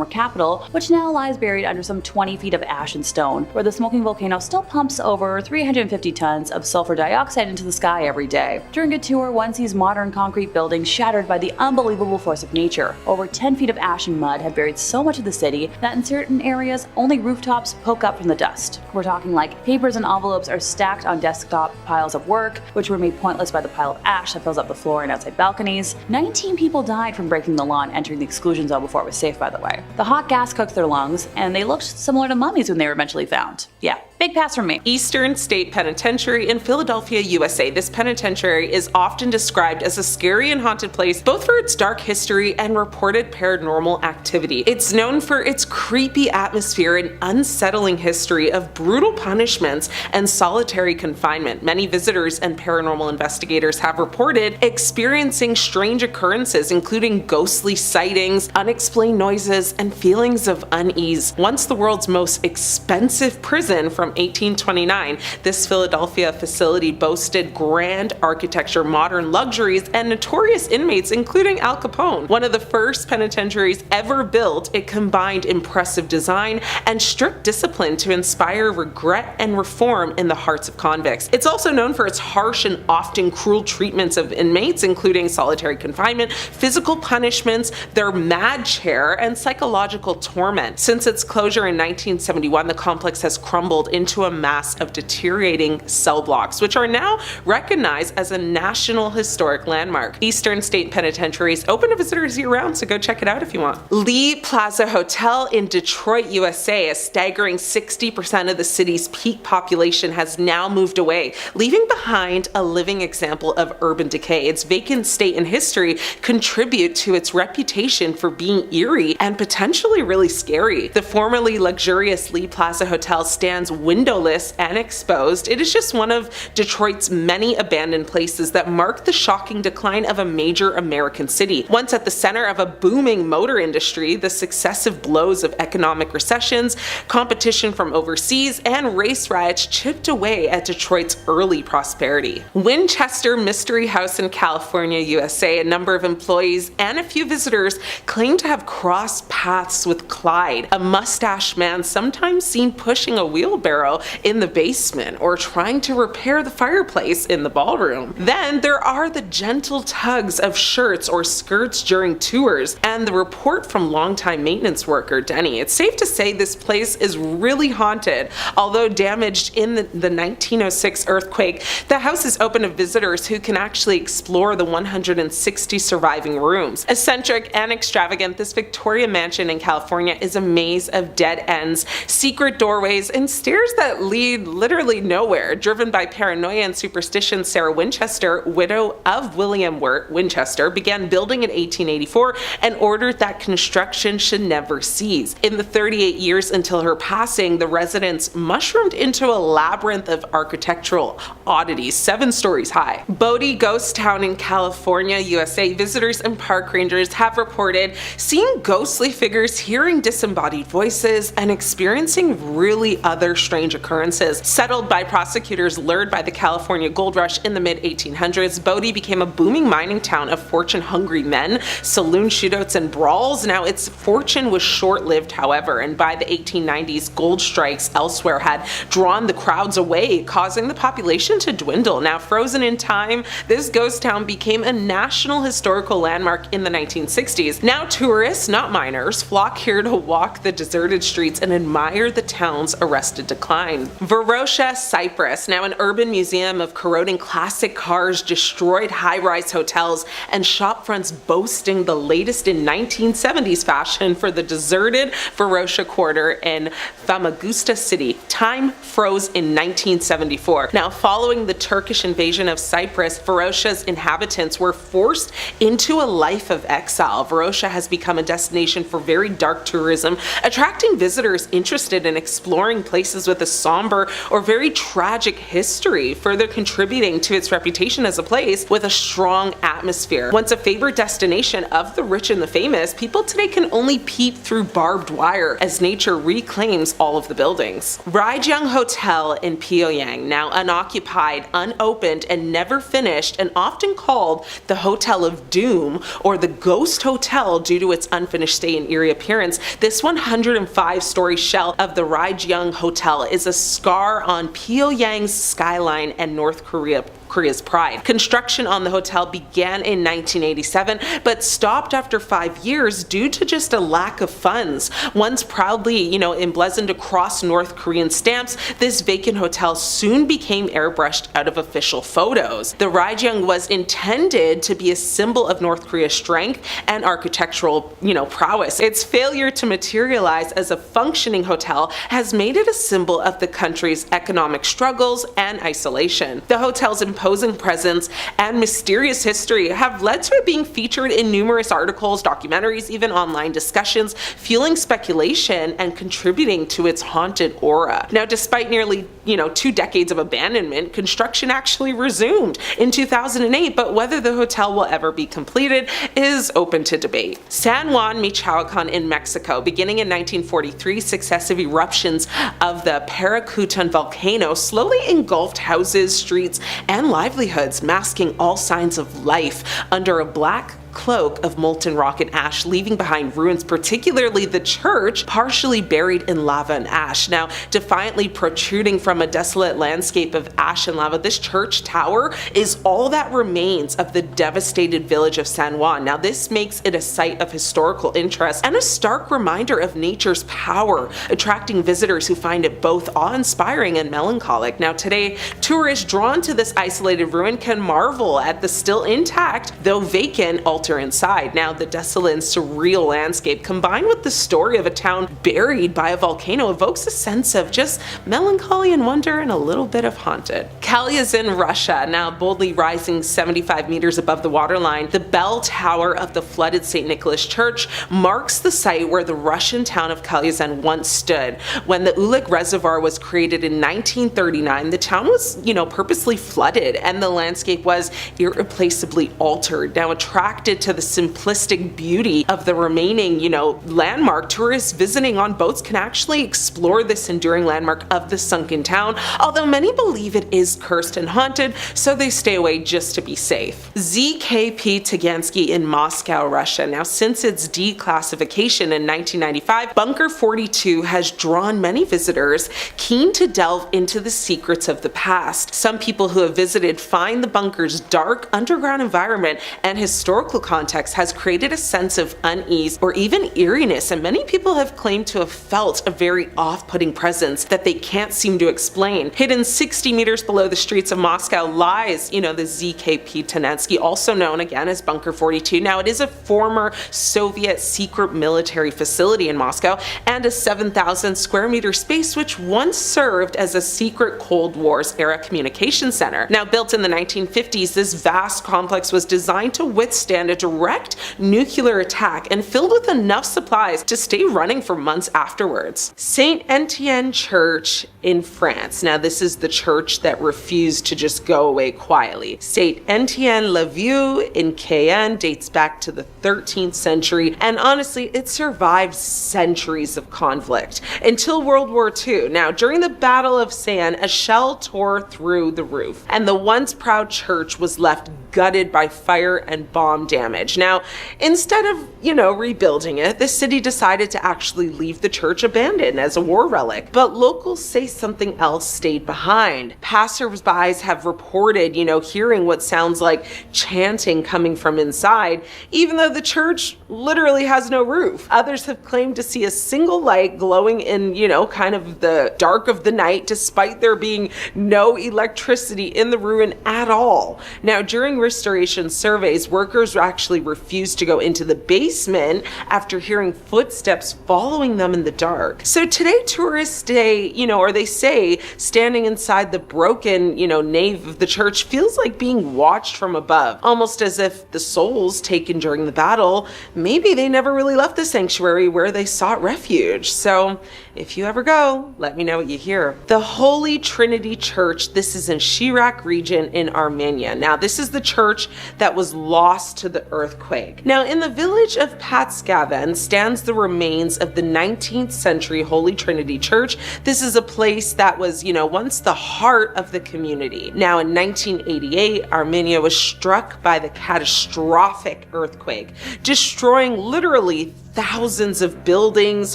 capital, which now lies buried under some 20 feet of ash and stone, where the smoking volcano still pumps over 350 tons of sulfur dioxide into the sky every day. During a tour, one sees modern concrete buildings shattered by the unbelievable force of nature. Over 10 feet of ash and mud have buried so much of the city that in certain areas, only rooftops poke up from the dust. We're talking like papers and envelopes are stacked on desktop piles of work, which were made pointless by the pile of ash that fills up the floor and outside balconies. 19 people died from breaking the law and entering the exclusion zone before it was safe, by the way. The hot gas cooked their lungs, and they looked similar to mummies when they were eventually found. Yeah, big pass from me. Eastern State Penitentiary in Philadelphia, USA. This penitentiary is often described as a scary and haunted place, both for its dark history and reported paranormal activity. It's known for its creepy atmosphere and unsettling history of brutal punishments and solitary confinement. Many visitors and paranormal investigators have reported experiencing strange occurrences, including ghostly sightings, unexplained noises, and feelings of unease. Once the world's most expensive prison from 1829, this Philadelphia facility boasted grand architecture, modern luxuries, and notorious inmates, including Al Capone. One of the first penitentiaries ever built, it combined impressive design and strict discipline to inspire regret and reform in the hearts of convicts. It's also known for its harsh and often cruel treatments of inmates, including solitary confinement, physical punishments, their mad chair, and psychological torment. Since its closure in 1971, the complex has crumbled into a mass of deteriorating cell blocks, which are now recognized as a National Historic Landmark. Eastern State Penitentiary is open to visitors year-round, so go check it out if you want. Lee Plaza Hotel in Detroit, USA. A staggering 60% of the city's peak population has now moved away, leaving behind a living example of urban decay. Its vacant state and history contribute to its reputation for being eerie and potentially really scary. The formerly luxurious Lee Plaza Hotel stands windowless and exposed. It is just one of Detroit's many abandoned places that mark the shocking decline of a major American city. Once at the center of a booming motor industry, the successive blows of economic recessions, competition from overseas, and race riots chipped away at Detroit's early prosperity. Winchester Mystery House in California, USA. A number of employees and a few visitors claim to have crossed paths with Clyde, a mustache man sometimes seen pushing a wheelbarrow in the basement or trying to repair the fireplace in the ballroom. Then there are the gentle tugs of shirts or skirts during tours, and the report from longtime maintenance worker Denny. It's safe to say this place is really haunted. Although damaged in the 1906 earthquake, the house is open to visitors who can actually explore the 160 surviving rooms. Eccentric and extravagant, this Victoria mansion in California is a maze of dead ends, secret doorways, and stairs that lead literally nowhere. Driven by paranoia and superstition, Sarah Winchester, widow of William Winchester, began building in 1884 and ordered that construction should never cease. In the 38 years until her passing, the residence mushroomed into a labyrinth of architectural oddities, 7 stories high. Bodie Ghost Town in California, USA. Visitors and park rangers have reported seeing ghostly figures, hearing disembodied voices, and experiencing really other strange occurrences. Settled by prosecutors lured by the California gold rush in the mid-1800s, Bodie became a booming mining town of fortune-hungry men, saloon shootouts, and brawls. Now, its fortune was short-lived, however, and by the 1890s, gold strikes elsewhere had drawn the crowds away, causing the population to dwindle. Now, frozen in time, this ghost town became a National Historical Landmark in the 1960s. Now, tourists, not miners, flock here to walk the deserted streets and admire the town's arrested decline. Verosia, Cyprus. Now, an urban museum of corroding classic cars, destroyed high-rise hotels, and shop fronts boasting the latest in 1970s fashion for the deserted Verosia quarter in Famagusta City. Time froze in 1974. Now, following the Turkish invasion of Cyprus, Verosia's inhabitants were forced into a life of exile. Verosia has become a destination for very dark tourism, attracting visitors interested in exploring places with a somber or very tragic history, further contributing to its reputation as a place with a strong atmosphere. Once a favorite destination of the rich and the famous, people today can only peep through barbed wire as nature reclaims all of the buildings. Raijiang Hotel in Pyongyang, now unoccupied, unopened, and never finished, and often called the Hotel of Doom or the Ghost Hotel due to its unfinished state and eerie appearance. This 105-story shell of the Raijiang Hotel is a scar on Pyongyang's skyline and North Korea Korea's pride. Construction on the hotel began in 1987, but stopped after 5 years due to just a lack of funds. Once proudly, emblazoned across North Korean stamps, this vacant hotel soon became airbrushed out of official photos. The Raijang was intended to be a symbol of North Korea's strength and architectural, prowess. Its failure to materialize as a functioning hotel has made it a symbol of the country's economic struggles and isolation. The hotel's imposing presence and mysterious history have led to it being featured in numerous articles, documentaries, even online discussions, fueling speculation and contributing to its haunted aura. Now, despite nearly, 2 decades of abandonment, construction actually resumed in 2008, but whether the hotel will ever be completed is open to debate. San Juan, Michoacan in Mexico, beginning in 1943, successive eruptions of the Paracutan volcano slowly engulfed houses, streets, and livelihoods, masking all signs of life under a black cloak of molten rock and ash, leaving behind ruins, particularly the church, partially buried in lava and ash. Now, defiantly protruding from a desolate landscape of ash and lava, this church tower is all that remains of the devastated village of San Juan. Now, this makes it a site of historical interest and a stark reminder of nature's power, attracting visitors who find it both awe-inspiring and melancholic. Now, today, tourists drawn to this isolated ruin can marvel at the still intact, though vacant, altar inside. Now, the desolate and surreal landscape, combined with the story of a town buried by a volcano, evokes a sense of just melancholy and wonder and a little bit of haunted. Kalyazin, Russia, now boldly rising 75 meters above the waterline, the bell tower of the flooded St. Nicholas Church marks the site where the Russian town of Kalyazin once stood. When the Ulik Reservoir was created in 1939, the town was, purposely flooded and the landscape was irreplaceably altered. Now, attracted to the simplistic beauty of the remaining, landmark, tourists visiting on boats can actually explore this enduring landmark of the sunken town, although many believe it is cursed and haunted, so they stay away just to be safe. ZKP Tagansky in Moscow, Russia. Now, since its declassification in 1995, Bunker 42 has drawn many visitors keen to delve into the secrets of the past. Some people who have visited find the bunker's dark underground environment and historical context has created a sense of unease or even eeriness, and many people have claimed to have felt a very off-putting presence that they can't seem to explain. Hidden 60 meters below the streets of Moscow lies, the ZKP Tagansky, also known again as Bunker 42. Now, it is a former Soviet secret military facility in Moscow and a 7,000 square meter space which once served as a secret Cold War's era communication center. Now, built in the 1950s, this vast complex was designed to withstand a direct nuclear attack and filled with enough supplies to stay running for months afterwards. Saint Etienne Church in France. Now, this is the church that refused to just go away quietly. Saint Etienne le Vieux in Cayenne dates back to the 13th century, and honestly, it survived centuries of conflict until World War II. Now, during the Battle of Seine, a shell tore through the roof, and the once proud church was left gutted by fire and bomb damage. Now, instead of, rebuilding it, the city decided to actually leave the church abandoned as a war relic. But locals say something else stayed behind. Passersby have reported, hearing what sounds like chanting coming from inside, even though the church literally has no roof. Others have claimed to see a single light glowing in, kind of the dark of the night, despite there being no electricity in the ruin at all. Now, during restoration surveys, workers actually refused to go into the basement after hearing footsteps following them in the dark. So today, tourists stay, or they say, standing inside the broken, nave of the church feels like being watched from above, almost as if the souls taken during the battle, maybe they never really left the sanctuary where they sought refuge. So if you ever go, let me know what you hear. The Holy Trinity Church, this is in Shirak region in Armenia. Now, this is the church that was lost to the earthquake. Now, in the village of Patskaven stands the remains of the 19th century Holy Trinity Church. This is a place that was, once the heart of the community. Now, in 1988, Armenia was struck by the catastrophic earthquake, destroying literally thousands of buildings,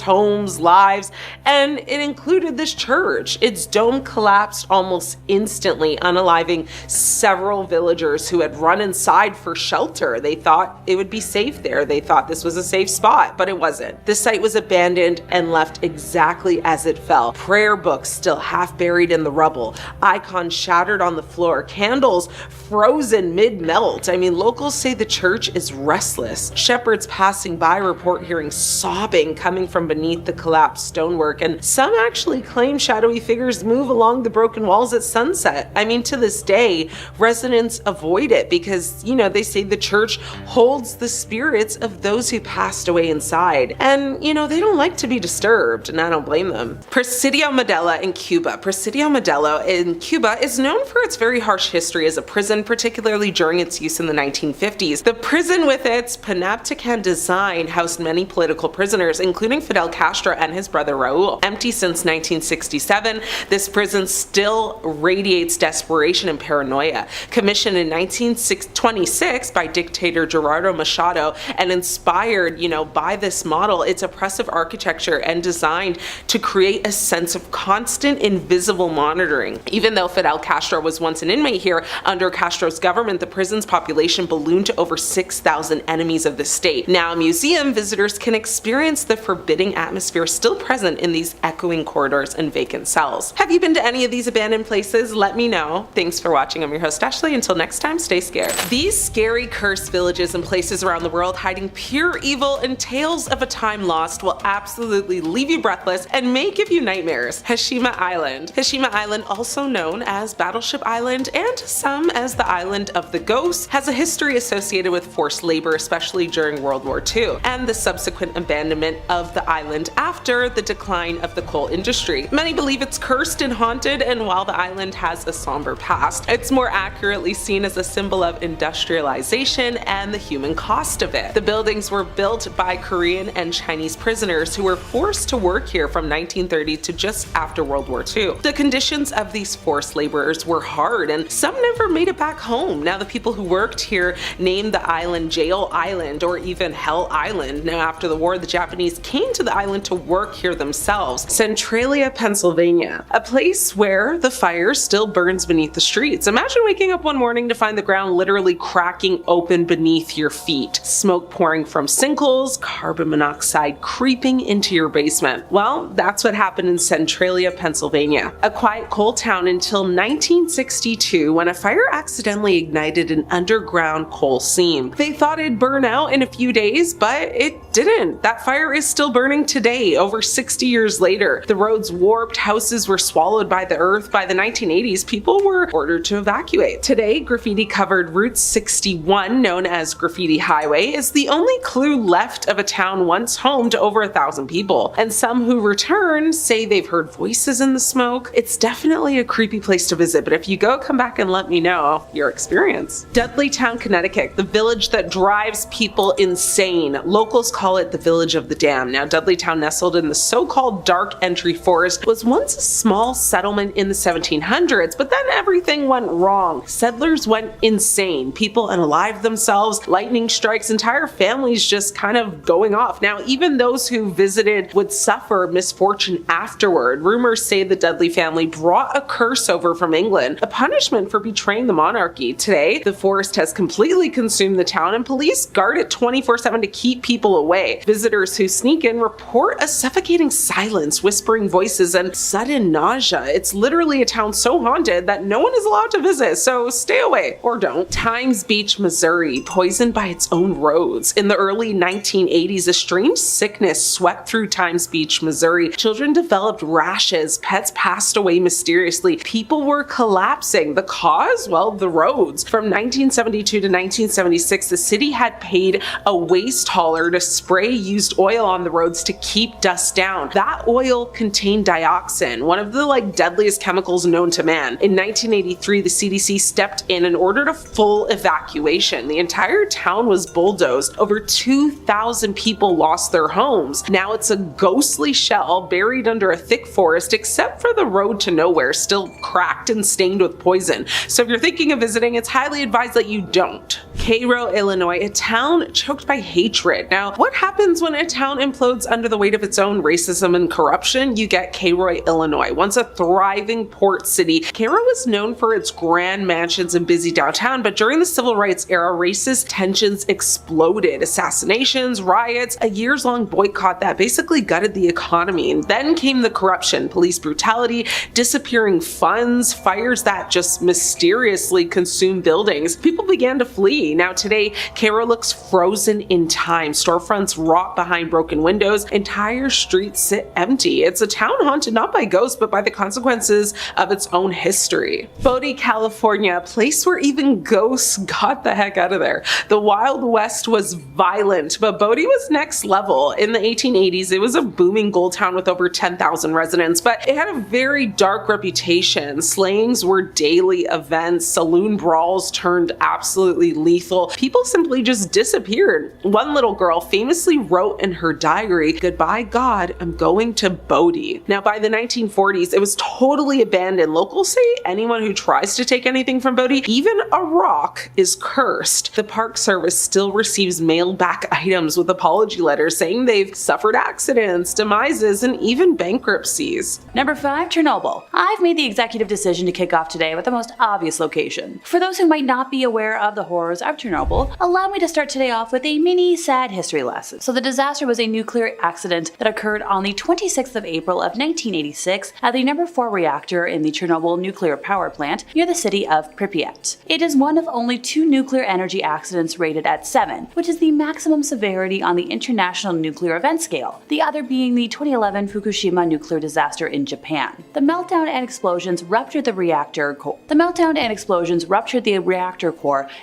homes, lives, and it included this church. Its dome collapsed almost instantly, unaliving several villagers who had run inside for shelter. They thought it would be safe there. They thought this was a safe spot, but it wasn't. The site was abandoned and left exactly as it fell. Prayer books still half buried in the rubble, icons shattered on the floor, candles frozen mid-melt. I mean, locals say the church is restless. Shepherds passing by report hearing sobbing coming from beneath the collapsed stonework, and some actually claim shadowy figures move along the broken walls at sunset. I mean, to this day, residents avoid it because, you know, they say the church holds the spirits of those who passed away inside. And, you know, they don't like to be disturbed, and I don't blame them. Presidio Modelo in Cuba. Presidio Modelo in Cuba is known for its very harsh history as a prison, particularly during its use in the 1950s. The prison, with its panopticon design, housed many political prisoners, including Fidel Castro and his brother Raul. Empty since 1967, this prison still radiates desperation and paranoia. Commissioned in 1926 by dictator Gerardo Machado and inspired, by this model, its oppressive architecture and designed to create a sense of constant invisible monitoring. Even though Fidel Castro was once an inmate here, under Castro's government, the prison's population ballooned to over 6,000 enemies of the state. Now, museum visitors can experience the forbidding atmosphere still present in these echoing corridors and vacant cells. Have you been to any of these abandoned places? Let me know. Thanks for watching. I'm your host, Ashley. Until next time, stay scared. These scary cursed villages and places around the world hiding pure evil and tales of a time lost will absolutely leave you breathless and may give you nightmares. Hashima Island. Hashima Island, also known as Battleship Island and to some as the Island of the Ghosts, has a history associated with forced labor, especially during World War II, and the subsequent abandonment of the island after the decline of the coal industry. Many believe it's cursed and haunted, and while the island has a somber past, it's more accurately seen as a symbol of industrialization and the human cost of it. The buildings were built by Korean and Chinese prisoners who were forced to work here from 1930 to just after World War II. The conditions of these forced laborers were hard, and some never made it back home. Now, the people who worked here named the island Jail Island or even Hell Island. Now, after the war, the Japanese came to the island to work here themselves. Centralia, Pennsylvania, a place where the fire still burns beneath the streets. Imagine waking up one morning to find the ground literally cracking open beneath your feet, smoke pouring from sinkholes, carbon monoxide creeping into your basement. Well, that's what happened in Centralia, Pennsylvania, a quiet coal town until 1962 when a fire accidentally ignited an underground coal seam. They thought it'd burn out in a few days, but it didn't. That fire is still burning today, over 60 years later. The roads warped, houses were swallowed by the earth. By the 1980s, people were ordered to evacuate. Today, graffiti-covered Route 61, known as Graffiti Highway, is the only clue left of a town once home to over 1,000 people. And some who return say they've heard voices in the smoke. It's definitely a creepy place to visit, but if you go, come back and let me know your experience. Dudleytown, Connecticut, the village that drives people insane. Locals call it the Village of the Damned. Now, Dudleytown, nestled in the so-called Dark Entry Forest, was once a small settlement in the 1700s, but then everything went wrong. Settlers went insane. People unalived themselves, lightning strikes, entire families just kind of going off. Now, even those who visited would suffer misfortune afterward. Rumors say the Dudley family brought a curse over from England, a punishment for betraying the monarchy. Today, the forest has completely consumed the town, and police guard it 24/7 to keep people away. Visitors who sneak in report a suffocating silence, whispering voices, and sudden nausea. It's literally a town so haunted that no one is allowed to visit, so stay away or don't. Times Beach, Missouri, poisoned by its own roads. In the early 1980s, a strange sickness swept through Times Beach, Missouri. Children developed rashes, pets passed away mysteriously, people were collapsing. The cause? Well, the roads. From 1972 to 1976, the city had paid a waste hauler to spray used oil on the roads to keep dust down. That oil contained dioxin, one of the deadliest chemicals known to man. In 1983, the CDC stepped in and ordered a full evacuation. The entire town was bulldozed. Over 2,000 people lost their homes. Now it's a ghostly shell buried under a thick forest, except for the road to nowhere, still cracked and stained with poison. So if you're thinking of visiting, it's highly advised that you don't. Cairo, Illinois, a town choked by hatred. Now, what happens when a town implodes under the weight of its own racism and corruption? You get Cairo, Illinois. Once a thriving port city, Cairo was known for its grand mansions and busy downtown, but during the civil rights era, racist tensions exploded. Assassinations, riots, a years-long boycott that basically gutted the economy. And then came the corruption, police brutality, disappearing funds, fires that just mysteriously consumed buildings. People began to flee. Now today, Cairo looks frozen in time. Storefronts rot behind broken windows. Entire streets sit empty. It's a town haunted not by ghosts, but by the consequences of its own history. Bodie, California, a place where even ghosts got the heck out of there. The Wild West was violent, but Bodie was next level. In the 1880s, it was a booming gold town with over 10,000 residents, but it had a very dark reputation. Slayings were daily events. Saloon brawls turned absolutely lethal. People simply just disappeared. One little girl famously wrote in her diary, "Goodbye, God, I'm going to Bodie." Now, by the 1940s, it was totally abandoned. Locals say anyone who tries to take anything from Bodie, even a rock, is cursed. The Park Service still receives mailed back items with apology letters saying they've suffered accidents, demises, and even bankruptcies. Number 5, Chernobyl. I've made the executive decision to kick off today with the most obvious location. For those who might not be aware of the horrors of Chernobyl, allow me to start today off with a mini sad history lesson. So the disaster was a nuclear accident that occurred on the 26th of April of 1986 at the number 4 reactor in the Chernobyl nuclear power plant near the city of Prypiat. It is one of only 2 nuclear energy accidents rated at 7, which is the maximum severity on the International Nuclear Event Scale, the other being the 2011 Fukushima nuclear disaster in Japan. The meltdown and explosions ruptured the reactor core.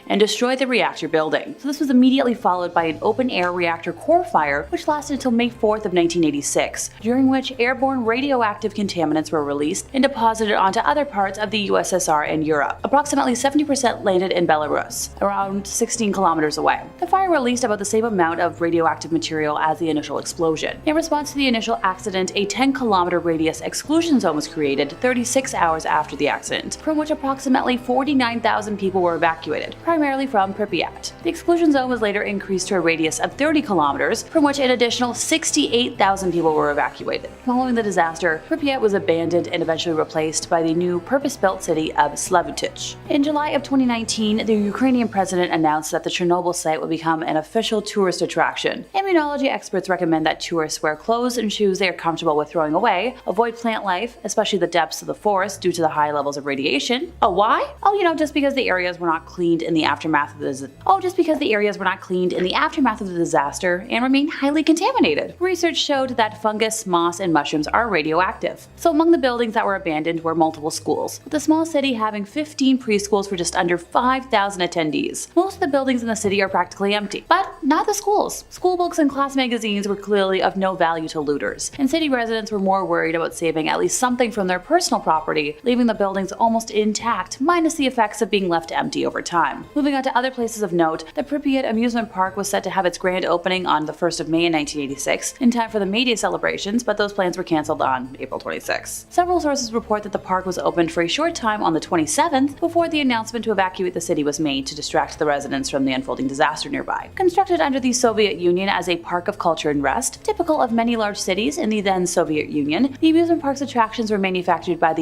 And destroyed the reactor building. So this was immediately followed by an open-air reactor core fire, which lasted until May 4th of 1986, during which airborne radioactive contaminants were released and deposited onto other parts of the USSR and Europe. Approximately 70% landed in Belarus, around 16 kilometers away. The fire released about the same amount of radioactive material as the initial explosion. In response to the initial accident, a 10-kilometer radius exclusion zone was created 36 hours after the accident, from which approximately 49,000 people were evacuated, primarily from Prypiat. The exclusion zone was later increased to a radius of 30 kilometers, from which an additional 68,000 people were evacuated. Following the disaster, Prypiat was abandoned and eventually replaced by the new purpose-built city of Slavutych. In July of 2019, the Ukrainian president announced that the Chernobyl site would become an official tourist attraction. Immunology experts recommend that tourists wear clothes and shoes they are comfortable with throwing away, avoid plant life, especially the depths of the forest due to the high levels of radiation. Oh, why? Oh, just because the areas were not cleaned in the aftermath of the disaster and remain highly contaminated. Research showed that fungus, moss, and mushrooms are radioactive. So among the buildings that were abandoned were multiple schools, with the small city having 15 preschools for just under 5,000 attendees. Most of the buildings in the city are practically empty, but not the schools. School books and class magazines were clearly of no value to looters, and city residents were more worried about saving at least something from their personal property, leaving the buildings almost intact, minus the effects of being left empty over time. Moving on to other places of note, the Prypiat amusement park was set to have its grand opening on the 1st of May in 1986, in time for the May Day celebrations, but those plans were cancelled on April 26. Several sources report that the park was opened for a short time on the 27th before the announcement to evacuate the city was made to distract the residents from the unfolding disaster nearby. Constructed under the Soviet Union as a park of culture and rest, typical of many large cities in the then Soviet Union, the amusement park's attractions were manufactured by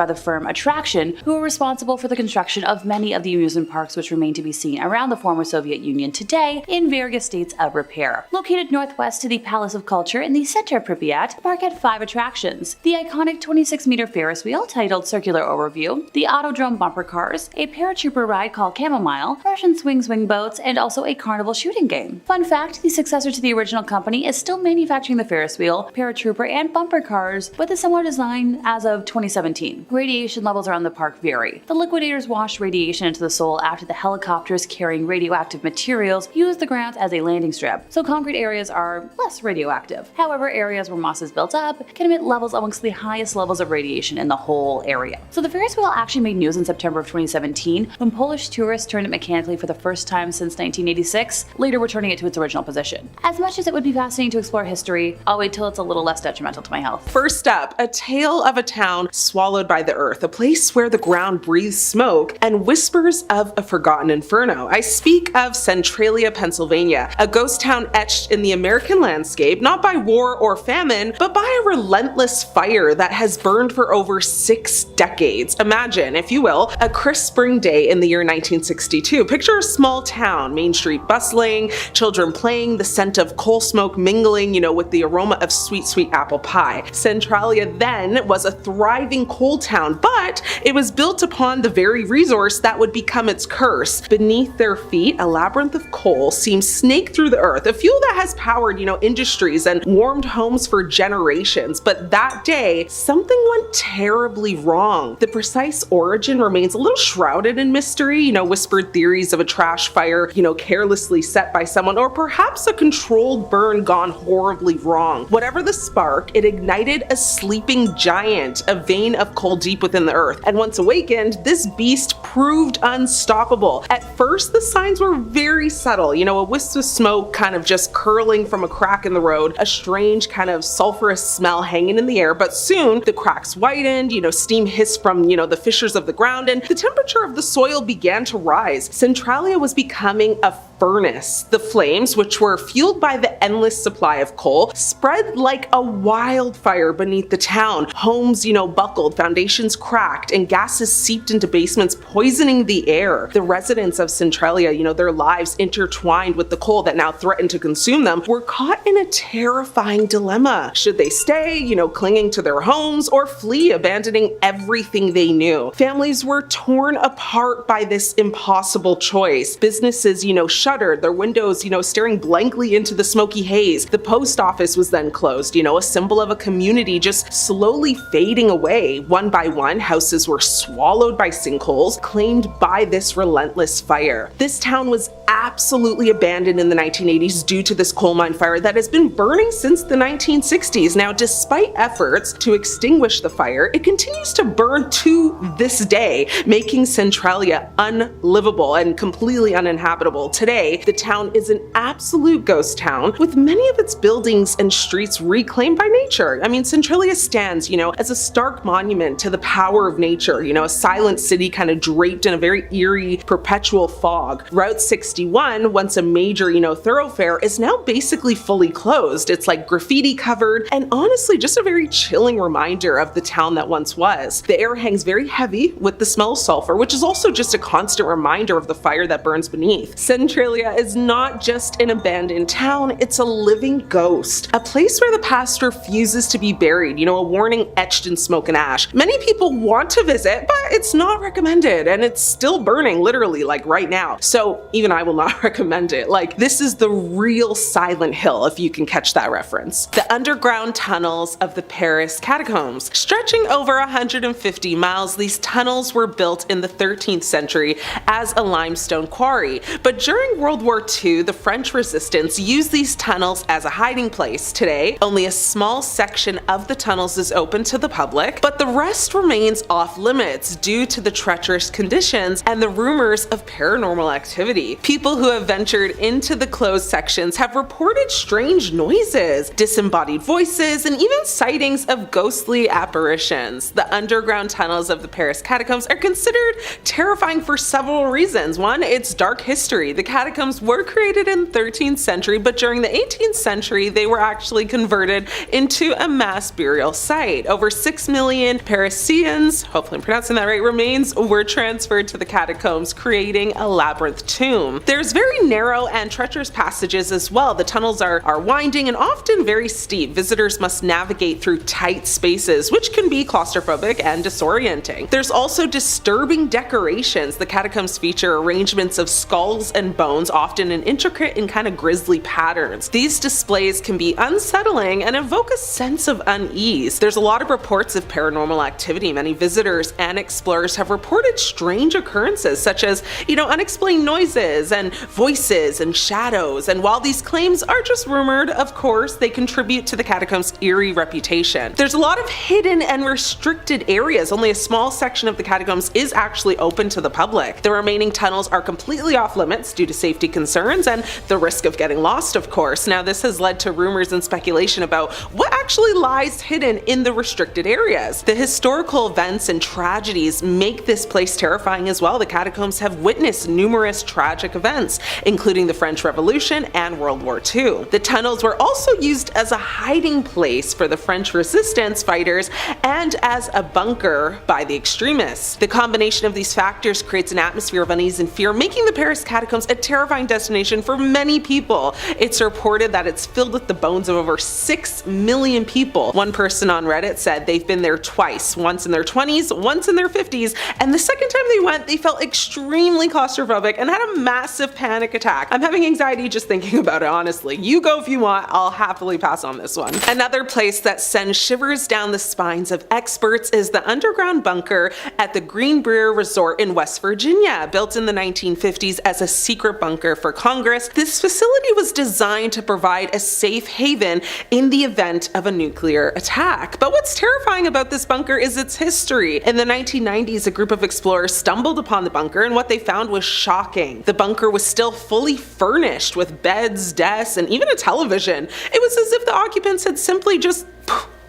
the firm Attraction, who were responsible for the construction of many of the amusement parks which remain to be seen around the former Soviet Union today in various states of repair. Located northwest to the Palace of Culture in the center of Prypiat, the park had 5 attractions: the iconic 26-meter Ferris wheel titled Circular Overview, the Autodrome bumper cars, a paratrooper ride called Chamomile, Russian swing boats, and also a carnival shooting game. Fun fact, the successor to the original company is still manufacturing the Ferris wheel, paratrooper, and bumper cars with a similar design as of 2017. Radiation levels around the park vary. The liquidators washed radiation into the soil after the helicopters carrying radioactive materials used the grounds as a landing strip, so concrete areas are less radioactive. However, areas where moss is built up can emit levels amongst the highest levels of radiation in the whole area. So the Ferris wheel actually made news in September of 2017 when Polish tourists turned it mechanically for the first time since 1986, later returning it to its original position. As much as it would be fascinating to explore history, I'll wait till it's a little less detrimental to my health. First up, a tale of a town swallowed by the earth, a place where the ground breathes smoke and whispers of a forgotten inferno. I speak of Centralia, Pennsylvania, a ghost town etched in the American landscape, not by war or famine, but by a relentless fire that has burned for over 6 decades. Imagine, if you will, a crisp spring day in the year 1962. Picture a small town, Main Street bustling, children playing, the scent of coal smoke mingling, with the aroma of sweet, sweet apple pie. Centralia then was a thriving coal town, but it was built upon the very resource that would become its curse. Beneath their feet, a labyrinth of coal seems snaked through the earth, a fuel that has powered, industries and warmed homes for generations. But that day, something went terribly wrong. The precise origin remains a little shrouded in mystery, whispered theories of a trash fire, carelessly set by someone, or perhaps a controlled burn gone horribly wrong. Whatever the spark, it ignited a sleeping giant, a vein of coal deep within the earth. And once awakened, this beast proved unstoppable. At first, the signs were very subtle, a wisp of smoke kind of just curling from a crack in the road, a strange kind of sulphurous smell hanging in the air, but soon the cracks widened, steam hissed from, the fissures of the ground, and the temperature of the soil began to rise. Centralia was becoming a furnace. The flames, which were fueled by the endless supply of coal, spread like a wildfire beneath the town. Homes, buckled, foundations cracked, and gases seeped into basements, poisoning the air. The residents of Centralia, their lives intertwined with the coal that now threatened to consume them, were caught in a terrifying dilemma. Should they stay, clinging to their homes, or flee, abandoning everything they knew? Families were torn apart by this impossible choice. Businesses, shuttered, their windows, staring blankly into the smoky haze. The post office was then closed, a symbol of a community just slowly fading away. One by one, houses were swallowed by sinkholes, claimed by this relentless fire. This town was absolutely abandoned in the 1980s due to this coal mine fire that has been burning since the 1960s. Now, despite efforts to extinguish the fire, it continues to burn to this day, making Centralia unlivable and completely uninhabitable. Today, the town is an absolute ghost town, with many of its buildings and streets reclaimed by nature. I mean, Centralia stands, as a stark monument to the power of nature, a silent city kind of draped in a very eerie, perpetual fog. Route 61, once a major, thoroughfare, is now basically fully closed. It's like graffiti covered, and honestly, just a very chilling reminder of the town that once was. The air hangs very heavy with the smell of sulfur, which is also just a constant reminder of the fire that burns beneath. Centralia is not just an abandoned town, it's a living ghost. A place where the past refuses to be buried, a warning etched in smoke and ash. Many people want to visit, but it's not recommended, and it's still burning literally like right now. So even I will not recommend it. Like, this is the real Silent Hill, if you can catch that reference. The underground tunnels of the Paris catacombs. Stretching over 150 miles, these tunnels were built in the 13th century as a limestone quarry. But during World War II, the French resistance used these tunnels as a hiding place. Today, only a small section of the tunnels is open to the public, but the rest remains off limits due to the treacherous conditions and the rumors of paranormal activity. People who have ventured into the closed sections have reported strange noises, disembodied voices, and even sightings of ghostly apparitions. The underground tunnels of the Paris catacombs are considered terrifying for several reasons. One, it's dark history. The catacombs were created in the 13th century, but during the 18th century, they were actually converted into a mass burial site. Over 6 million Parisians, hopefully I'm pronouncing that right, remains were transferred to the catacombs, creating a labyrinth tomb. There's very narrow and treacherous passages as well. The tunnels are winding and often very steep. Visitors must navigate through tight spaces, which can be claustrophobic and disorienting. There's also disturbing decorations. The catacombs feature arrangements of skulls and bones, often in intricate and kind of grisly patterns. These displays can be unsettling and evoke a sense of unease. There's a lot of reports of paranormal activity. Many visitors and explorers have reported strange occurrences, such as, unexplained noises and and voices and shadows. And while these claims are just rumored, of course, they contribute to the catacombs' eerie reputation. There's a lot of hidden and restricted areas. Only a small section of the catacombs is actually open to the public. The remaining tunnels are completely off limits due to safety concerns and the risk of getting lost, of course. Now, this has led to rumors and speculation about what actually lies hidden in the restricted areas. The historical events and tragedies make this place terrifying as well. The catacombs have witnessed numerous tragic events, including the French Revolution and World War II. The tunnels were also used as a hiding place for the French resistance fighters and as a bunker by the extremists. The combination of these factors creates an atmosphere of unease and fear, making the Paris catacombs a terrifying destination for many people. It's reported that it's filled with the bones of over 6 million people. One person on Reddit said they've been there twice, once in their 20s, once in their 50s, and the second time they went, they felt extremely claustrophobic and had a massive panic attack. I'm having anxiety just thinking about it, honestly. You go if you want, I'll happily pass on this one. Another place that sends shivers down the spines of experts is the underground bunker at the Greenbrier Resort in West Virginia. Built in the 1950s as a secret bunker for Congress, this facility was designed to provide a safe haven in the event of a nuclear attack. But what's terrifying about this bunker is its history. In the 1990s, a group of explorers stumbled upon the bunker and what they found was shocking. The bunker was still fully furnished with beds, desks, and even a television. It was as if the occupants had simply just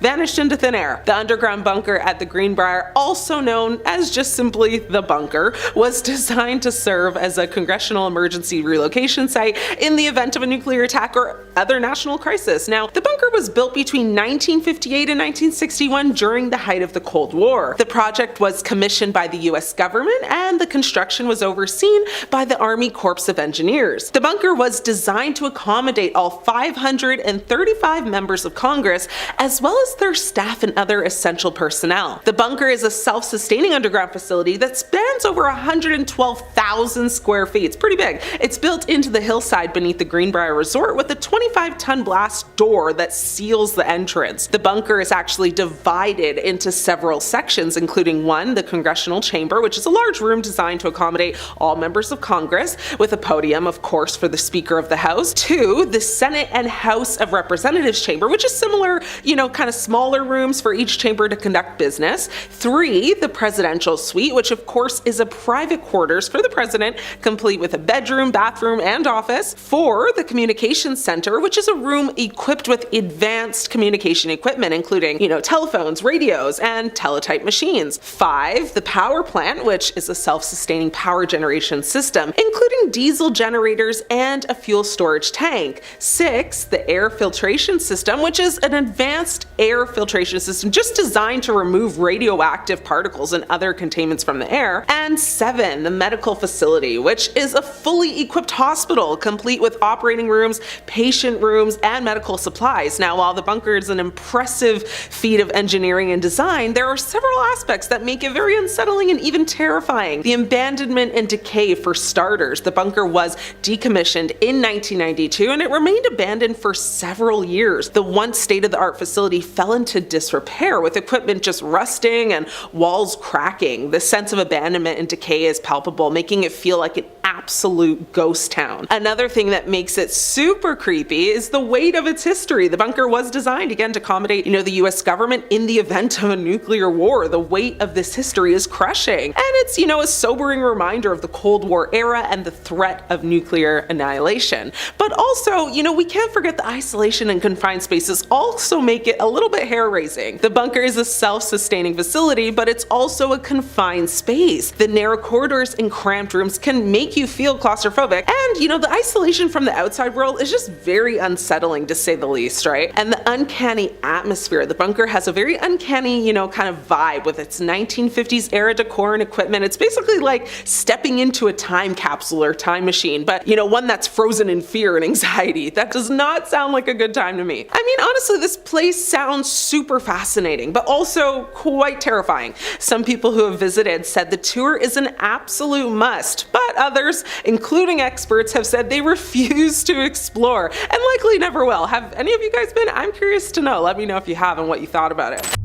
vanished into thin air. The underground bunker at the Greenbrier, also known as just simply the bunker, was designed to serve as a congressional emergency relocation site in the event of a nuclear attack or other national crisis. Now, the bunker was built between 1958 and 1961 during the height of the Cold War. The project was commissioned by the US government and the construction was overseen by the Army Corps of Engineers. The bunker was designed to accommodate all 535 members of Congress, as well as their staff and other essential personnel. The bunker is a self-sustaining underground facility that spans over 112,000 square feet. It's pretty big. It's built into the hillside beneath the Greenbrier Resort with a 25-ton blast door that seals the entrance. The bunker is actually divided into several sections, including one, the Congressional Chamber, which is a large room designed to accommodate all members of Congress, with a podium, of course, for the Speaker of the House. Two, the Senate and House of Representatives Chamber, which is similar, kind of smaller rooms for each chamber to conduct business. Three, the Presidential Suite, which of course is a private quarters for the president, complete with a bedroom, bathroom, and office. Four, the Communications Center, which is a room equipped with advanced communication equipment, including, telephones, radios, and teletype machines. Five, the Power Plant, which is a self-sustaining power generation system, including diesel generators and a fuel storage tank. Six, the Air Filtration System, which is an advanced air filtration system just designed to remove radioactive particles and other contaminants from the air. And seven, the medical facility, which is a fully equipped hospital complete with operating rooms, patient rooms, and medical supplies. Now, while the bunker is an impressive feat of engineering and design, there are several aspects that make it very unsettling and even terrifying. The abandonment and decay, for starters. The bunker was decommissioned in 1992 and it remained abandoned for several years. The once state-of-the-art facility fell into disrepair, with equipment just rusting and walls cracking. The sense of abandonment and decay is palpable, making it feel like an absolute ghost town. Another thing that makes it super creepy is the weight of its history. The bunker was designed again to accommodate, the US government in the event of a nuclear war. The weight of this history is crushing. And it's, a sobering reminder of the Cold War era and the threat of nuclear annihilation. But also, we can't forget the isolation and confined spaces also make it a little bit hair-raising. The bunker is a self-sustaining facility, but it's also a confined space. The narrow corridors and cramped rooms can make you feel claustrophobic, and the isolation from the outside world is just very unsettling, to say the least, right? And the uncanny atmosphere. The bunker has a very uncanny, kind of vibe with its 1950s era decor and equipment. It's basically like stepping into a time capsule or time machine, but one that's frozen in fear and anxiety. That does not sound like a good time to me. Honestly, this place sounds super fascinating, but also quite terrifying. Some people who have visited said the tour is an absolute must, but others, including experts, have said they refuse to explore and likely never will. Have any of you guys been? I'm curious to know. Let me know if you have and what you thought about it.